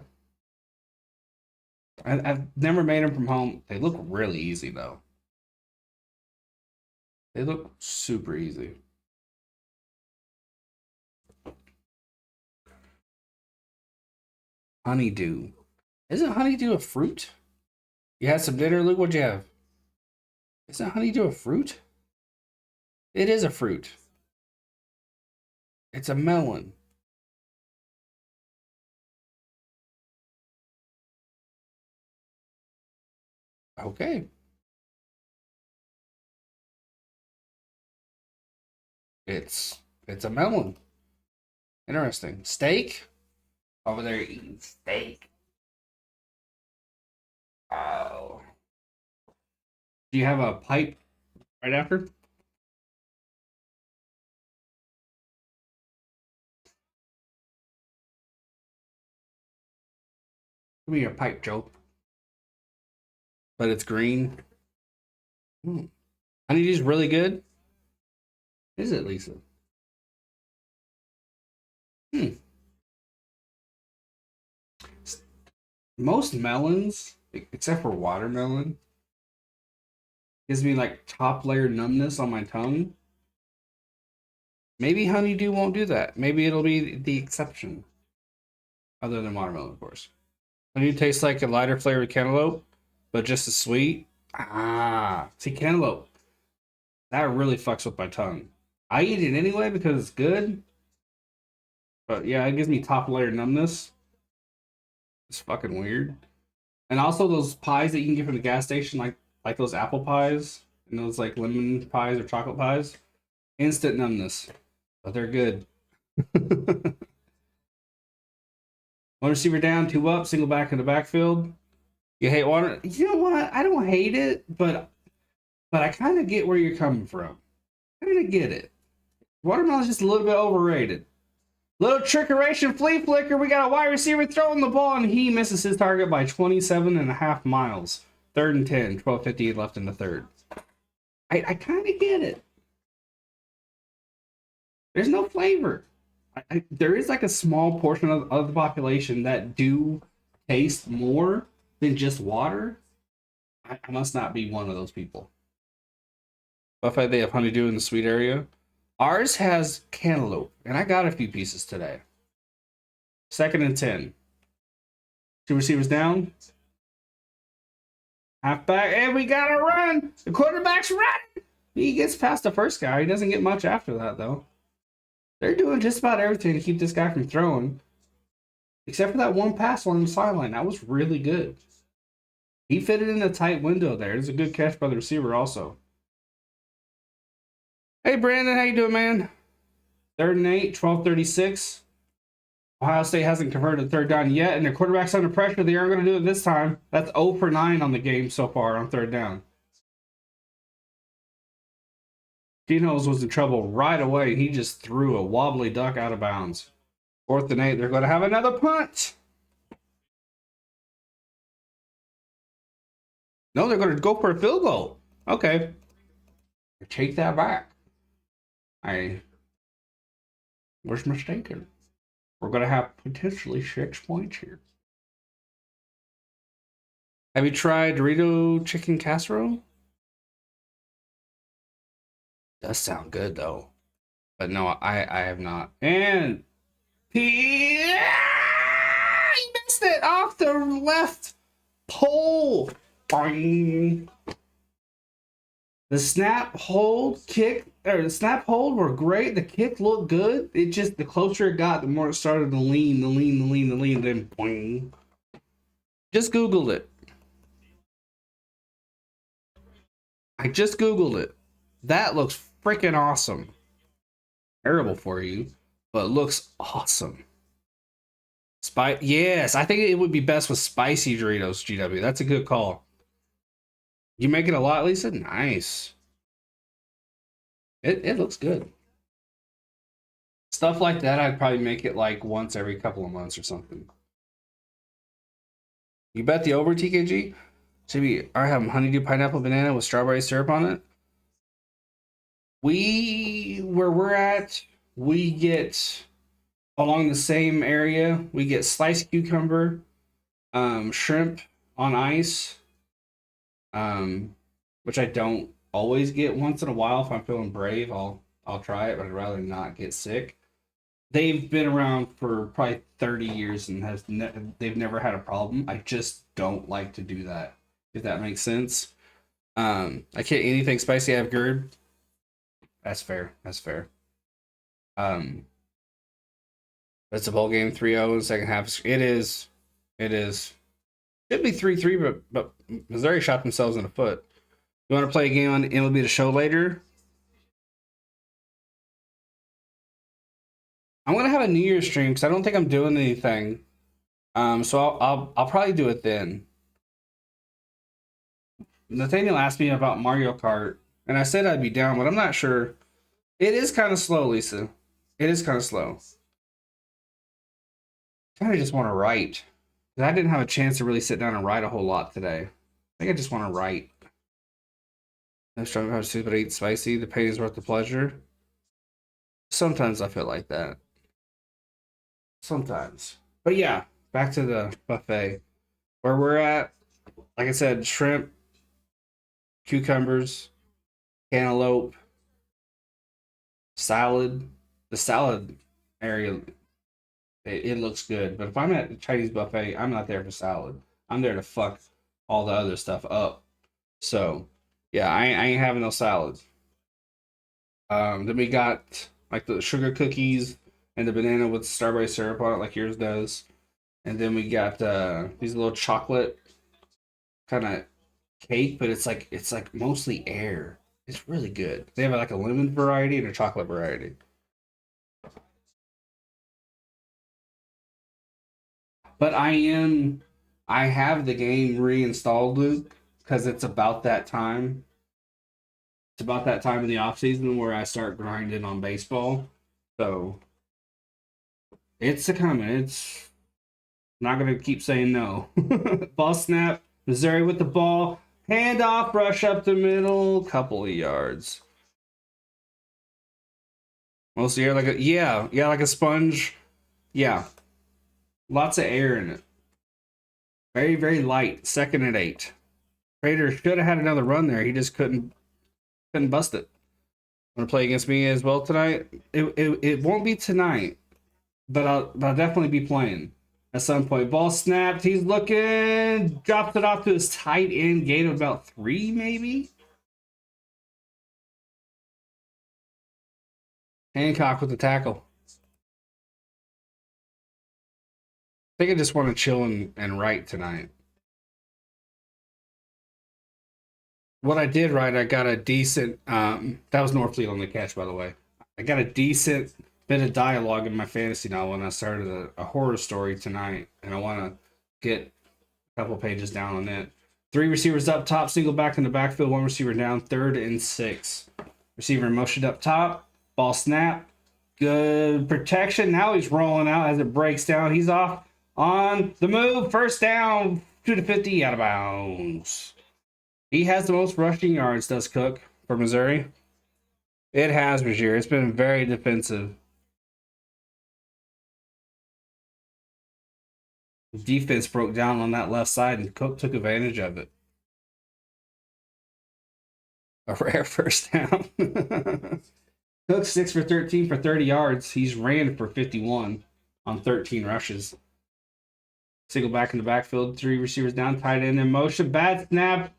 I've never made them from home. They look really easy, though. They look super easy. Honeydew. Isn't honeydew a fruit? You had some dinner, Luke? What'd you have? Isn't honeydew a fruit? It is a fruit. It's a melon. Okay. It's a melon. Interesting. Steak? Over there eating steak. Oh. Do you have a pipe right after? Give me your pipe, Joe. But it's green. Honeydew is really good. Is it, Lisa? Most melons, except for watermelon, gives me like top layer numbness on my tongue. Maybe honeydew won't do that. Maybe it'll be the exception. Other than watermelon, of course. Honeydew tastes like a lighter flavored cantaloupe, but just as sweet. See, cantaloupe. That really fucks with my tongue. I eat it anyway because it's good. But yeah, it gives me top layer numbness. It's fucking weird. And also those pies that you can get from the gas station, like those apple pies and those like lemon pies or chocolate pies. Instant numbness. But they're good. One receiver down, 2 up, single back in the backfield. You hate water? You know what? I don't hate it, but I kind of get where you're coming from. I kind of get it. Watermelon's just a little bit overrated. Little trickeration flea flicker. We got a wide receiver throwing the ball, and he misses his target by 27.5 miles. 3rd and 10, 12:58 left in the third. I kind of get it. There's no flavor. There is like a small portion of the population that do taste more than just water. I must not be one of those people. Buffet, they have honeydew in the sweet area. Ours has cantaloupe, and I got a few pieces today. 2nd and 10. 2 receivers down. Halfback, and we got to run. The quarterback's running. He gets past the first guy. He doesn't get much after that, though. They're doing just about everything to keep this guy from throwing. Except for that one pass on the sideline. That was really good. He fitted in a tight window there. It's a good catch by the receiver also. Hey, Brandon, how you doing, man? 3rd and 8, 12:36. Ohio State hasn't converted 3rd down yet, and their quarterback's under pressure. They aren't going to do it this time. That's 0 for 9 on the game so far on 3rd down. Geno's was in trouble right away. He just threw a wobbly duck out of bounds. 4th and 8, they're going to have another punt. No, they're going to go for a field goal. Okay. Take that back. I was mistaken. We're going to have potentially 6 points here. Have you tried Dorito chicken casserole? Does sound good though. But no, I have not. And he missed it off the left pole. Boing. The snap hold kick or the snap hold were great. The kick looked good. It just the closer it got, the more it started to lean, then boing. Just Googled it. I just Googled it. That looks freaking awesome. Terrible for you, but it looks awesome. Yes, I think it would be best with spicy Doritos, GW. That's a good call. You make it a lot, Lisa? Nice. It looks good. Stuff like that, I'd probably make it like once every couple of months or something. You bet the over, TKG? I have honeydew pineapple banana with strawberry syrup on it. Where we're at, we get along the same area. We get sliced cucumber, shrimp on ice, which I don't always get. Once in a while, if I'm feeling brave, I'll try it, but I'd rather not get sick. They've been around for probably 30 years and they've never had a problem. I just don't like to do that, if that makes sense. I can't eat anything spicy. I have GERD. That's fair. That's fair. It's a bowl game, 3-0 in the second half. It is. Should be 3-3, but Missouri shot themselves in the foot. You want to play a game on MLB The Show later? I'm gonna have a New Year's stream because I don't think I'm doing anything. So I'll probably do it then. Nathaniel asked me about Mario Kart, and I said I'd be down, but I'm not sure. It is kind of slow, Lisa. It is kind of slow. I kind of just want to write. 'Cause I didn't have a chance to really sit down and write a whole lot today. I think I just want to write. No strong how soup, but I eat spicy. The pain is worth the pleasure. Sometimes I feel like that. Sometimes. But yeah, back to the buffet. Where we're at, like I said, shrimp, cucumbers, cantaloupe, salad. The salad area, it looks good. But if I'm at the Chinese buffet, I'm not there for salad. I'm there to fuck all the other stuff up. So, yeah, I ain't having no salads. Then we got like the sugar cookies and the banana with strawberry syrup on it, like yours does. And then we got these little chocolate kind of cake, but it's like mostly air. It's really good. They have like a lemon variety and a chocolate variety. But I have the game reinstalled, Luke, because it's about that time. It's about that time in the off season where I start grinding on baseball. So it's a coming. It's not gonna keep saying no. Ball snap. Missouri with the ball. Hand off, rush up the middle, couple of yards. Mostly air, like a yeah, like a sponge. Yeah, lots of air in it. Very, very light. Second and 8. Prater should have had another run there. He just couldn't bust it. Want to play against me as well tonight? It won't be tonight, but I'll definitely be playing at some point. Ball snapped. He's looking. Drops it off to his tight end. Gain of about 3, maybe. Hancock with the tackle. I think I just want to chill and write tonight. What I did write, I got a decent. That was Norfleet on the catch, by the way. I got a decent bit of dialogue in my fantasy novel, and I started a horror story tonight, and I want to get a couple pages down on it. 3 receivers up top, single back in the backfield, 1 receiver down, 3rd and 6. Receiver motioned up top, ball snap, good protection. Now he's rolling out as it breaks down. He's off on the move, first down, 2 to 50, out of bounds. He has the most rushing yards, does Cook, for Missouri. It has, Rozier. It's been very defensive. The defense broke down on that left side, and Cook took advantage of it. A rare first down. Cook 6 for 13 for 30 yards. He's ran for 51 on 13 rushes. Single back in the backfield, 3 receivers down, tight end in motion, bad snap,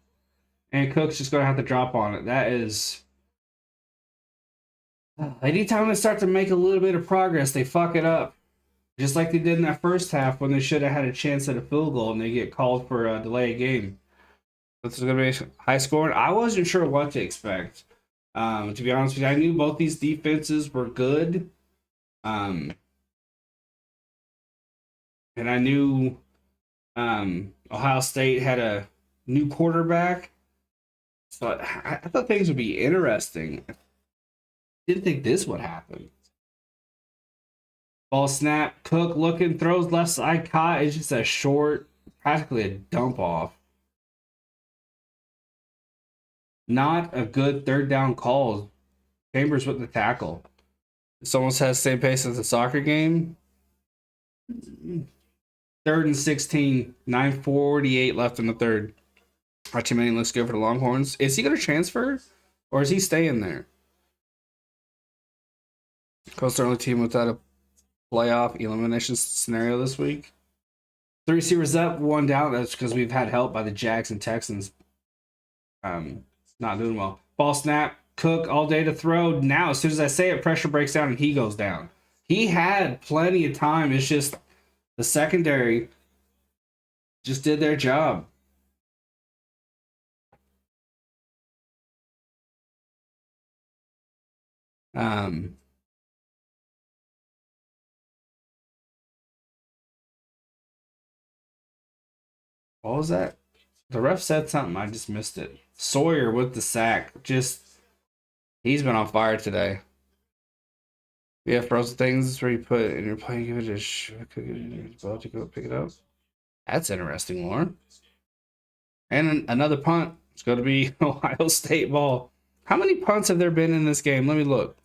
and Cook's just going to have to drop on it. That is... Anytime they start to make a little bit of progress, they fuck it up. Just like they did in that first half when they should have had a chance at a field goal and they get called for a delay of game. This is going to be high scoring. I wasn't sure what to expect. To be honest with you, I knew both these defenses were good. And I knew Ohio State had a new quarterback. So I thought things would be interesting. Didn't think this would happen. Ball snap. Cook looking, throws left side, caught. It's just a short, practically a dump off. Not a good 3rd down call. Chambers with the tackle. This almost has the same pace as the soccer game. 3rd and 16, 9:48 left in the 3rd. Archie Manning looks good for the Longhorns. Is he going to transfer, or is he staying there? Coast only team without a playoff elimination scenario this week. 3 receivers up, 1 down. That's because we've had help by the Jags and Texans. Not doing well. Ball snap. Cook all day to throw. Now, as soon as I say it, pressure breaks down and he goes down. He had plenty of time. It's just the secondary just did their job. What was that? The ref said something. I just missed it. Sawyer with the sack. He's been on fire today. We have frozen things where you put in your plane, give it a shot, cook it in your bowl to go pick it up. That's interesting, Lauren. And another punt. It's going to be Ohio State ball. How many punts have there been in this game? Let me look.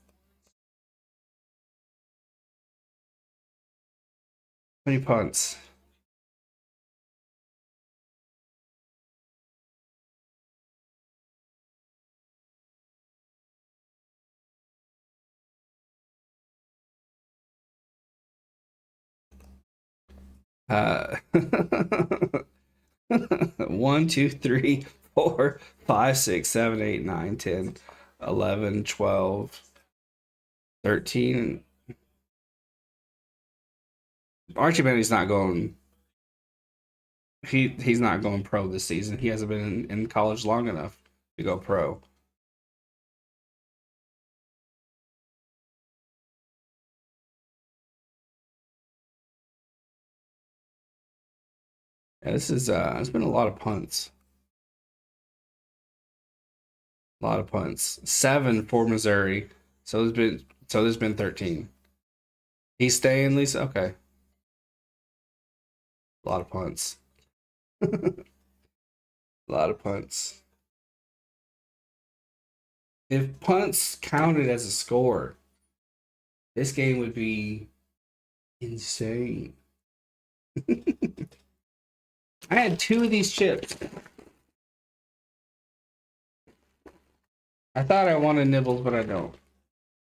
How many punts? Uh, 1, 2, 3, 4, 5, 6, 7, 8, 9, 10, 11, 12, 13. Archie Benny's not going. He's not going pro this season. He hasn't been in college long enough to go pro. Yeah, this is it's been a lot of punts. A lot of punts. 7 for Missouri. So there's been 13. He's staying, Lisa. Okay. A lot of punts. A lot of punts. If punts counted as a score, this game would be insane. I had 2 of these chips. I thought I wanted nibbles, but I don't.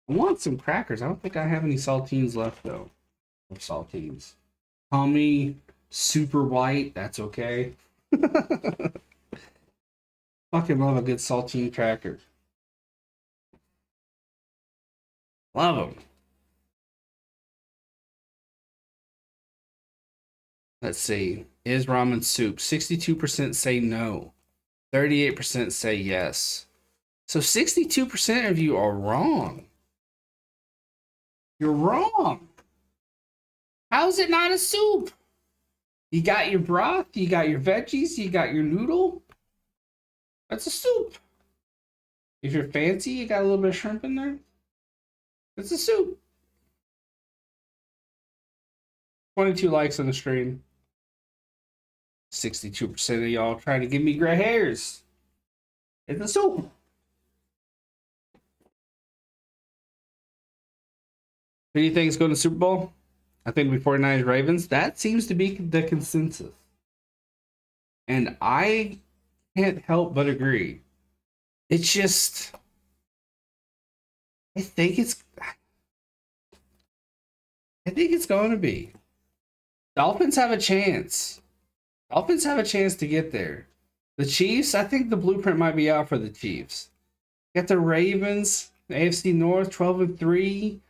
I want some crackers. I don't think I have any saltines left, though. Saltines. Call me super white. That's okay. Fucking love a good saltine cracker. Love them. Let's see. Is ramen soup? 62% say no. 38% say yes. So 62% of you are wrong. You're wrong. How is it not a soup? You got your broth, you got your veggies, you got your noodle. That's a soup. If you're fancy, you got a little bit of shrimp in there. It's a soup. 22 likes on the stream. 62% of y'all trying to give me gray hairs. It's a soup. Who do you think is going to Super Bowl? I think it'll be 49ers Ravens. That seems to be the consensus. And I can't help but agree. It's just, I think it's going to be. Dolphins have a chance. Dolphins have a chance to get there. The Chiefs, I think the blueprint might be out for the Chiefs. Got the Ravens, the AFC North, 12-3.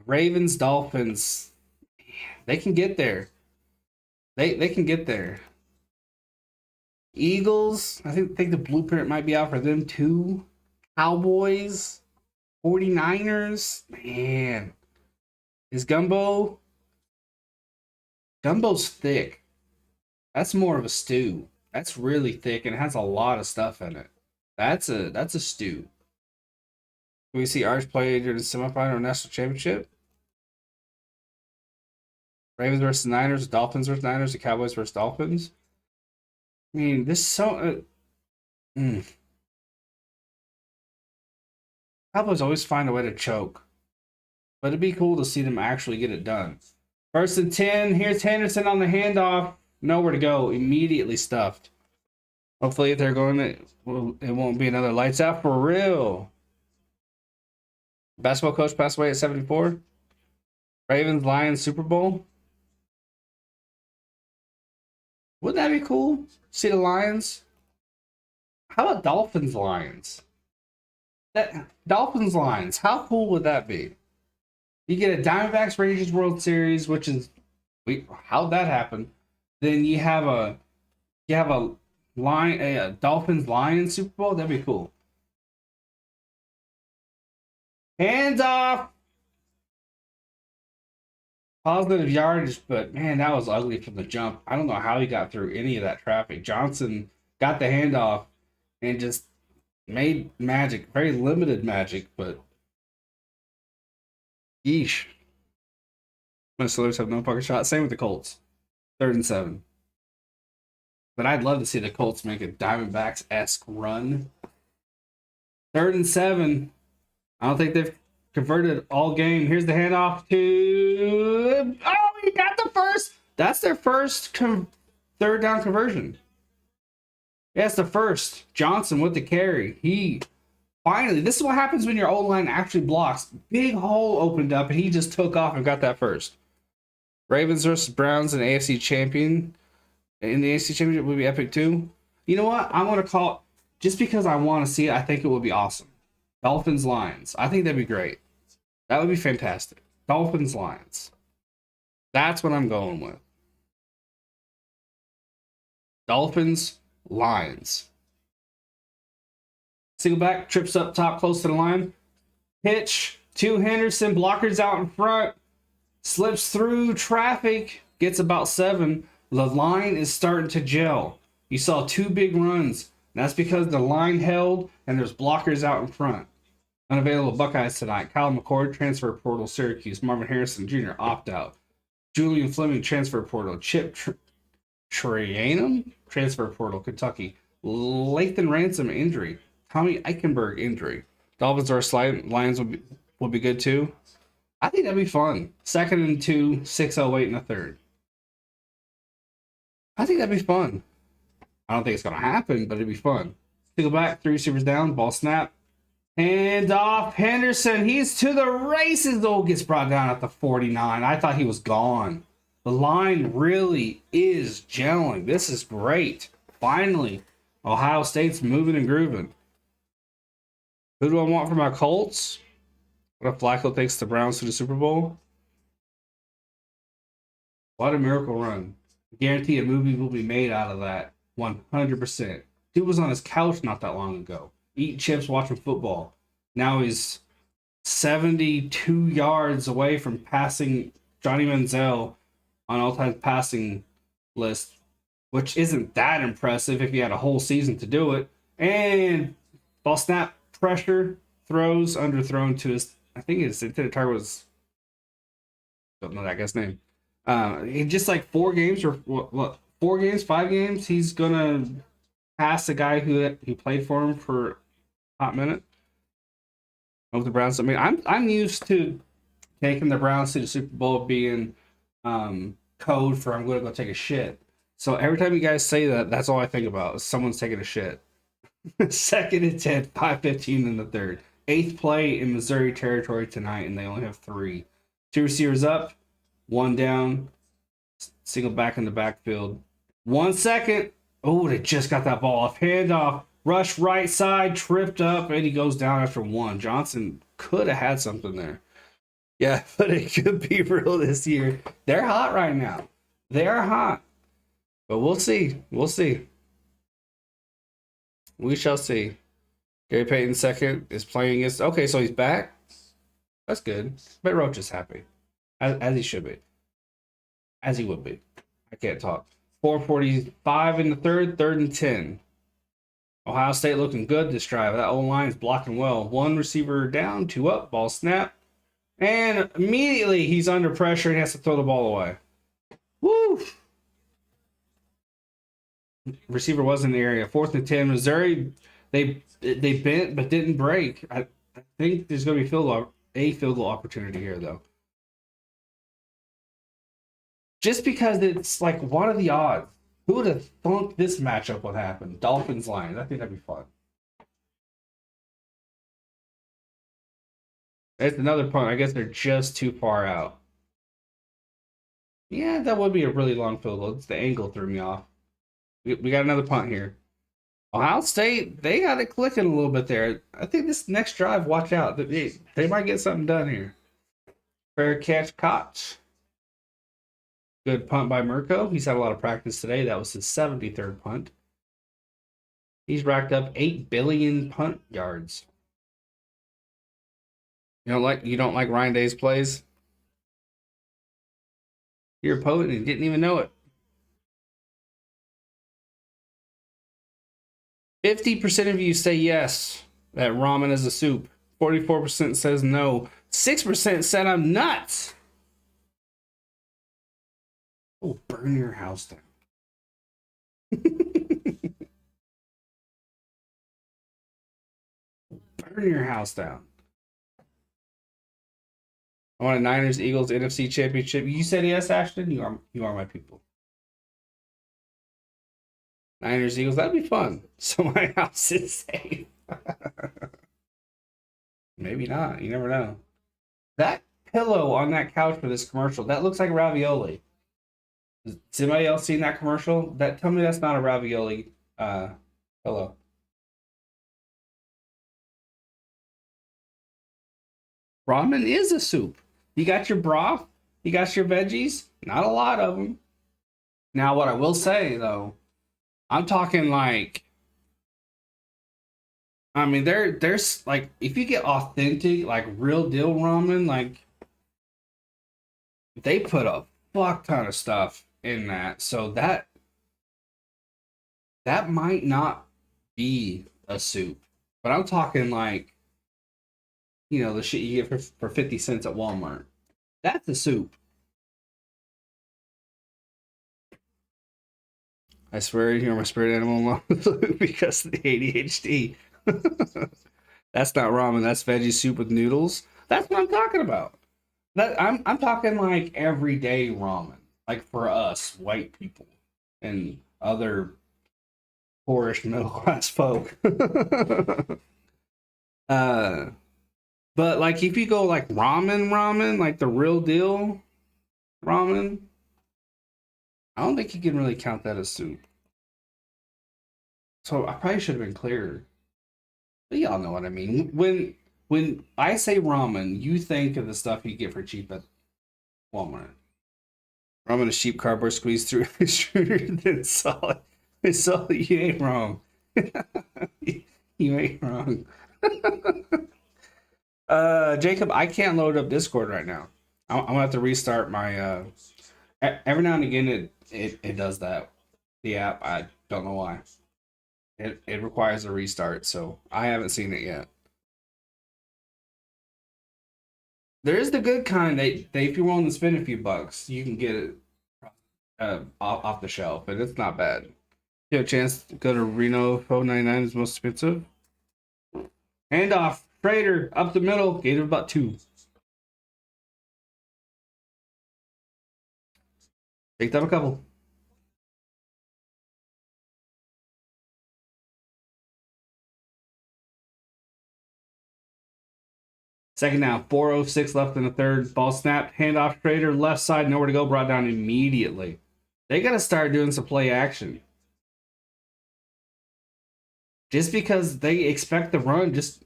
Ravens, Dolphins, they can get there. They can get there. Eagles, I think the blueprint might be out for them too. Cowboys, 49ers, man. Is Gumbo's thick. That's more of a stew. That's really thick and it has a lot of stuff in it. That's a stew. Can we see Arch play during the semifinal or national championship? Ravens versus Niners, Dolphins versus Niners, the Cowboys versus Dolphins. I mean, this is so. Cowboys always find a way to choke, but it'd be cool to see them actually get it done. 1st and 10. Here's Henderson on the handoff. Nowhere to go. Immediately stuffed. Hopefully, if they're going, it won't be another lights out for real. Basketball coach passed away at 74. Ravens, Lions, Super Bowl. Wouldn't that be cool? See the Lions? How about Dolphins, Lions? Dolphins, Lions. How cool would that be? You get a Diamondbacks, Rangers World Series, which is how'd that happen? Then you have a Dolphins, Lions Super Bowl. That'd be cool. Hands off. Positive yardage, but man, that was ugly from the jump. I don't know how he got through any of that traffic. Johnson got the handoff and just made magic, very limited magic, but yeesh. Minnesota have no pocket shot. Same with the Colts. 3rd and 7. But I'd love to see the Colts make a Diamondbacks-esque run. 3rd and 7. I don't think they've converted all game. Here's the handoff to... Oh, he got the first. That's their first 3rd down conversion. Yeah, it's the first. Johnson with the carry. He finally, this is what happens when your O-line actually blocks. Big hole opened up, and he just took off and got that first. Ravens versus Browns in AFC champion. In the AFC championship would be epic too. You know what? I want to call it, just because I want to see it, I think it would be awesome. Dolphins Lions. I think that'd be great. That would be fantastic. Dolphins Lions. That's what I'm going with. Dolphins Lions. Single back, trips up top close to the line. Pitch to Henderson, blockers out in front. Slips through traffic, gets about 7. The line is starting to gel. You saw 2 big runs. That's because the line held and there's blockers out in front. Unavailable Buckeyes tonight. Kyle McCord, transfer portal, Syracuse. Marvin Harrison Jr., opt out. Julian Fleming, transfer portal. Chip Trayanum, transfer portal, Kentucky. Lathan Ransom, injury. Tommy Eichenberg, injury. Dolphins are slide. Lions will be good too. I think that'd be fun. 2nd and 2, 6:08 in the 3rd. I think that'd be fun. I don't think it's going to happen, but it'd be fun. Single back, 3 receivers down, ball snap. Hand off Henderson. He's to the races. Oh, gets brought down at the 49. I thought he was gone. The line really is gelling. This is great. Finally, Ohio State's moving and grooving. Who do I want for my Colts? What if Flacco takes the Browns to the Super Bowl? What a miracle run. Guarantee a movie will be made out of that. 100%. Dude was on his couch not that long ago, eating chips, watching football. Now he's 72 yards away from passing Johnny Manziel on all-time passing list, which isn't that impressive if he had a whole season to do it. And ball snap, pressure, throws, underthrown to his, I think his intended target was, don't know that guy's name. In just like 4 games or what 4 games, 5 games, he's gonna pass the guy who played for him for a hot minute. Of the Browns. I mean, I'm used to taking the Browns to the Super Bowl being code for I'm gonna go take a shit. So every time you guys say that, that's all I think about is someone's taking a shit. 2nd and 10, 5:15 in the 3rd. 8th play in Missouri territory tonight, and they only have 3. 2 receivers up, 1 down, single back in the backfield. 1 second. Oh, they just got that ball off. Handoff. Rush right side, tripped up, and he goes down after 1. Johnson could have had something there. Yeah, but it could be real this year. They're hot right now. They are hot. But we'll see. We'll see. We shall see. Gary Payton second is playing against... Okay, so he's back. That's good. But Roach is happy. As he should be. As he would be. I can't talk. 4:45 in the 3rd, 3rd and 10. Ohio State looking good this drive. That O-line is blocking well. 1 receiver down, 2 up, ball snap. And immediately he's under pressure and has to throw the ball away. Woo! Receiver was in the area. 4th and 10. Missouri, they bent but didn't break. I think there's going to be a field goal opportunity here, though. Just because it's like, what are the odds? Who would have thunk this matchup would happen? Dolphins Lions. I think that'd be fun. It's another punt. I guess they're just too far out. Yeah, that would be a really long field goal. It's the angle threw me off. We got another punt here. Ohio State, they got it clicking a little bit there. I think this next drive, watch out. They might get something done here. Fair catch, caught. Good punt by Mirko. He's had a lot of practice today. That was his 73rd punt. He's racked up 8 billion punt yards. You don't like Ryan Day's plays? You're a poet and you didn't even know it. 50% of you say yes, that ramen is a soup. 44% says no. 6% said I'm nuts. Oh, burn your house down. Burn your house down. I want a Niners Eagles NFC Championship. You said yes, Ashton. You are my people. Niners Eagles, that'd be fun. So my house is safe. Maybe not. You never know. That pillow on that couch for this commercial, that looks like ravioli. Has anybody else seen that commercial? Tell me that's not a ravioli pillow. Ramen is a soup. You got your broth, you got your veggies, not a lot of them. Now, what I will say though, I'm talking like, I mean, there's like, if you get authentic, like real deal ramen, like they put a fuck ton of stuff in that, so that might not be a soup, but I'm talking like, you know, the shit you get for 50 cents at Walmart. That's a soup. I swear you're my spirit animal because of the ADHD. That's not ramen. That's veggie soup with noodles. That's what I'm talking about. I'm talking like everyday ramen, like for us white people and other poorish middle class folk. But like if you go like ramen, like the real deal ramen, I don't think you can really count that as soup. So I probably should have been clearer. But y'all know what I mean. When I say ramen, you think of the stuff you get for cheap at Walmart. Ramen is cheap cardboard squeezed through a extruder, then solid. It's solid. You ain't wrong. You ain't wrong. Jacob, I can't load up Discord right now. I'm gonna have to restart my. Every now and again, it does that. The app, I don't know why. It requires a restart, so I haven't seen it yet. There is the good kind. They if you're willing to spend a few bucks, you can get it off the shelf, and it's not bad. You have a chance to go to Reno. 499 is most expensive. Handoff. Trader up the middle. Gave him about 2. Picked up a couple. Second down, 4:06 left in the third. Ball snapped, handoff, Trader, left side, nowhere to go, brought down immediately. They got to start doing some play action. Just because they expect the run, just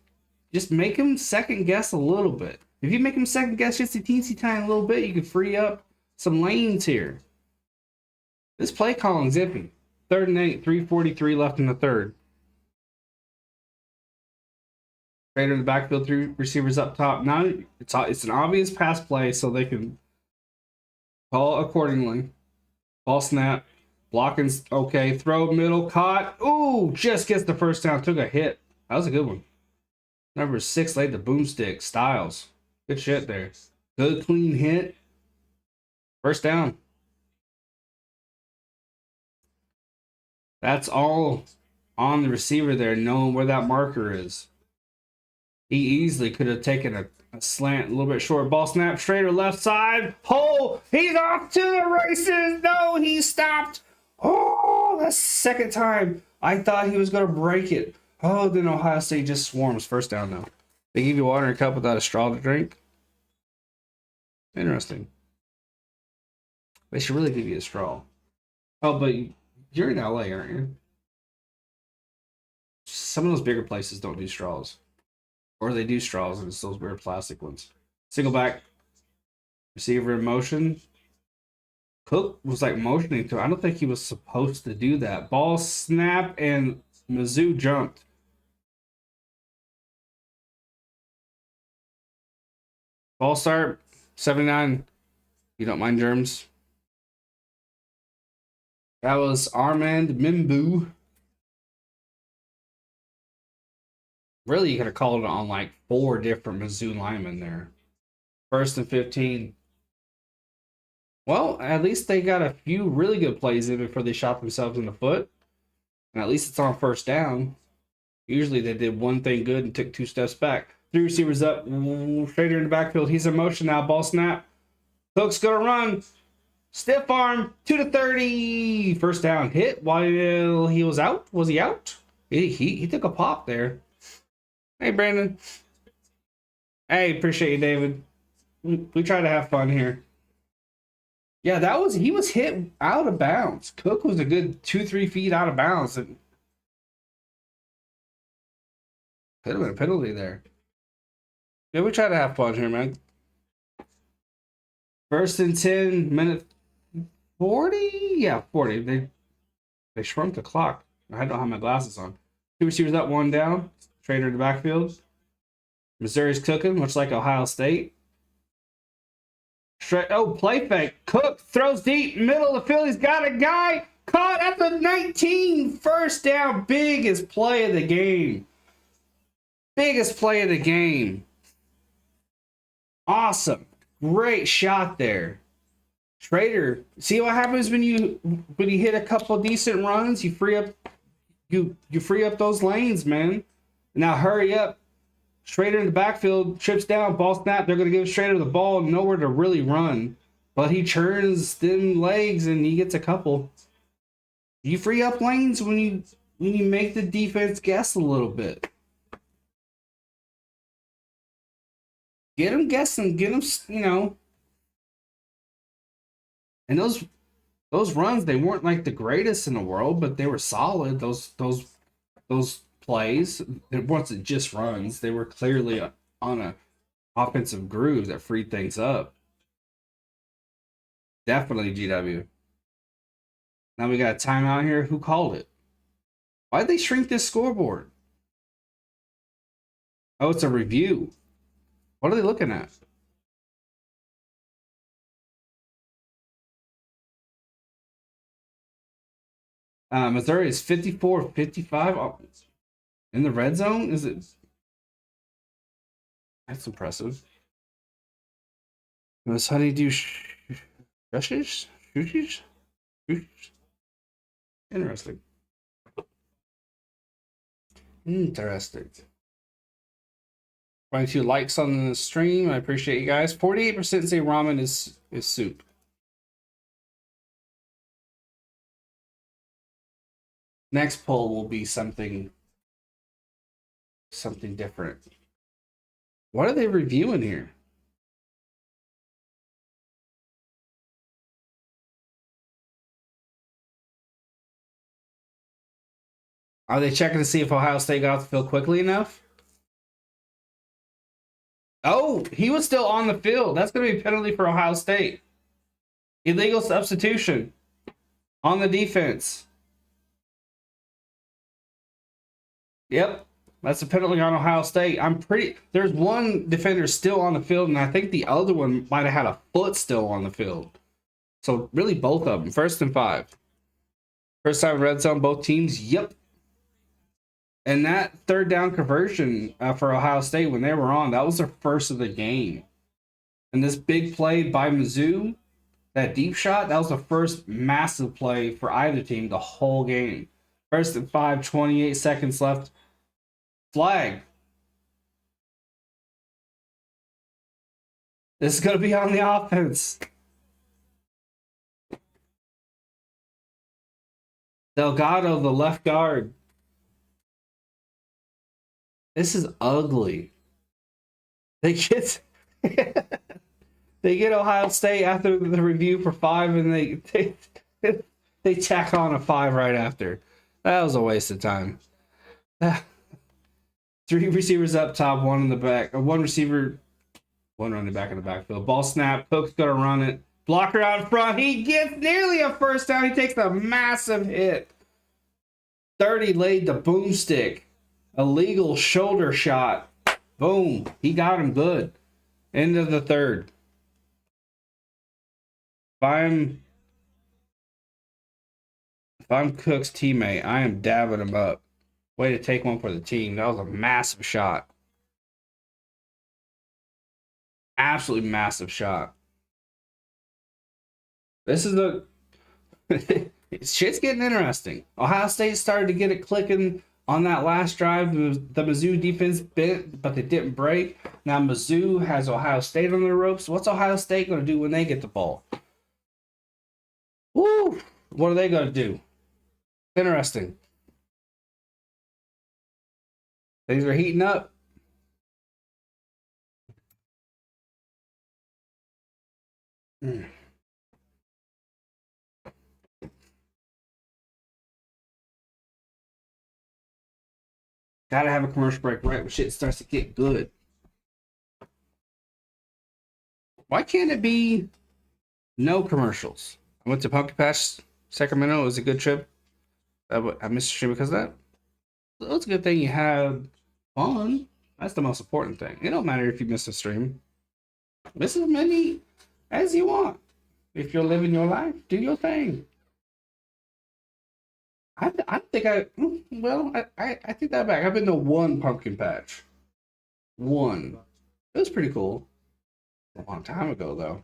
make them second guess a little bit. If you make them second guess just a teensy tiny little bit, you can free up some lanes here. This play calling zippy. 3rd and 8, 3:43 left in the third. Trader in the backfield, 3 receivers up top. Now it's an obvious pass play, so they can call accordingly. Ball snap, blocking's okay. Throw middle, caught. Ooh, just gets the first down. Took a hit. That was a good one. Number 6 laid the boomstick. Styles, good shit there. Good clean hit. First down. That's all on the receiver there, knowing where that marker is. He easily could have taken a slant a little bit short. Ball snap, Trader left side. Oh, he's off to the races. No, he stopped. Oh, that's the second time. I thought he was going to break it. Oh, then Ohio State just swarms. First down now. They give you water in a cup without a straw to drink. Interesting. They should really give you a straw. Oh, but you're in LA, aren't you? Some of those bigger places don't do straws. Or they do straws, and it's those weird plastic ones. Single back. Receiver in motion. Cook was like motioning to. I don't think he was supposed to do that. Ball snap, and Mizzou jumped. Ball start. 79. You don't mind germs. That was Armand Mimbu. Really, you could have called it on like 4 different Mizzou linemen there. 1st and 15. Well, at least they got a few really good plays in before they shot themselves in the foot. And at least it's on first down. Usually they did one thing good and took 2 steps back. 3 receivers up. Schrader in the backfield. He's in motion now. Ball snap. Cook's going to run. Stiff arm. 2 to 30. First down hit while he was out. Was he out? He took a pop there. Hey, Brandon. Hey, appreciate you, David. We try to have fun here. Yeah, he was hit out of bounds. Cook was a good 2-3 feet out of bounds. And could have been a penalty there. Yeah, we try to have fun here, man. First and 10, minute 40? Yeah, 40. They shrunk the clock. I don't have my glasses on. 2 receivers up, 1 down. Trader in the backfield. Missouri's cooking, much like Ohio State. Play fake. Cook throws deep, middle of the field. He's got a guy caught at the 19. First down. Biggest play of the game. Biggest play of the game. Awesome. Great shot there. Trader, see what happens when you hit a couple decent runs? You free up those lanes, man. Now hurry up. Schrader in the backfield, trips down, ball snap. They're going to give Schrader the ball, nowhere to really run. But he churns them legs and he gets a couple. You free up lanes when you make the defense guess a little bit. Get them guessing, get them, And those runs, they weren't like the greatest in the world, but they were solid. Those plays, it wasn't just runs. They were clearly on a offensive groove that freed things up. Definitely GW. Now we got a timeout here. Who called it? Why'd they shrink this scoreboard? Oh, it's a review. What are they looking at? Missouri is 54-55 in the red zone. Is it? That's impressive. Was Honeydew Shushish? Interesting. Interesting. 22 likes on the stream. I appreciate you guys. 48% say ramen is soup. Next poll will be something different. What are they reviewing here? Are they checking to see if Ohio State got off the field quickly enough? Oh, he was still on the field. That's going to be a penalty for Ohio State. Illegal substitution on the defense. Yep, that's a penalty on Ohio State. There's one defender still on the field, and I think the other one might have had a foot still on the field. So really both of them. 1st and 5. First time red zone, both teams. Yep. And that 3rd down conversion for Ohio State when they were on, that was their first of the game. And this big play by Mizzou, that deep shot, that was the first massive play for either team the whole game. 1st and 5, 28 seconds left. Flag. This is going to be on the offense. Delgado, the left guard. This is ugly. They get Ohio State after the review for 5, and they tack on a 5 right after. That was a waste of time. 3 receivers up top, 1 in the back. 1 receiver, 1 running back in the backfield. Ball snap. Cook's gonna run it. Blocker out in front. He gets nearly a first down. He takes a massive hit. 30 laid the boomstick. Illegal shoulder shot. Boom. He got him good. End of the 3rd. If I'm Cook's teammate, I am dabbing him up. Way to take one for the team. That was a massive shot. Absolutely massive shot. This is the shit's getting interesting. Ohio State started to get it clicking on that last drive. The Mizzou defense bit, but they didn't break. Now Mizzou has Ohio State on their ropes. What's Ohio State going to do when they get the ball? Woo! What are they going to do? Interesting. Things are heating up. Gotta have a commercial break right when shit starts to get good. Why can't it be no commercials? I went to Pumpkin Patch, Sacramento. It was a good trip. I missed the stream because of that. So it's a good thing you had fun. That's the most important thing. It don't matter if you miss a stream. Miss as many as you want. If you're living your life, do your thing. I think I take that back. I've been to one pumpkin patch. One. It was pretty cool. A long time ago, though.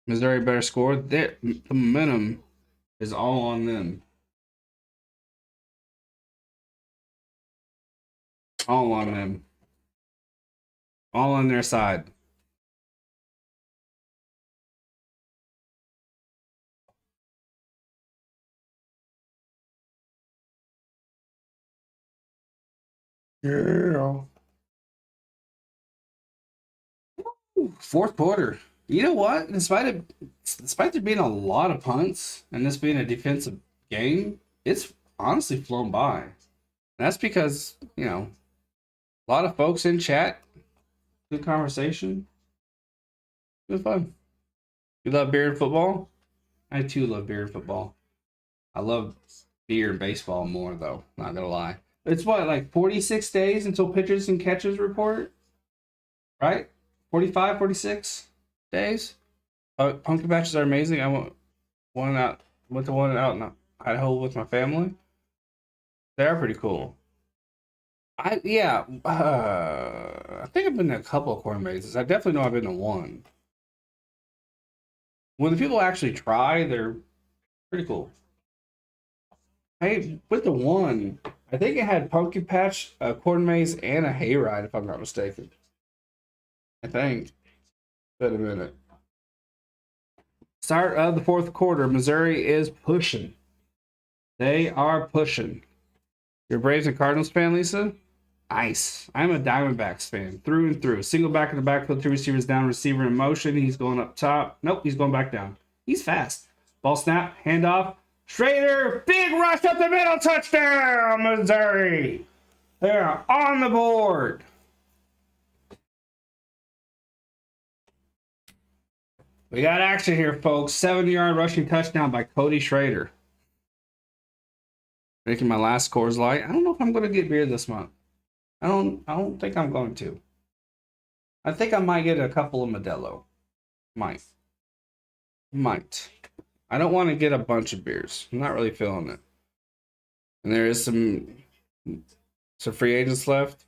Missouri better score. The momentum is all on them. All on them. All on their side. Yeah. Fourth quarter. You know what? Despite there being a lot of punts and this being a defensive game, it's honestly flown by. And that's because, a lot of folks in chat, good conversation. Good fun. You love beer and football? I too love beer and football. I love beer and baseball more, though. Not gonna lie. It's what, like 46 days until pitchers and catchers report? Right? 45, 46 days? Pumpkin patches are amazing. I went to one out in Idaho with my family. They are pretty cool. I think I've been to a couple of corn mazes. I definitely know I've been to one. When the people actually try, they're pretty cool. Hey, with the one, I think it had pumpkin patch, a corn maze, and a hayride, if I'm not mistaken. I think. Wait a minute. Start of the fourth quarter. Missouri is pushing. They are pushing. You're a Braves and Cardinals fan, Lisa? Nice. I'm a Diamondbacks fan through and through. Single back in the backfield, two receivers down, receiver in motion. He's going up top. Nope, he's going back down. He's fast. Ball snap, handoff. Schrader, big rush up the middle, touchdown, Missouri. They're on the board. We got action here, folks. 70-yard rushing touchdown by Cody Schrader. Making my last Coors Light. I don't know if I'm going to get beer this month. I don't think I'm going to. I think I might get a couple of Modelo. Might. I don't want to get a bunch of beers. I'm not really feeling it. And there is some free agents left.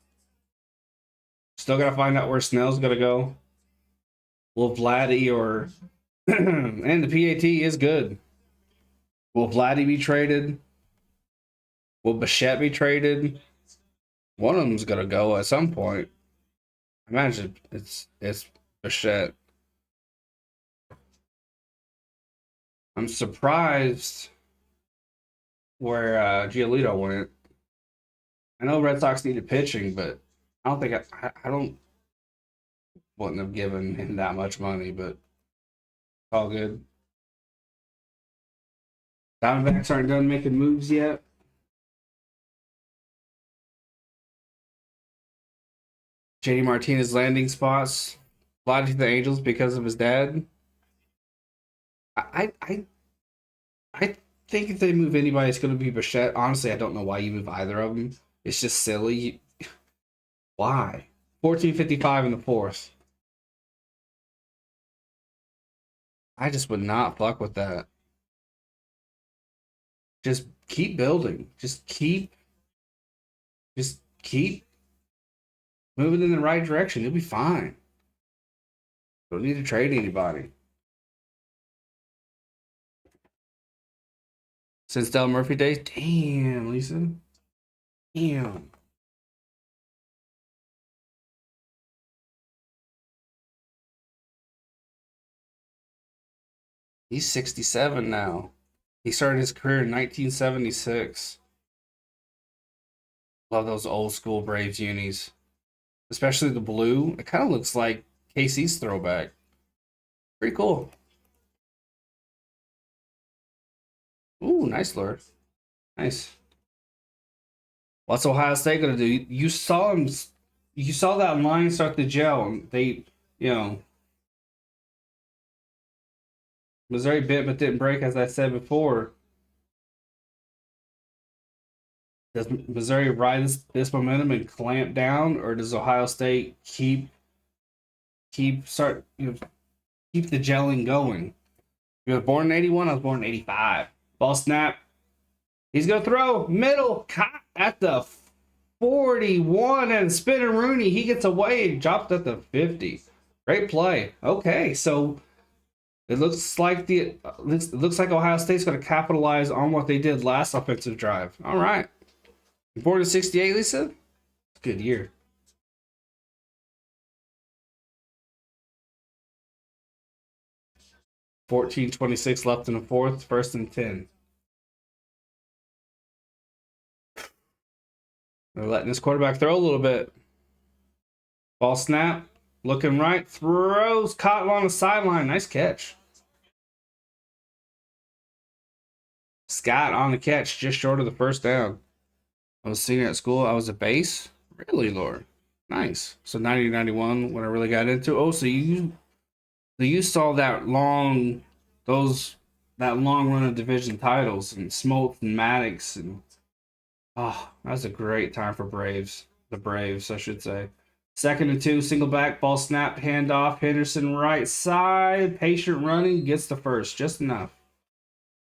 Still got to find out where Snell's going to go. Will Vladdy or... and the PAT is good. Will Vladdy be traded? Will Bichette be traded? One of them's gonna go at some point. I imagine it's Bichette. I'm surprised where Giolito went. I know Red Sox needed pitching, but I don't think I wouldn't have given him that much money, but it's all good. Diamondbacks aren't done making moves yet. JD Martinez landing spots. Fly to the Angels because of his dad. I think if they move anybody, it's going to be Bichette. Honestly, I don't know why you move either of them. It's just silly. Why? 14:55 in the fourth. I just would not fuck with that. Just keep building. Just keep moving in the right direction. You'll be fine. Don't need to trade anybody. Since Del Murphy days? Damn, Lisa. Damn. He's 67 now. He started his career in 1976. Love those old school Braves unis. Especially the blue. It kind of looks like KC's throwback. Pretty cool. Ooh, nice lure. Nice. What's Ohio State gonna do? You saw him. You saw that line start to gel. They, you know, Missouri bit but didn't break, as I said before. Does Missouri ride this momentum and clamp down, or does Ohio State keep keep the gelling going? You were born in 81. I was born in 85. Ball snap. He's gonna throw middle, caught at the 41 and spinning Rooney. He gets away and dropped at the 50. Great play. Okay, so it looks like Ohio State's going to capitalize on what they did last offensive drive. All right. Born in 68, Lisa? Good year. $14.26 left in the fourth, 1st and 10. They're letting this quarterback throw a little bit. Ball snap. Looking right. Throws. Caught along the sideline. Nice catch. Scott on the catch. Just short of the first down. I was senior at school. I was a base. Really, Lord. Nice. So 90-91 when I really got into. Oh, so you saw that long run of division titles and Smoltz and Maddox and that was a great time for the Braves, I should say. 2nd and 2, single back, ball snapped, handoff, Henderson right side, patient running, gets the first, just enough.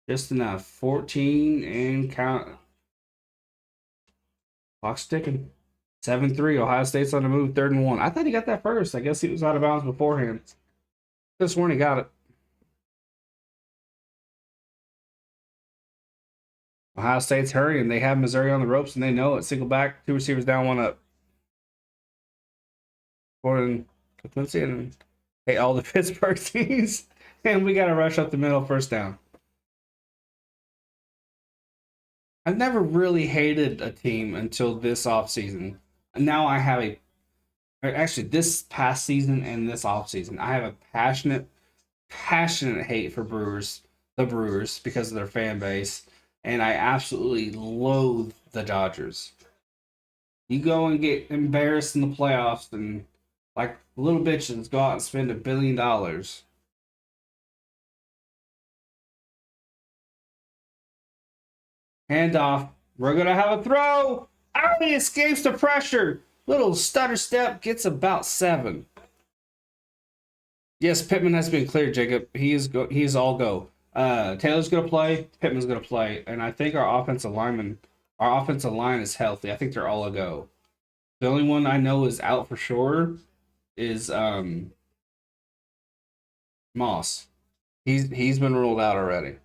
14 and count. Clock's ticking. 7-3, Ohio State's on the move, 3rd and 1. I thought he got that first. I guess he was out of bounds beforehand. This one he got it. Ohio State's hurrying. They have Missouri on the ropes, and they know it. Single back, 2 receivers down, 1 up. And hey, all the Pittsburgh teams, and we got to rush up the middle, 1st down. I've never really hated a team until this offseason. Now I have this past season and this offseason, I have a passionate hate for the Brewers, because of their fan base. And I absolutely loathe the Dodgers. You go and get embarrassed in the playoffs and, like little bitches, go out and spend $1 billion. Handoff. We're going to have a throw. Oh, he escapes the pressure. Little stutter step, gets about 7. Yes, Pittman has been cleared, Jacob. He is all go. Taylor's going to play. Pittman's going to play. And I think our offensive line is healthy. I think they're all a go. The only one I know is out for sure is Moss. He's been ruled out already.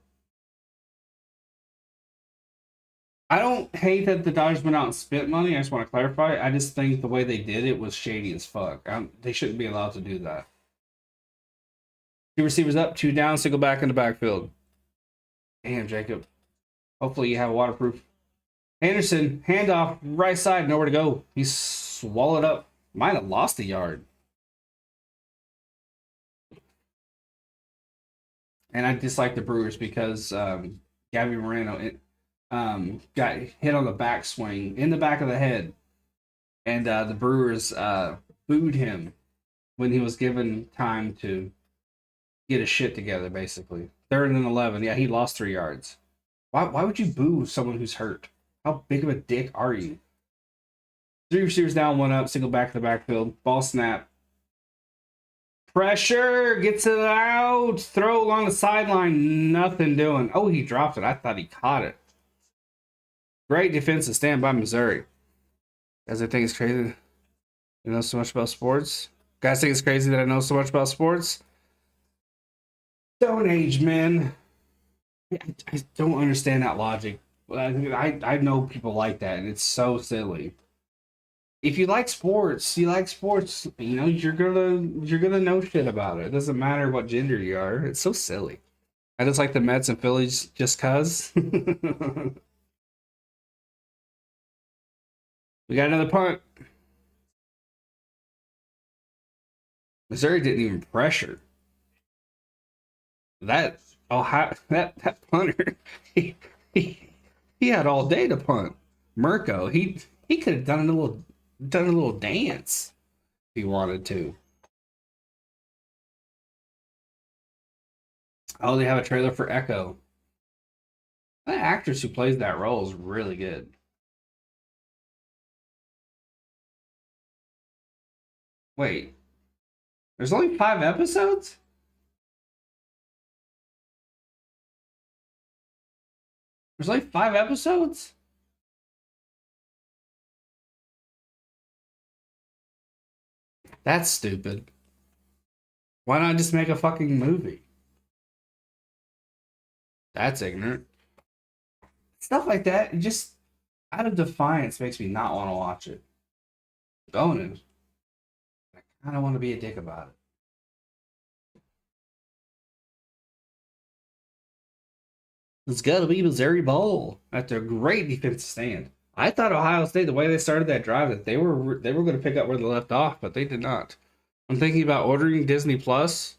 I don't hate that the Dodgers went out and spent money. I just want to clarify. I just think the way they did it was shady as fuck. They shouldn't be allowed to do that. 2 receivers up, 2 down, single back in the backfield. Damn, Jacob. Hopefully you have a waterproof. Anderson, handoff, right side, nowhere to go. He's swallowed up. Might have lost a yard. And I dislike the Brewers because Gabby Moreno got hit on the backswing in the back of the head. And the Brewers booed him when he was given time to get his shit together, basically. 3rd and 11. Yeah, he lost 3 yards. Why would you boo someone who's hurt? How big of a dick are you? 3 receivers down, 1 up, single back to the backfield. Ball snap. Pressure, gets it out. Throw along the sideline, nothing doing. Oh, he dropped it. I thought he caught it. Great defensive stand by Missouri. Guys, I think it's crazy. You know so much about sports. Guys think it's crazy that I know so much about sports. Stone Age men. I don't understand that logic. I know people like that, and it's so silly. If you like sports, you like sports. You know, you're gonna know shit about it. It doesn't matter what gender you are. It's so silly. I just like the Mets and Phillies just cause. We got another punt. Missouri didn't even pressure that. Ohio that punter. He, he had all day to punt. Mirko, he could have done a little dance if he wanted to. Oh, they have a trailer for Echo. The actress who plays that role is really good. Wait, there's only 5 episodes? There's only 5 episodes? That's stupid. Why not just make a fucking movie? That's ignorant. Stuff like that, just out of defiance, makes me not want to watch it. Bonus. I kind of want to be a dick about it. It's got to be Missouri Bowl after a great defensive stand. I thought Ohio State, the way they started that drive, that they were going to pick up where they left off, but they did not. I'm thinking about ordering Disney Plus.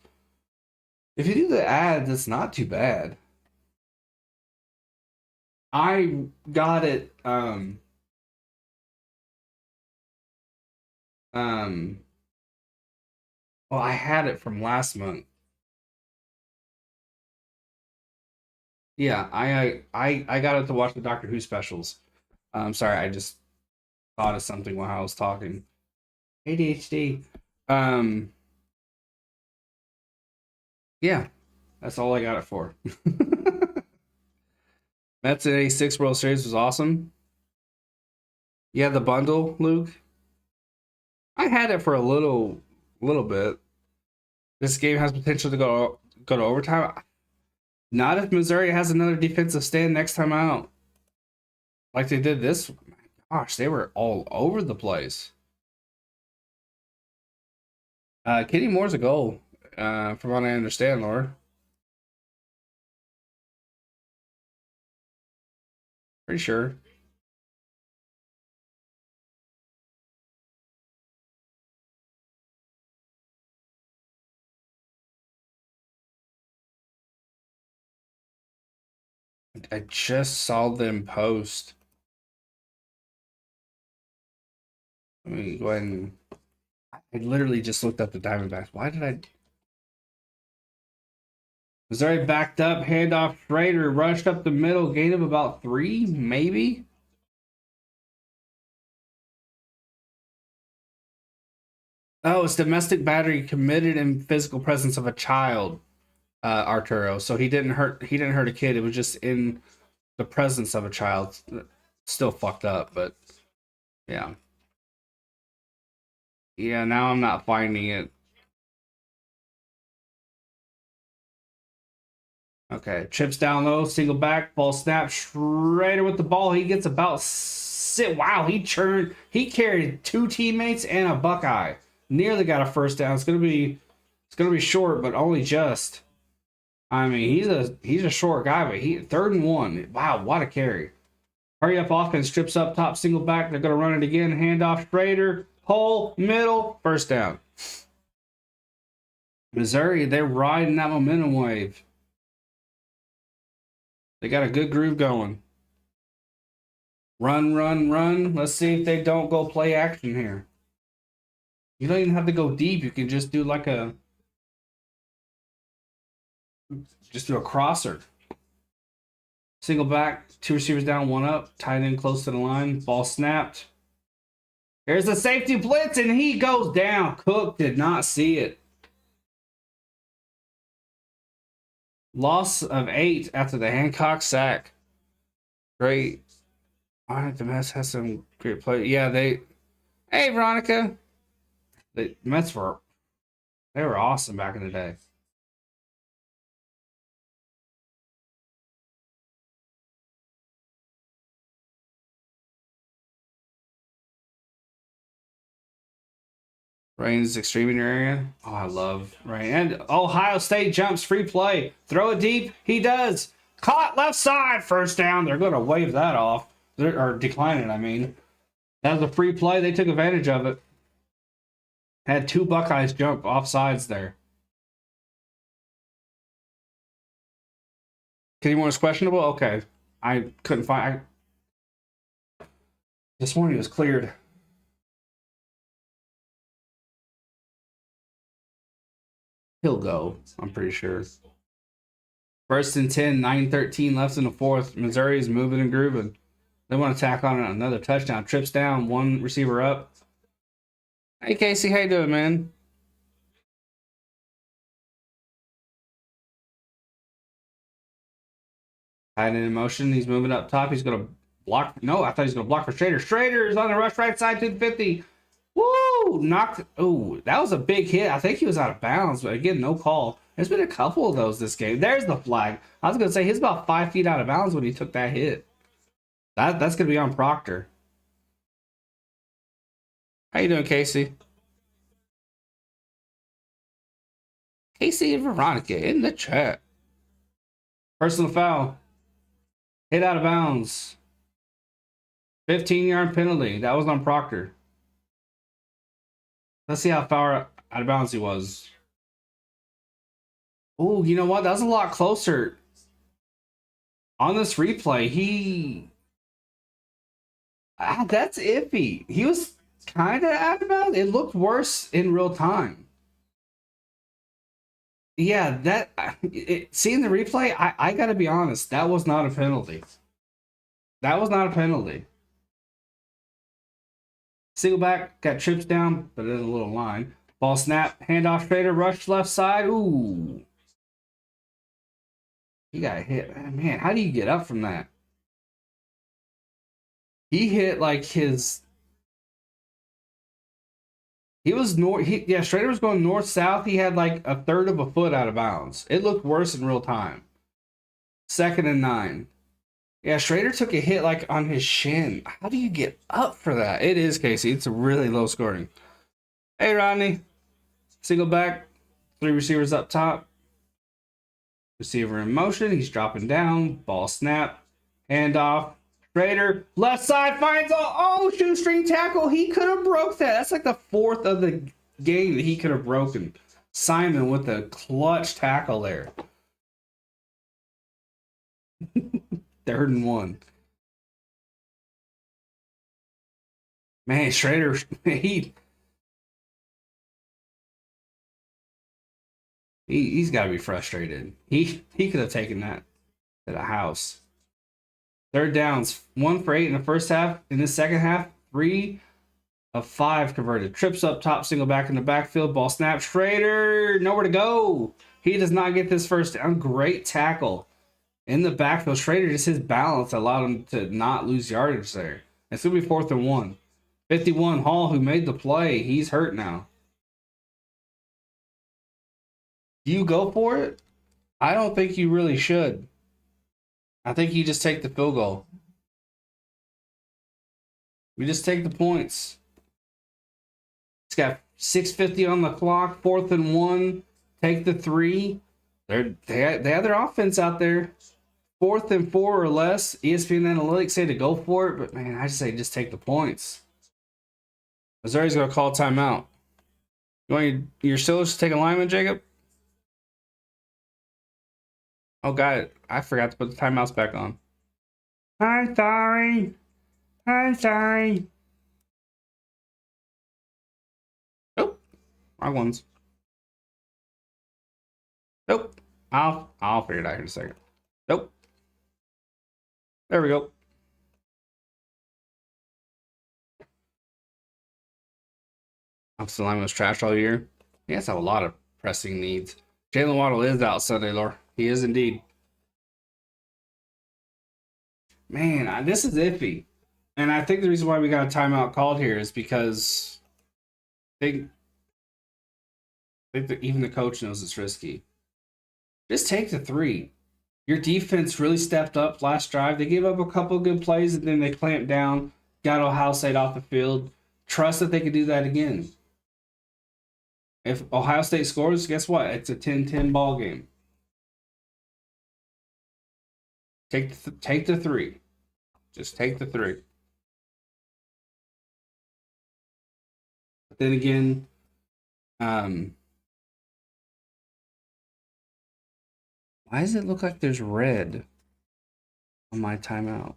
If you do the ads, it's not too bad. I got it. Well, I had it from last month. Yeah, I got it to watch the Doctor Who specials. Sorry, I just thought of something while I was talking. ADHD. Um, yeah, that's all I got it for. Mets in '86 World Series was awesome. Yeah, the bundle, Luke. I had it for a little bit. This game has potential to go to overtime. Not if Missouri has another defensive stand next time out, like they did this. Gosh, they were all over the place. Kenny Moore's a goal, from what I understand, Laura. Pretty sure. I just saw them post. Let me go ahead and. I literally just looked up the Diamondbacks. Why did I? Missouri backed up, handoff Schrader, rushed up the middle, gain of about 3, maybe. Oh, it's domestic battery committed in physical presence of a child, Arturo. So he didn't hurt a kid. It was just in the presence of a child. Still fucked up, but yeah. Yeah, now I'm not finding it. Okay, chips down low, single back, ball snap, Schrader with the ball. He gets about sit. Wow, he carried 2 teammates and a Buckeye. Nearly got a first down. It's gonna be short, but only just. I mean, he's a short guy, but he 3rd and 1. Wow, what a carry. Hurry up offense, strips up top, single back. They're gonna run it again. Handoff Schrader, hole, middle, first down. Missouri, they're riding that momentum wave. They got a good groove going. Run, run, run. Let's see if they don't go play action here. You don't even have to go deep. You can just do just do a crosser. Single back, 2 receivers down, 1 up, tight end close to the line, ball snapped. There's a safety blitz, and he goes down. Cook did not see it. Loss of 8 after the Hancock sack. Great. All right, the Mets has some great play. Yeah, Hey, Veronica. The Mets they were awesome back in the day. Rain's extreme in your area. Oh, I love Rain. And Ohio State jumps, free play. Throw it deep. He does. Caught left side. First down. They're going to wave that off. Or decline it, I mean. That was a free play. They took advantage of it. Had 2 Buckeyes jump off sides there. Anyone was questionable? Okay. I couldn't find... This morning it was cleared. He'll go, I'm pretty sure. First and 10, 9:13 left in the fourth. Missouri is moving and grooving. They want to tack on another touchdown. Trips down, 1 receiver up. Hey, Casey, how you doing, man? Tight in motion. He's moving up top. He's going to block. No, I thought he was going to block for Schrader. Schrader is on the rush right side to the 50. Woo! Knocked. Oh, that was a big hit. I think he was out of bounds, but again, no call. There's been a couple of those this game. There's the flag. I was going to say he's about 5 feet out of bounds when he took that hit. That's going to be on Proctor. How you doing, Casey? Casey and Veronica in the chat. Personal foul. Hit out of bounds. 15-yard penalty. That was on Proctor. Let's see how far out of bounds he was. Oh, you know what? That was a lot closer. On this replay, that's iffy. He was kind of out of bounds. It looked worse in real time. Yeah, seeing the replay, I got to be honest. That was not a penalty. That was not a penalty. Single back, got trips down, but there's a little line. Ball snap, handoff, Schrader, rush left side. Ooh. He got hit. Man, how do you get up from that? He hit like his... He was north. Yeah, Schrader was going north-south. He had like 1/3 of a foot out of bounds. It looked worse in real time. 2nd and 9. Yeah, Schrader took a hit like on his shin. How do you get up for that? It is, Casey. It's a really low scoring. Hey, Rodney. Single back. 3 receivers up top. Receiver in motion. He's dropping down. Ball snap. Handoff. Schrader. Left side finds shoestring tackle. He could have broke that. That's like the 4th of the game that he could have broken. Simon with the clutch tackle there. 3rd and 1. Man, Schrader, he's got to be frustrated. He could have taken that to the house. 3rd downs, 1 for 8 in the first half. In the second half, 3 of 5 converted. Trips up top, single back in the backfield. Ball snap, Schrader, nowhere to go. He does not get this first down. Great tackle. In the backfield, Schrader, just his balance allowed him to not lose yardage there. It's going to be 4th and 1. 51, Hall, who made the play. He's hurt now. Do you go for it? I don't think you really should. I think you just take the field goal. We just take the points. It's got 6:50 on the clock. 4th and 1. Take the 3. They have their offense out there. 4th and 4 or less. ESPN Analytics say to go for it, but man, I just say just take the points. Missouri's going to call timeout. You want your Steelers to take a lineman, Jacob? Oh, got it. I forgot to put the timeouts back on. I'm sorry. Nope. Wrong ones. Nope. I'll figure it out here in a second. Nope. There we go. Offensive line was trash all year. He has a lot of pressing needs. Jalen Waddle is out Sunday, Laura. He is indeed. Man, this is iffy. And I think the reason why we got a timeout called here is because I think that even the coach knows it's risky. Just take the 3. Your defense really stepped up last drive. They gave up a couple of good plays, and then they clamped down, got Ohio State off the field. Trust that they could do that again. If Ohio State scores, guess what? It's a 10-10 ball game. Take the 3. Just take the 3. But then again, why does it look like there's red on my timeout?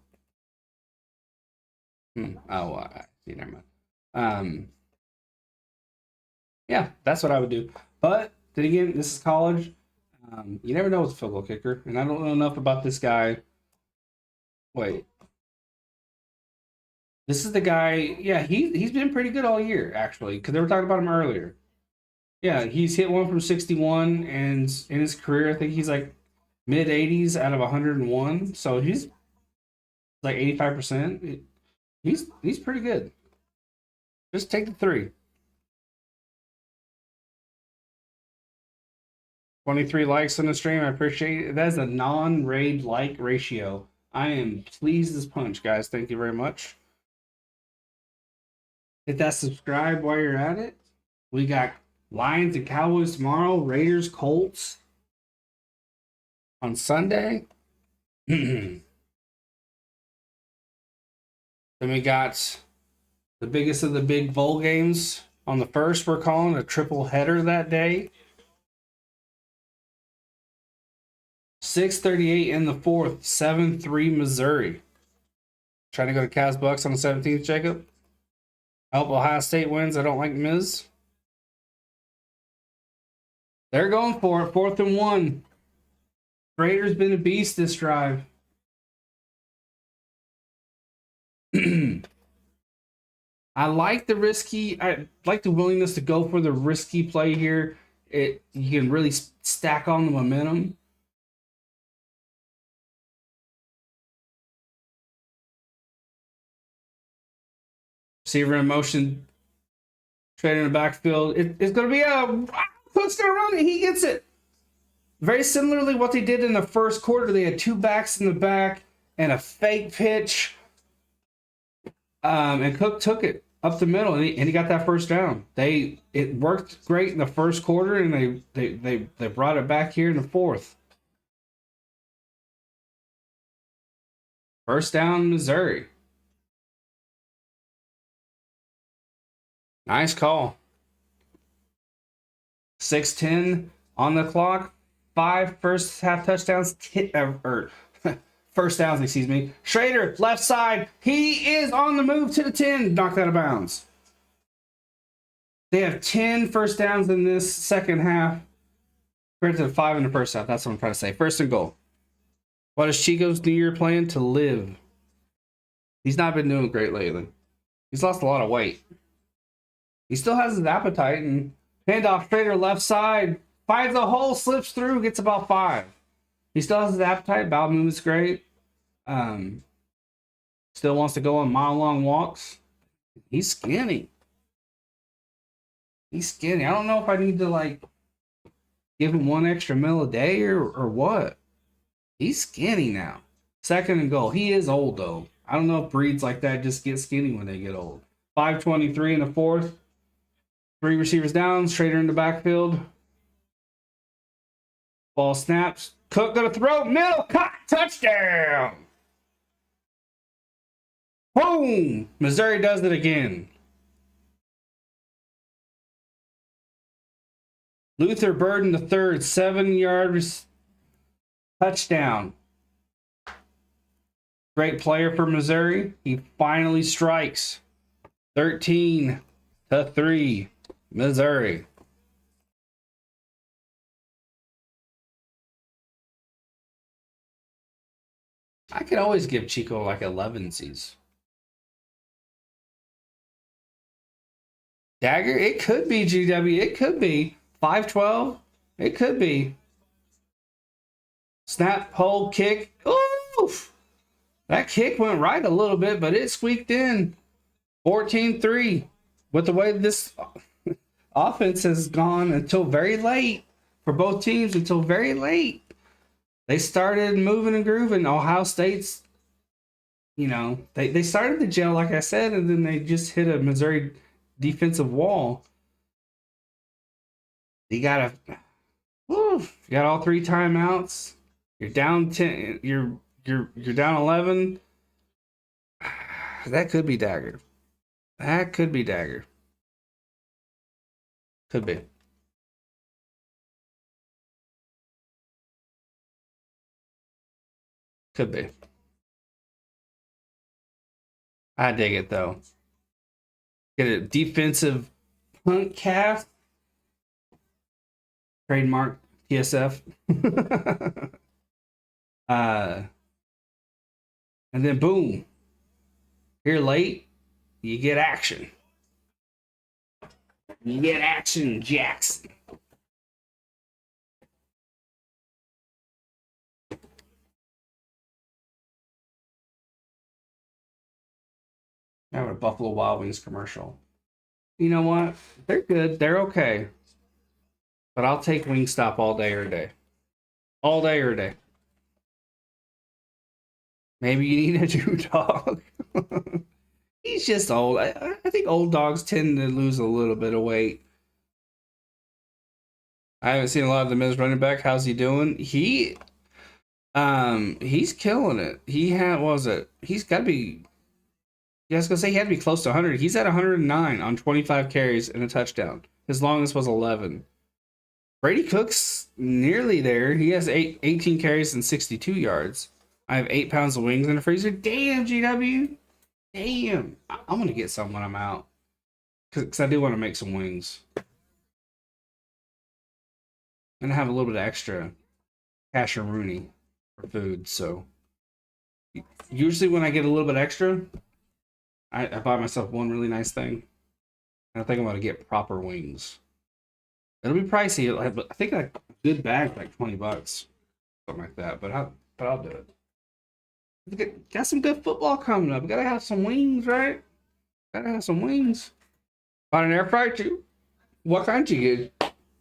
Oh, I see. Never mind. Yeah, that's what I would do. But then again, this is college. You never know with a field goal kicker, and I don't know enough about this guy. Wait, this is the guy. Yeah, he's been pretty good all year actually, because they were talking about him earlier. Yeah, he's hit one from 61, and in his career, I think he's like mid 80s out of 101. So he's like 85%. He's pretty good. Just take the 3. 23 likes on the stream. I appreciate it. That's a non-raid like ratio. I am pleased as punch, guys. Thank you very much. Hit that subscribe while you're at it. We got Lions and Cowboys tomorrow. Raiders, Colts on Sunday. Then we got the biggest of the big bowl games on the first. We're calling a triple header that day. 6:38 in the fourth. 7-3 Missouri. Trying to go to Cavs Bucks on the 17th, Jacob. I hope Ohio State wins. I don't like Miz. They're going for it. 4th and 1. Raiders been a beast this drive. I like the risky. I like the willingness to go for the risky play here. You can really stack on the momentum. Receiver in motion. Trade in the backfield. It's going to be Cook's going to run it. He gets it. Very similarly what they did in the first quarter. They had 2 backs in the back and a fake pitch. And Cook took it up the middle, and he got that first down. It worked great in the first quarter, and they brought it back here in the fourth. First down, Missouri. Nice call. 6:10 on the clock. 5 first half touchdowns. First downs, excuse me. Schrader, left side. He is on the move to the 10. Knocked out of bounds. They have 10 first downs in this second half. Compared to the 5 in the first half. That's what I'm trying to say. First and goal. What is Chico's New Year plan? To live. He's not been doing great lately. He's lost a lot of weight. He still has his appetite, and handoff Schrader left side. Finds a hole, slips through, gets about 5. He still has his appetite. Bowel movement's great. Still wants to go on mile-long walks. He's skinny. He's skinny. I don't know if I need to give him 1 extra meal a day or what. He's skinny now. Second and goal. He is old though. I don't know if breeds like that just get skinny when they get old. 5:23 in the fourth. 3 receivers down. Schrader in the backfield. Ball snaps. Cook gonna throw. Middle cut. Touchdown. Boom. Missouri does it again. Luther Burden the third. 7-yard touchdown. Great player for Missouri. He finally strikes. 13-3. Missouri. I could always give Chico 11s. Dagger, it could be GW. It could be 5-12. It could be. Snap, hold, kick. Oof! That kick went right a little bit, but it squeaked in. 14-3. With the way this offense has gone until very late for both teams, until very late. They started moving and grooving. Ohio State's, they started to gel, like I said, and then they just hit a Missouri defensive wall. You gotta, woo, you got all 3 timeouts. You're down 10. You're down 11. That could be dagger. That could be dagger. Could be. Could be. I dig it though. Get a defensive punt calf. Trademark TSF. And then boom. Here late, you get action. You get action, Jackson. Now a Buffalo Wild Wings commercial. You know what? They're good. They're okay. But I'll take Wingstop all day or day. All day or day. Maybe you need a new dog. He's just old. I think old dogs tend to lose a little bit of weight. I haven't seen a lot of the Miz running back. How's he doing? He's killing it. What was it? He's got to be. I was gonna say he had to be close to 100. He's at 109 on 25 carries and a touchdown. His longest was 11. Brady Cook's nearly there. He has 18 carries and 62 yards. I have 8 pounds of wings in the freezer. Damn, GW. Damn. I'm going to get some when I'm out. Because I do want to make some wings. And I have a little bit of extra cash and Rooney for food. So usually when I get a little bit extra, I buy myself one really nice thing. And I think I'm going to get proper wings. It'll be pricey. I think a good bag like $20, something like that. But I'll do it. Got some good football coming up. We gotta have some wings, right? Gotta have some wings. Bought an air fryer too. What kind did you get?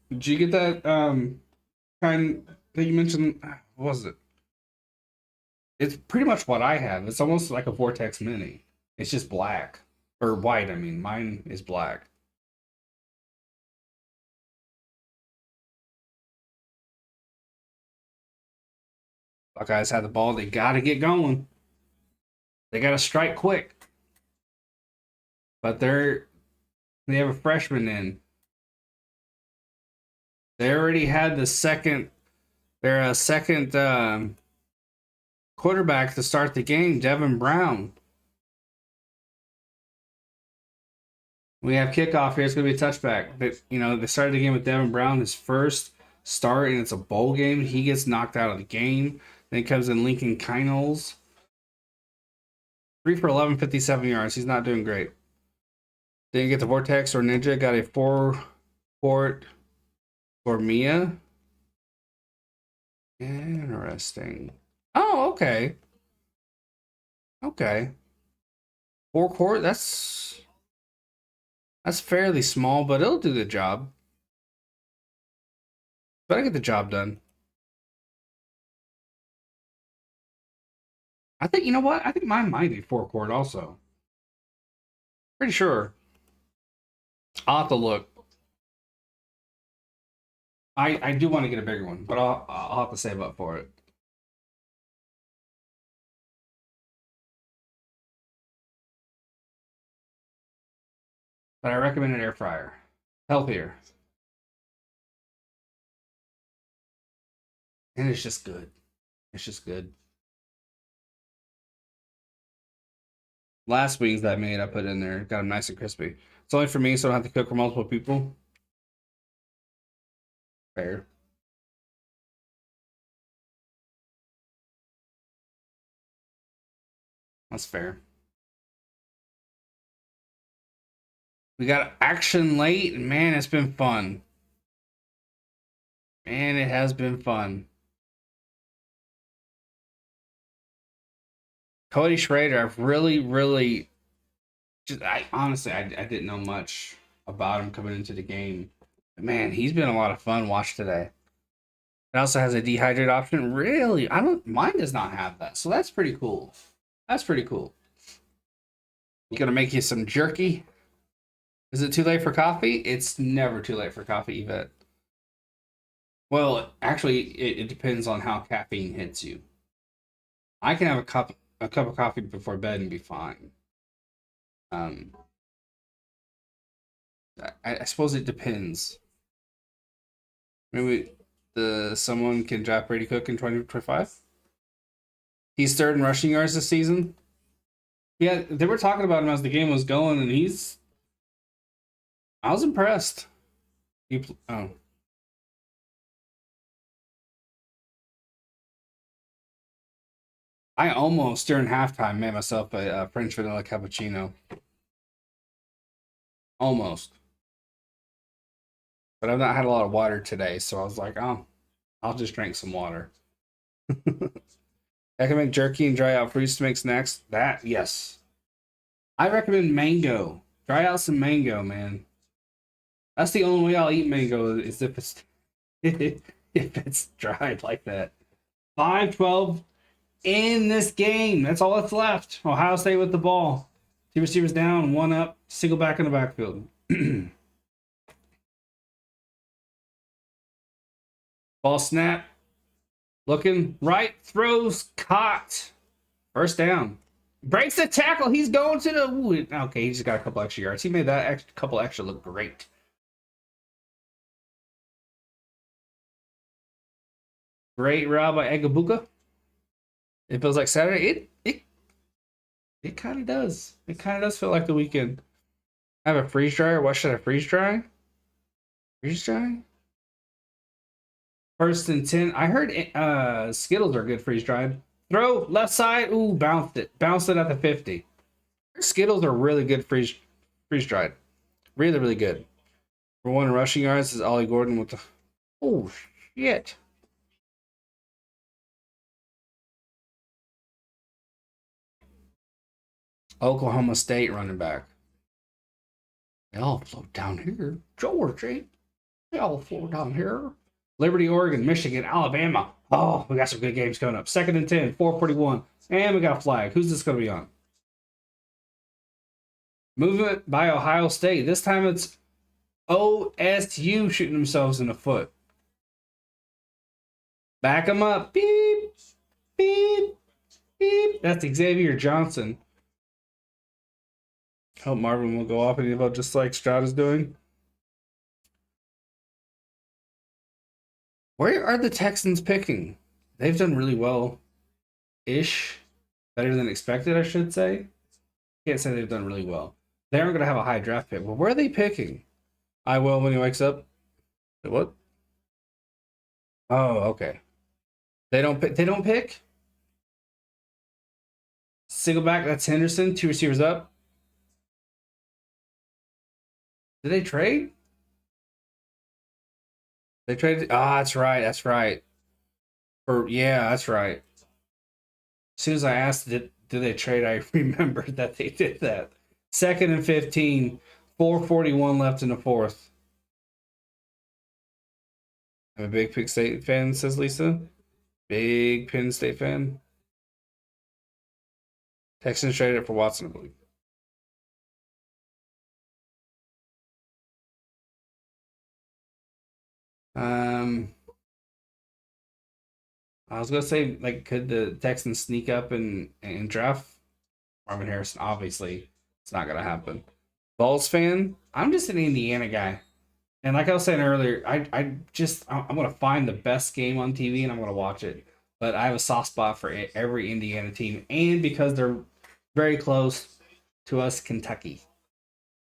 Did you get that kind that you mentioned? What was it? It's pretty much what I have. It's almost like a Vortex Mini. It's just black or white. I mean, mine is black. Buckeyes have the ball. They got to get going. They got to strike quick. But they have a freshman in. They already had the second. They're a second quarterback to start the game, Devin Brown. We have kickoff here. It's going to be a touchback. They started the game with Devin Brown, his first start, and it's a bowl game. He gets knocked out of the game. Then comes in Lincoln Kynes. 3 for 11, 57 yards. He's not doing great. Didn't get the Vortex or Ninja. Got a 4-port for Mia. Interesting. Oh, okay. Okay. 4-quart. That's fairly small, but it'll do the job. But I get the job done. I think, you know what? I think mine might be 4-quart also. Pretty sure. I'll have to look. I do want to get a bigger one, but I'll have to save up for it. But I recommend an air fryer. Healthier. And it's just good. It's just good. Last wings that I made, I put in there. Got them nice and crispy. It's only for me, so I don't have to cook for multiple people. Fair. That's fair. We got action late, and man, it's been fun. Man, it has been fun. Cody Schrader, I've really honestly, I didn't know much about him coming into the game. But man, he's been a lot of fun. Watch today. It also has a dehydrate option. Really, mine does not have that, so that's pretty cool. That's pretty cool. You gonna make you some jerky? Is it too late for coffee? It's never too late for coffee, Yvette. Well, actually, it depends on how caffeine hits you. I can have a cup of coffee before bed and be fine. Um, I suppose it depends. Maybe the someone can draft Brady Cook in 2025. He's third in rushing yards this season. Yeah, they were talking about him as the game was going, and he's. I was impressed. Oh, I almost during halftime made myself a French vanilla cappuccino. Almost, but I've not had a lot of water today, so I was like, oh, I'll just drink some water. I can make jerky and dry out fruits to make snacks. That yes, I recommend mango. Dry out some mango, man. That's the only way I'll eat mango is if it's if it's dried like that. 5-12 in this game. That's all that's left. Ohio State with the ball. Two receivers down, one up, single back in the backfield. Ball snap. Looking right, throws, caught. First down. Breaks the tackle. He's going to the. Ooh, okay, he just got a couple extra yards. He made that couple extra look great. Great route by Agabuka. It feels like Saturday. It kind of does. It kind of does feel like the weekend. I have a freeze dryer. What should I freeze dry? Freeze dry? First and 10. I heard Skittles are good freeze dried. Throw left side. Ooh, bounced it. Bounced it at the 50. Skittles are really good freeze dried. Really, really good. For one rushing yards is Ollie Gordon with the. Oh shit. Oklahoma State running back. They all float down here. Georgia. They all float down here. Liberty, Oregon, Michigan, Alabama. Oh, we got some good games coming up. Second and 10, 441. And we got a flag. Who's this going to be on? Movement by Ohio State. This time it's OSU shooting themselves in the foot. Back them up. Beep, beep, beep. That's Xavier Johnson. Hope Marvin will go off and about just like Stroud is doing. Where are the Texans picking? They've done really well ish. Better than expected, I should say. Can't say they've done really well. They aren't going to have a high draft pick. Well, where are they picking? I will when he wakes up. What? Oh, okay. They don't pick. They don't pick. Single back. That's Henderson. Two receivers up. Did they trade? They traded. Ah, that's right. That's right. Or yeah, that's right. As soon as I asked, did they trade? I remembered that they did that. Second and 15. 4:41 left in the fourth. I'm a big Penn State fan, says Lisa. Big Penn State fan. Texans traded it for Watson, I believe. I was gonna say, like, could the Texans sneak up and draft Marvin Harrison? Obviously, it's not gonna happen. Bulls fan, I'm just an Indiana guy, and like I was saying earlier, I'm gonna find the best game on TV and I'm gonna watch it. But I have a soft spot for every Indiana team, and because they're very close to us, Kentucky.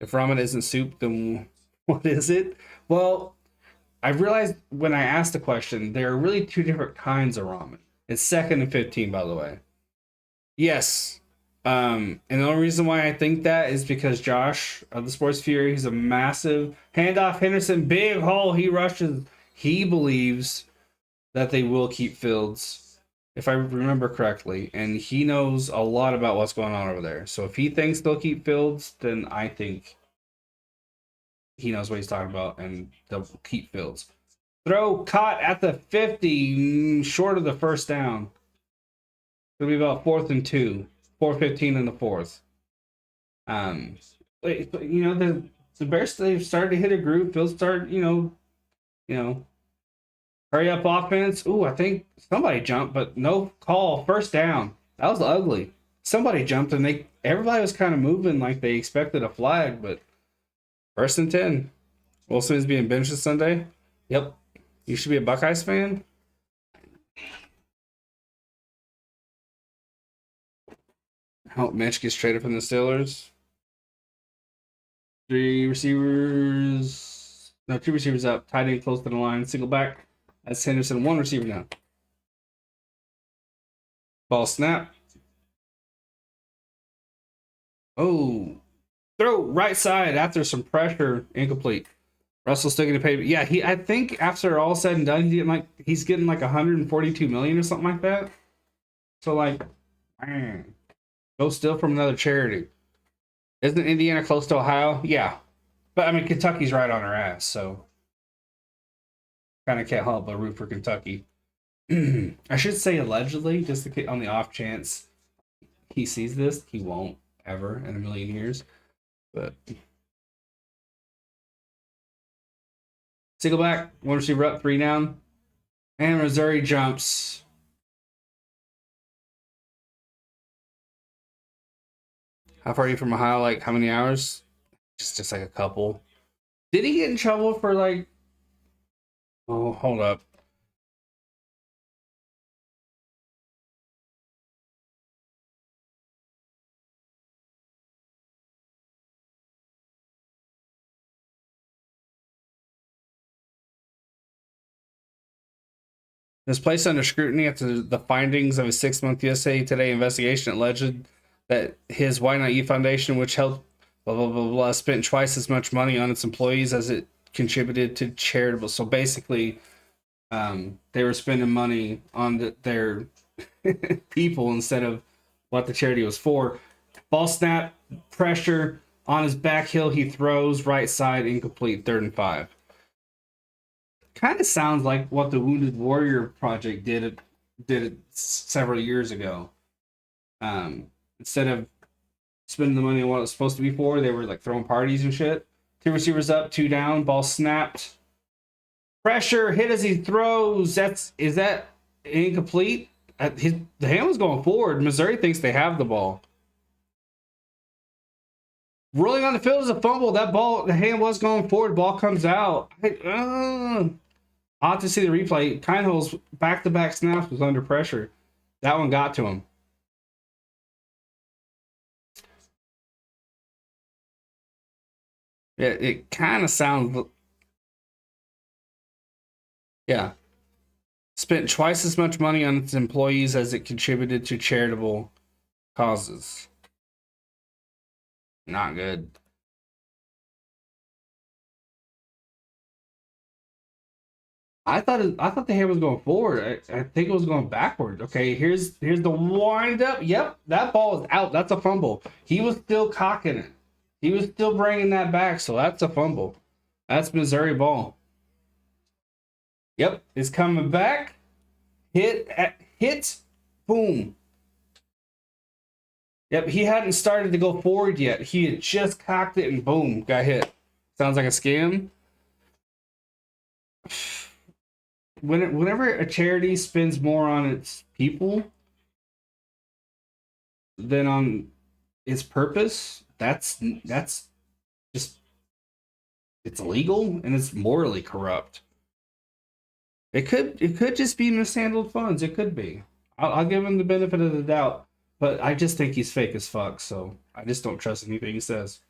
If ramen isn't soup, then what is it? Well, I realized when I asked the question, there are really two different kinds of ramen. It's second and 15, by the way. Yes. And the only reason why I think that is because Josh of the Sports Fury, he's a massive handoff. Henderson, big hole. He rushes. He believes that they will keep Fields, if I remember correctly. And he knows a lot about what's going on over there. So if he thinks they'll keep Fields, then I think he knows what he's talking about, and they'll keep Fields. Throw caught at the 50, short of the first down. It'll be about 4th and 2, 4:15 in the fourth. The Bears, they've started to hit a groove. Fields start, Hurry up offense. Ooh, I think somebody jumped, but no call. First down. That was ugly. Somebody jumped and everybody was kind of moving like they expected a flag, but first and 10. Wilson is being benched this Sunday. Yep. You should be a Buckeyes fan. Hope Mitch gets traded from the Steelers. 3 receivers. No, 2 receivers up. Tight end close to the line. Single back. That's Henderson. 1 receiver now. Ball snap. Oh. Throw right side after some pressure. Incomplete. Russell's still getting paid. Yeah, I think after all said and done, he's getting like 142 million or something like that. So like, man, go steal from another charity. Isn't Indiana close to Ohio? Yeah, but I mean Kentucky's right on her ass, so kind of can't help but root for Kentucky. I should say allegedly, just on the off chance he sees this. He won't ever in a million years, but. Single back, 1 receiver up, 3 down. And Missouri jumps. How far are you from Ohio? Like, how many hours? Just like a couple. Did he get in trouble for like... Oh, hold up. Was placed under scrutiny after the findings of a 6-month USA Today investigation alleged that his Why Not You Foundation, which helped blah, blah, blah, blah, spent twice as much money on its employees as it contributed to charitable. So basically, they were spending money on their people instead of what the charity was for. Ball snap, pressure on his back heel. He throws right side, incomplete, 3rd and 5. Kind of sounds like what the Wounded Warrior Project did it several years ago. Instead of spending the money on what it was supposed to be for, they were like throwing parties and shit. 2 receivers up, 2 down, ball snapped. Pressure, hit as he throws. Is that incomplete? The hand was going forward. Missouri thinks they have the ball. Rolling on the field is a fumble. That ball, the hand was going forward. Ball comes out. I'll have to see the replay. Kindhill's back-to-back snaps was under pressure. That one got to him. It kind of sounds... Yeah. Spent twice as much money on its employees as it contributed to charitable causes. Not good. I thought the hand was going forward. I think it was going backward. Okay, here's the wind up. Yep, that ball is out. That's a fumble. He was still cocking it. He was still bringing that back, so that's a fumble. That's Missouri ball. Yep, it's coming back. Hit, boom. Yep, he hadn't started to go forward yet. He had just cocked it and boom, got hit. Sounds like a scam. Whenever a charity spends more on its people than on its purpose, that's just, it's illegal and it's morally corrupt. It could just be mishandled funds. It could be. I'll give him the benefit of the doubt, but I just think he's fake as fuck. So I just don't trust anything he says.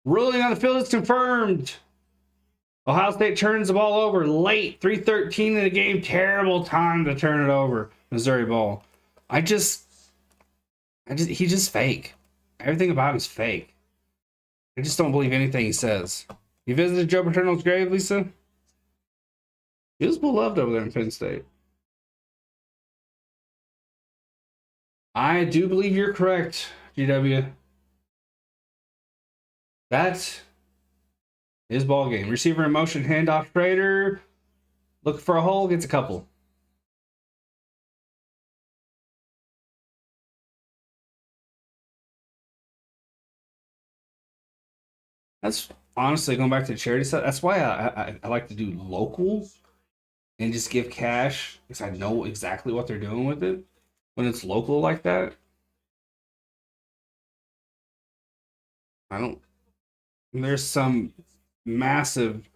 Ruling on the field is confirmed. Ohio State turns the ball over late, 3:13 in the game. Terrible time to turn it over. Missouri ball. He's just fake. Everything about him is fake. I just don't believe anything he says. You visited Joe Paterno's grave, Lisa? He was beloved over there in Penn State. I do believe you're correct, GW. That is ball game. Receiver in motion, handoff, Trader. Looking for a hole, gets a couple. That's honestly going back to the charity stuff. That's why I like to do local and just give cash because I know exactly what they're doing with it when it's local like that. I don't. There's some massive.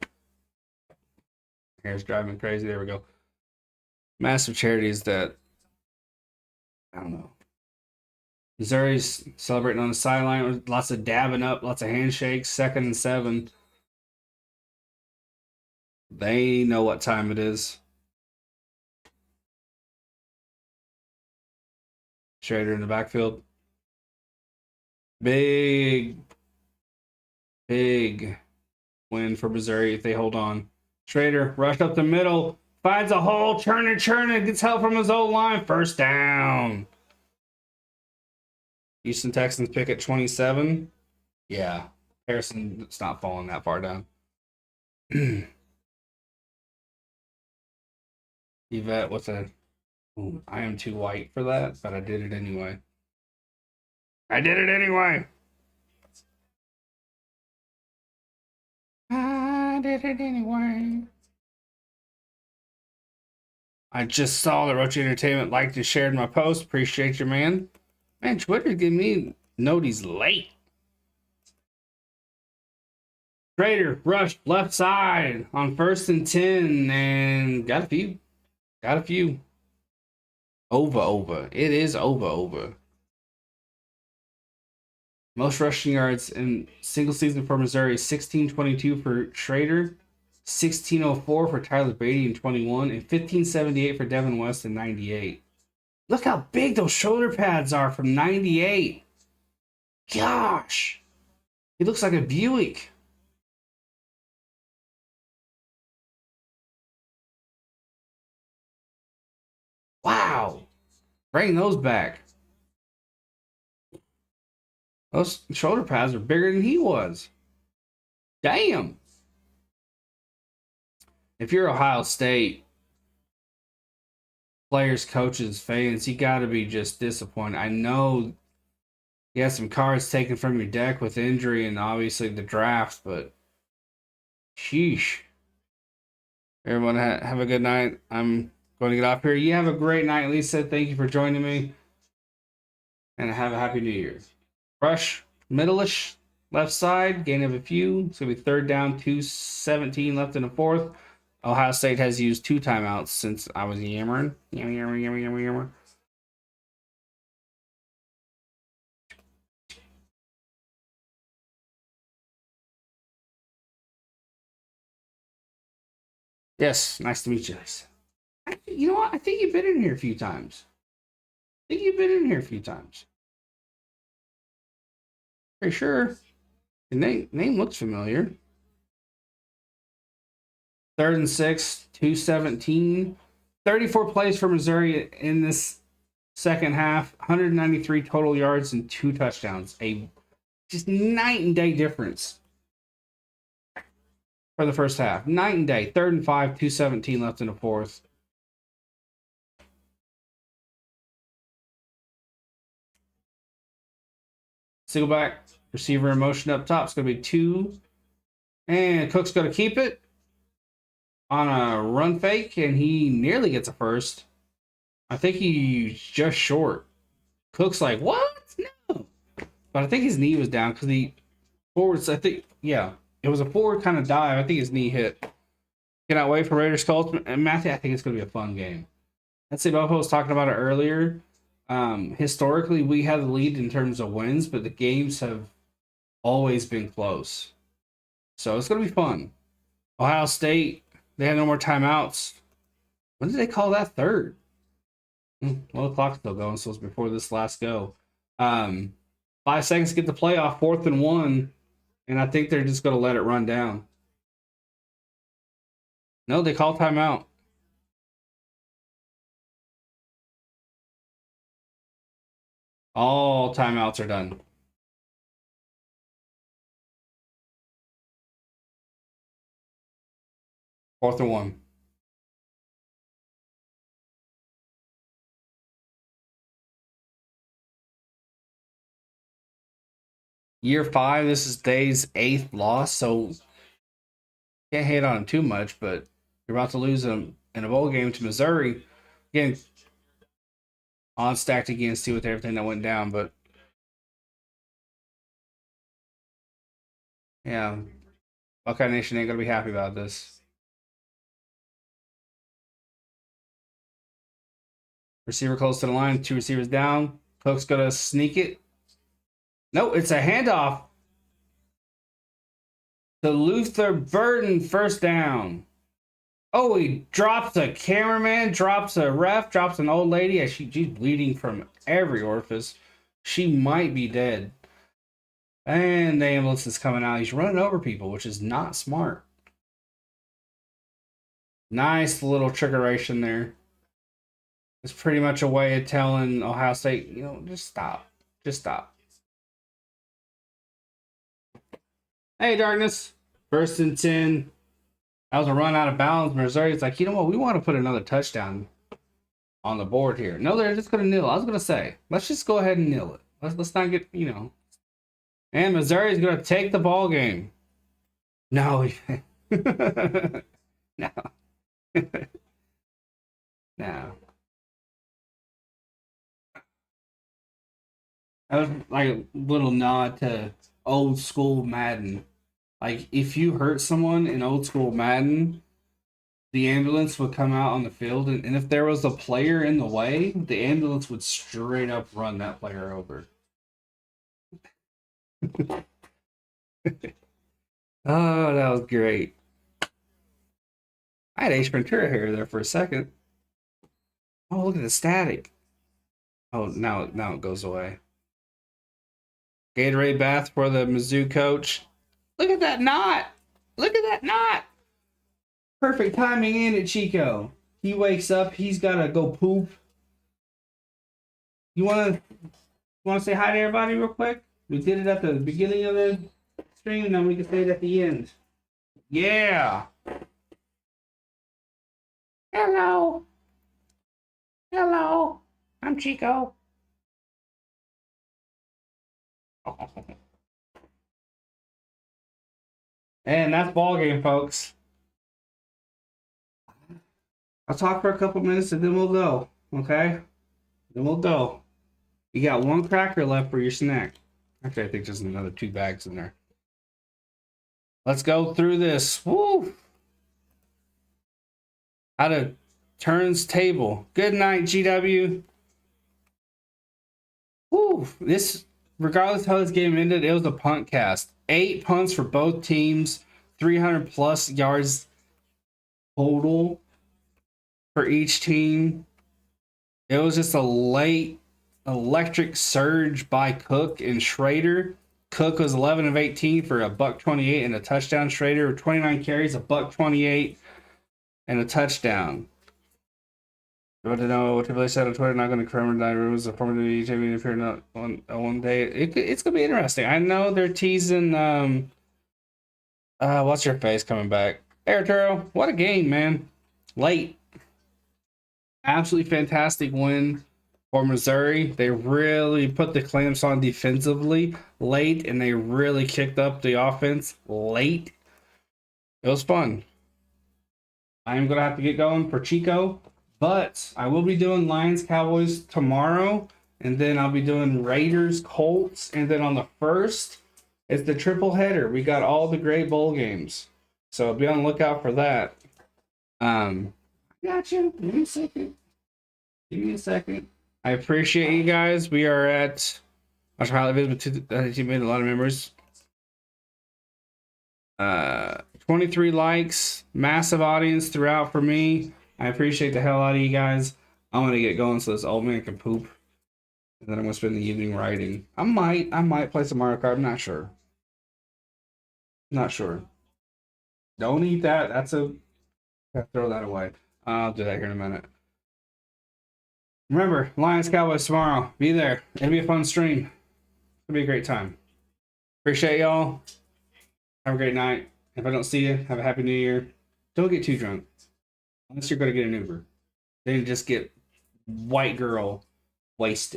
Hair's driving me crazy. There we go. Massive charities that I don't know. Missouri's celebrating on the sideline with lots of dabbing up, lots of handshakes, 2nd and 7. They know what time it is. Schrader in the backfield. Big win for Missouri if they hold on. Schrader rush up the middle, finds a hole, Turner gets help from his old line. First down. Houston Texans pick at 27. Yeah, Harrison's not falling that far down. Yvette, what's a... Ooh, I am too white for that, but I did it anyway. I did it anyway. I just saw that Rocha Entertainment liked and shared my post. Appreciate you, man. Man, Twitter's giving me note he's late. Trader, rush left side on 1st and 10, and got a few. Over. It is over. Most rushing yards in single season for Missouri, 1622 for Schrader, 1604 for Tyler Beatty in 21, and 1578 for Devin West in 98. Look how big those shoulder pads are from 98. Gosh. He looks like a Buick. Wow. Bring those back. Those shoulder pads are bigger than he was. Damn. If you're Ohio State players, coaches, fans, you got to be just disappointed. I know you had some cards taken from your deck with injury and obviously the draft, but sheesh. Everyone have a good night. I'm going to get off here. You have a great night, Lisa. Thank you for joining me. And have a happy New Year. Rush, middle-ish, left side, gain of a few. It's going to be 3rd down, 2:17 left in the 4th. Ohio State has used 2 timeouts since I was yammering. Yammer. Yes, nice to meet you. You know what? I think you've been in here a few times. Pretty sure. The name looks familiar. 3rd and 6, 2:17. 34 plays for Missouri in this second half. 193 total yards and 2 touchdowns. A just night and day difference for the first half. Night and day. 3rd and 5, 2:17 left in the 4th. Single back, receiver in motion up top. It's going to be 2. And Cook's going to keep it on a run fake, and he nearly gets a first. I think he's just short. Cook's like, what? No. But I think his knee was down because the forwards, I think, yeah, it was a forward kind of dive. I think his knee hit. Cannot wait for Raiders Colts. And Matthew, I think it's going to be a fun game. Let's see, Bobo was talking about it earlier. Historically, we have the lead in terms of wins, but the games have always been close. So it's going to be fun. Ohio State, they had no more timeouts. When did they call that 3rd? Well, the clock's still going, so it's before this last go. 5 seconds to get the playoff, 4th and 1, and I think they're just going to let it run down. No, they call timeout. All timeouts are done. Fourth and 1. Year 5, this is Day's 8th loss, so can't hate on him too much, but you're about to lose an in a bowl game to Missouri. Again, on stacked against you with everything that went down, but yeah, Buckeye Nation ain't gonna be happy about this. Receiver close to the line, 2 receivers down. Cook's gonna sneak it. No, it's a handoff to Luther Burden, first down. Oh, he drops a cameraman, drops a ref, drops an old lady. She's bleeding from every orifice. She might be dead. And the ambulance is coming out. He's running over people, which is not smart. Nice little trickeration there. It's pretty much a way of telling Ohio State, just stop. Just stop. Hey, Darkness. 1st and 10. That was a run out of bounds. Missouri's like, you know what? We want to put another touchdown on the board here. No, they're just going to kneel. I was going to say, let's just go ahead and kneel it. Let's not get, And Missouri's going to take the ball game. No. No. No. That was like a little nod to old school Madden. Like, if you hurt someone in old school Madden, the ambulance would come out on the field, and if there was a player in the way, the ambulance would straight up run that player over. Oh, that was great. I had Ace Ventura here there for a second. Oh, look at the static. Oh, now it goes away. Gatorade bath for the Mizzou coach. Look at that knot. Look at that knot. Perfect timing in it, Chico. He wakes up. He's got to go poop. You want to say hi to everybody real quick? We did it at the beginning of the stream, and then we can say it at the end. Yeah. Hello. Hello. I'm Chico. And that's ball game, folks. I'll talk for a couple minutes and then we'll go. Okay? Then we'll go. You got 1 cracker left for your snack. Actually, I think there's another 2 bags in there. Let's go through this. Woo! Out of turns table. Good night, GW. Woo! This, regardless of how this game ended, it was a punt cast. 8 punts for both teams, 300 plus yards total for each team. It was just a late electric surge by Cook and Schrader. Cook was 11 of 18 for a $128 and a touchdown. Schrader 29 carries, a $128 and a touchdown. You want to know what Triple H said on Twitter? Not going to commemorate rumors of former WWE champion appearing on one day. It's going to be interesting. I know they're teasing. What's your face coming back? Hey, Arturo, what a game, man! Late, absolutely fantastic win for Missouri. They really put the clamps on defensively late, and they really kicked up the offense late. It was fun. I am going to have to get going for Chico. But I will be doing Lions Cowboys tomorrow, and then I'll be doing Raiders Colts, and then on the 1st, it's the triple header. We got all the great bowl games, so be on the lookout for that. Got you. Give me a second. Give me a second. I appreciate you guys. We are at. I should highlight it, but you made a lot of memories. 23 likes, massive audience throughout for me. I appreciate the hell out of you guys. I'm gonna get going so this old man can poop, and then I'm gonna spend the evening writing. I might play some Mario Kart. I'm not sure. Not sure. Don't eat that. That's a. Throw that away. I'll do that here in a minute. Remember, Lions Cowboys tomorrow. Be there. It'll be a fun stream. It'll be a great time. Appreciate y'all. Have a great night. If I don't see you, have a happy new year. Don't get too drunk. Unless you're going to get an Uber. Then just get white girl wasted.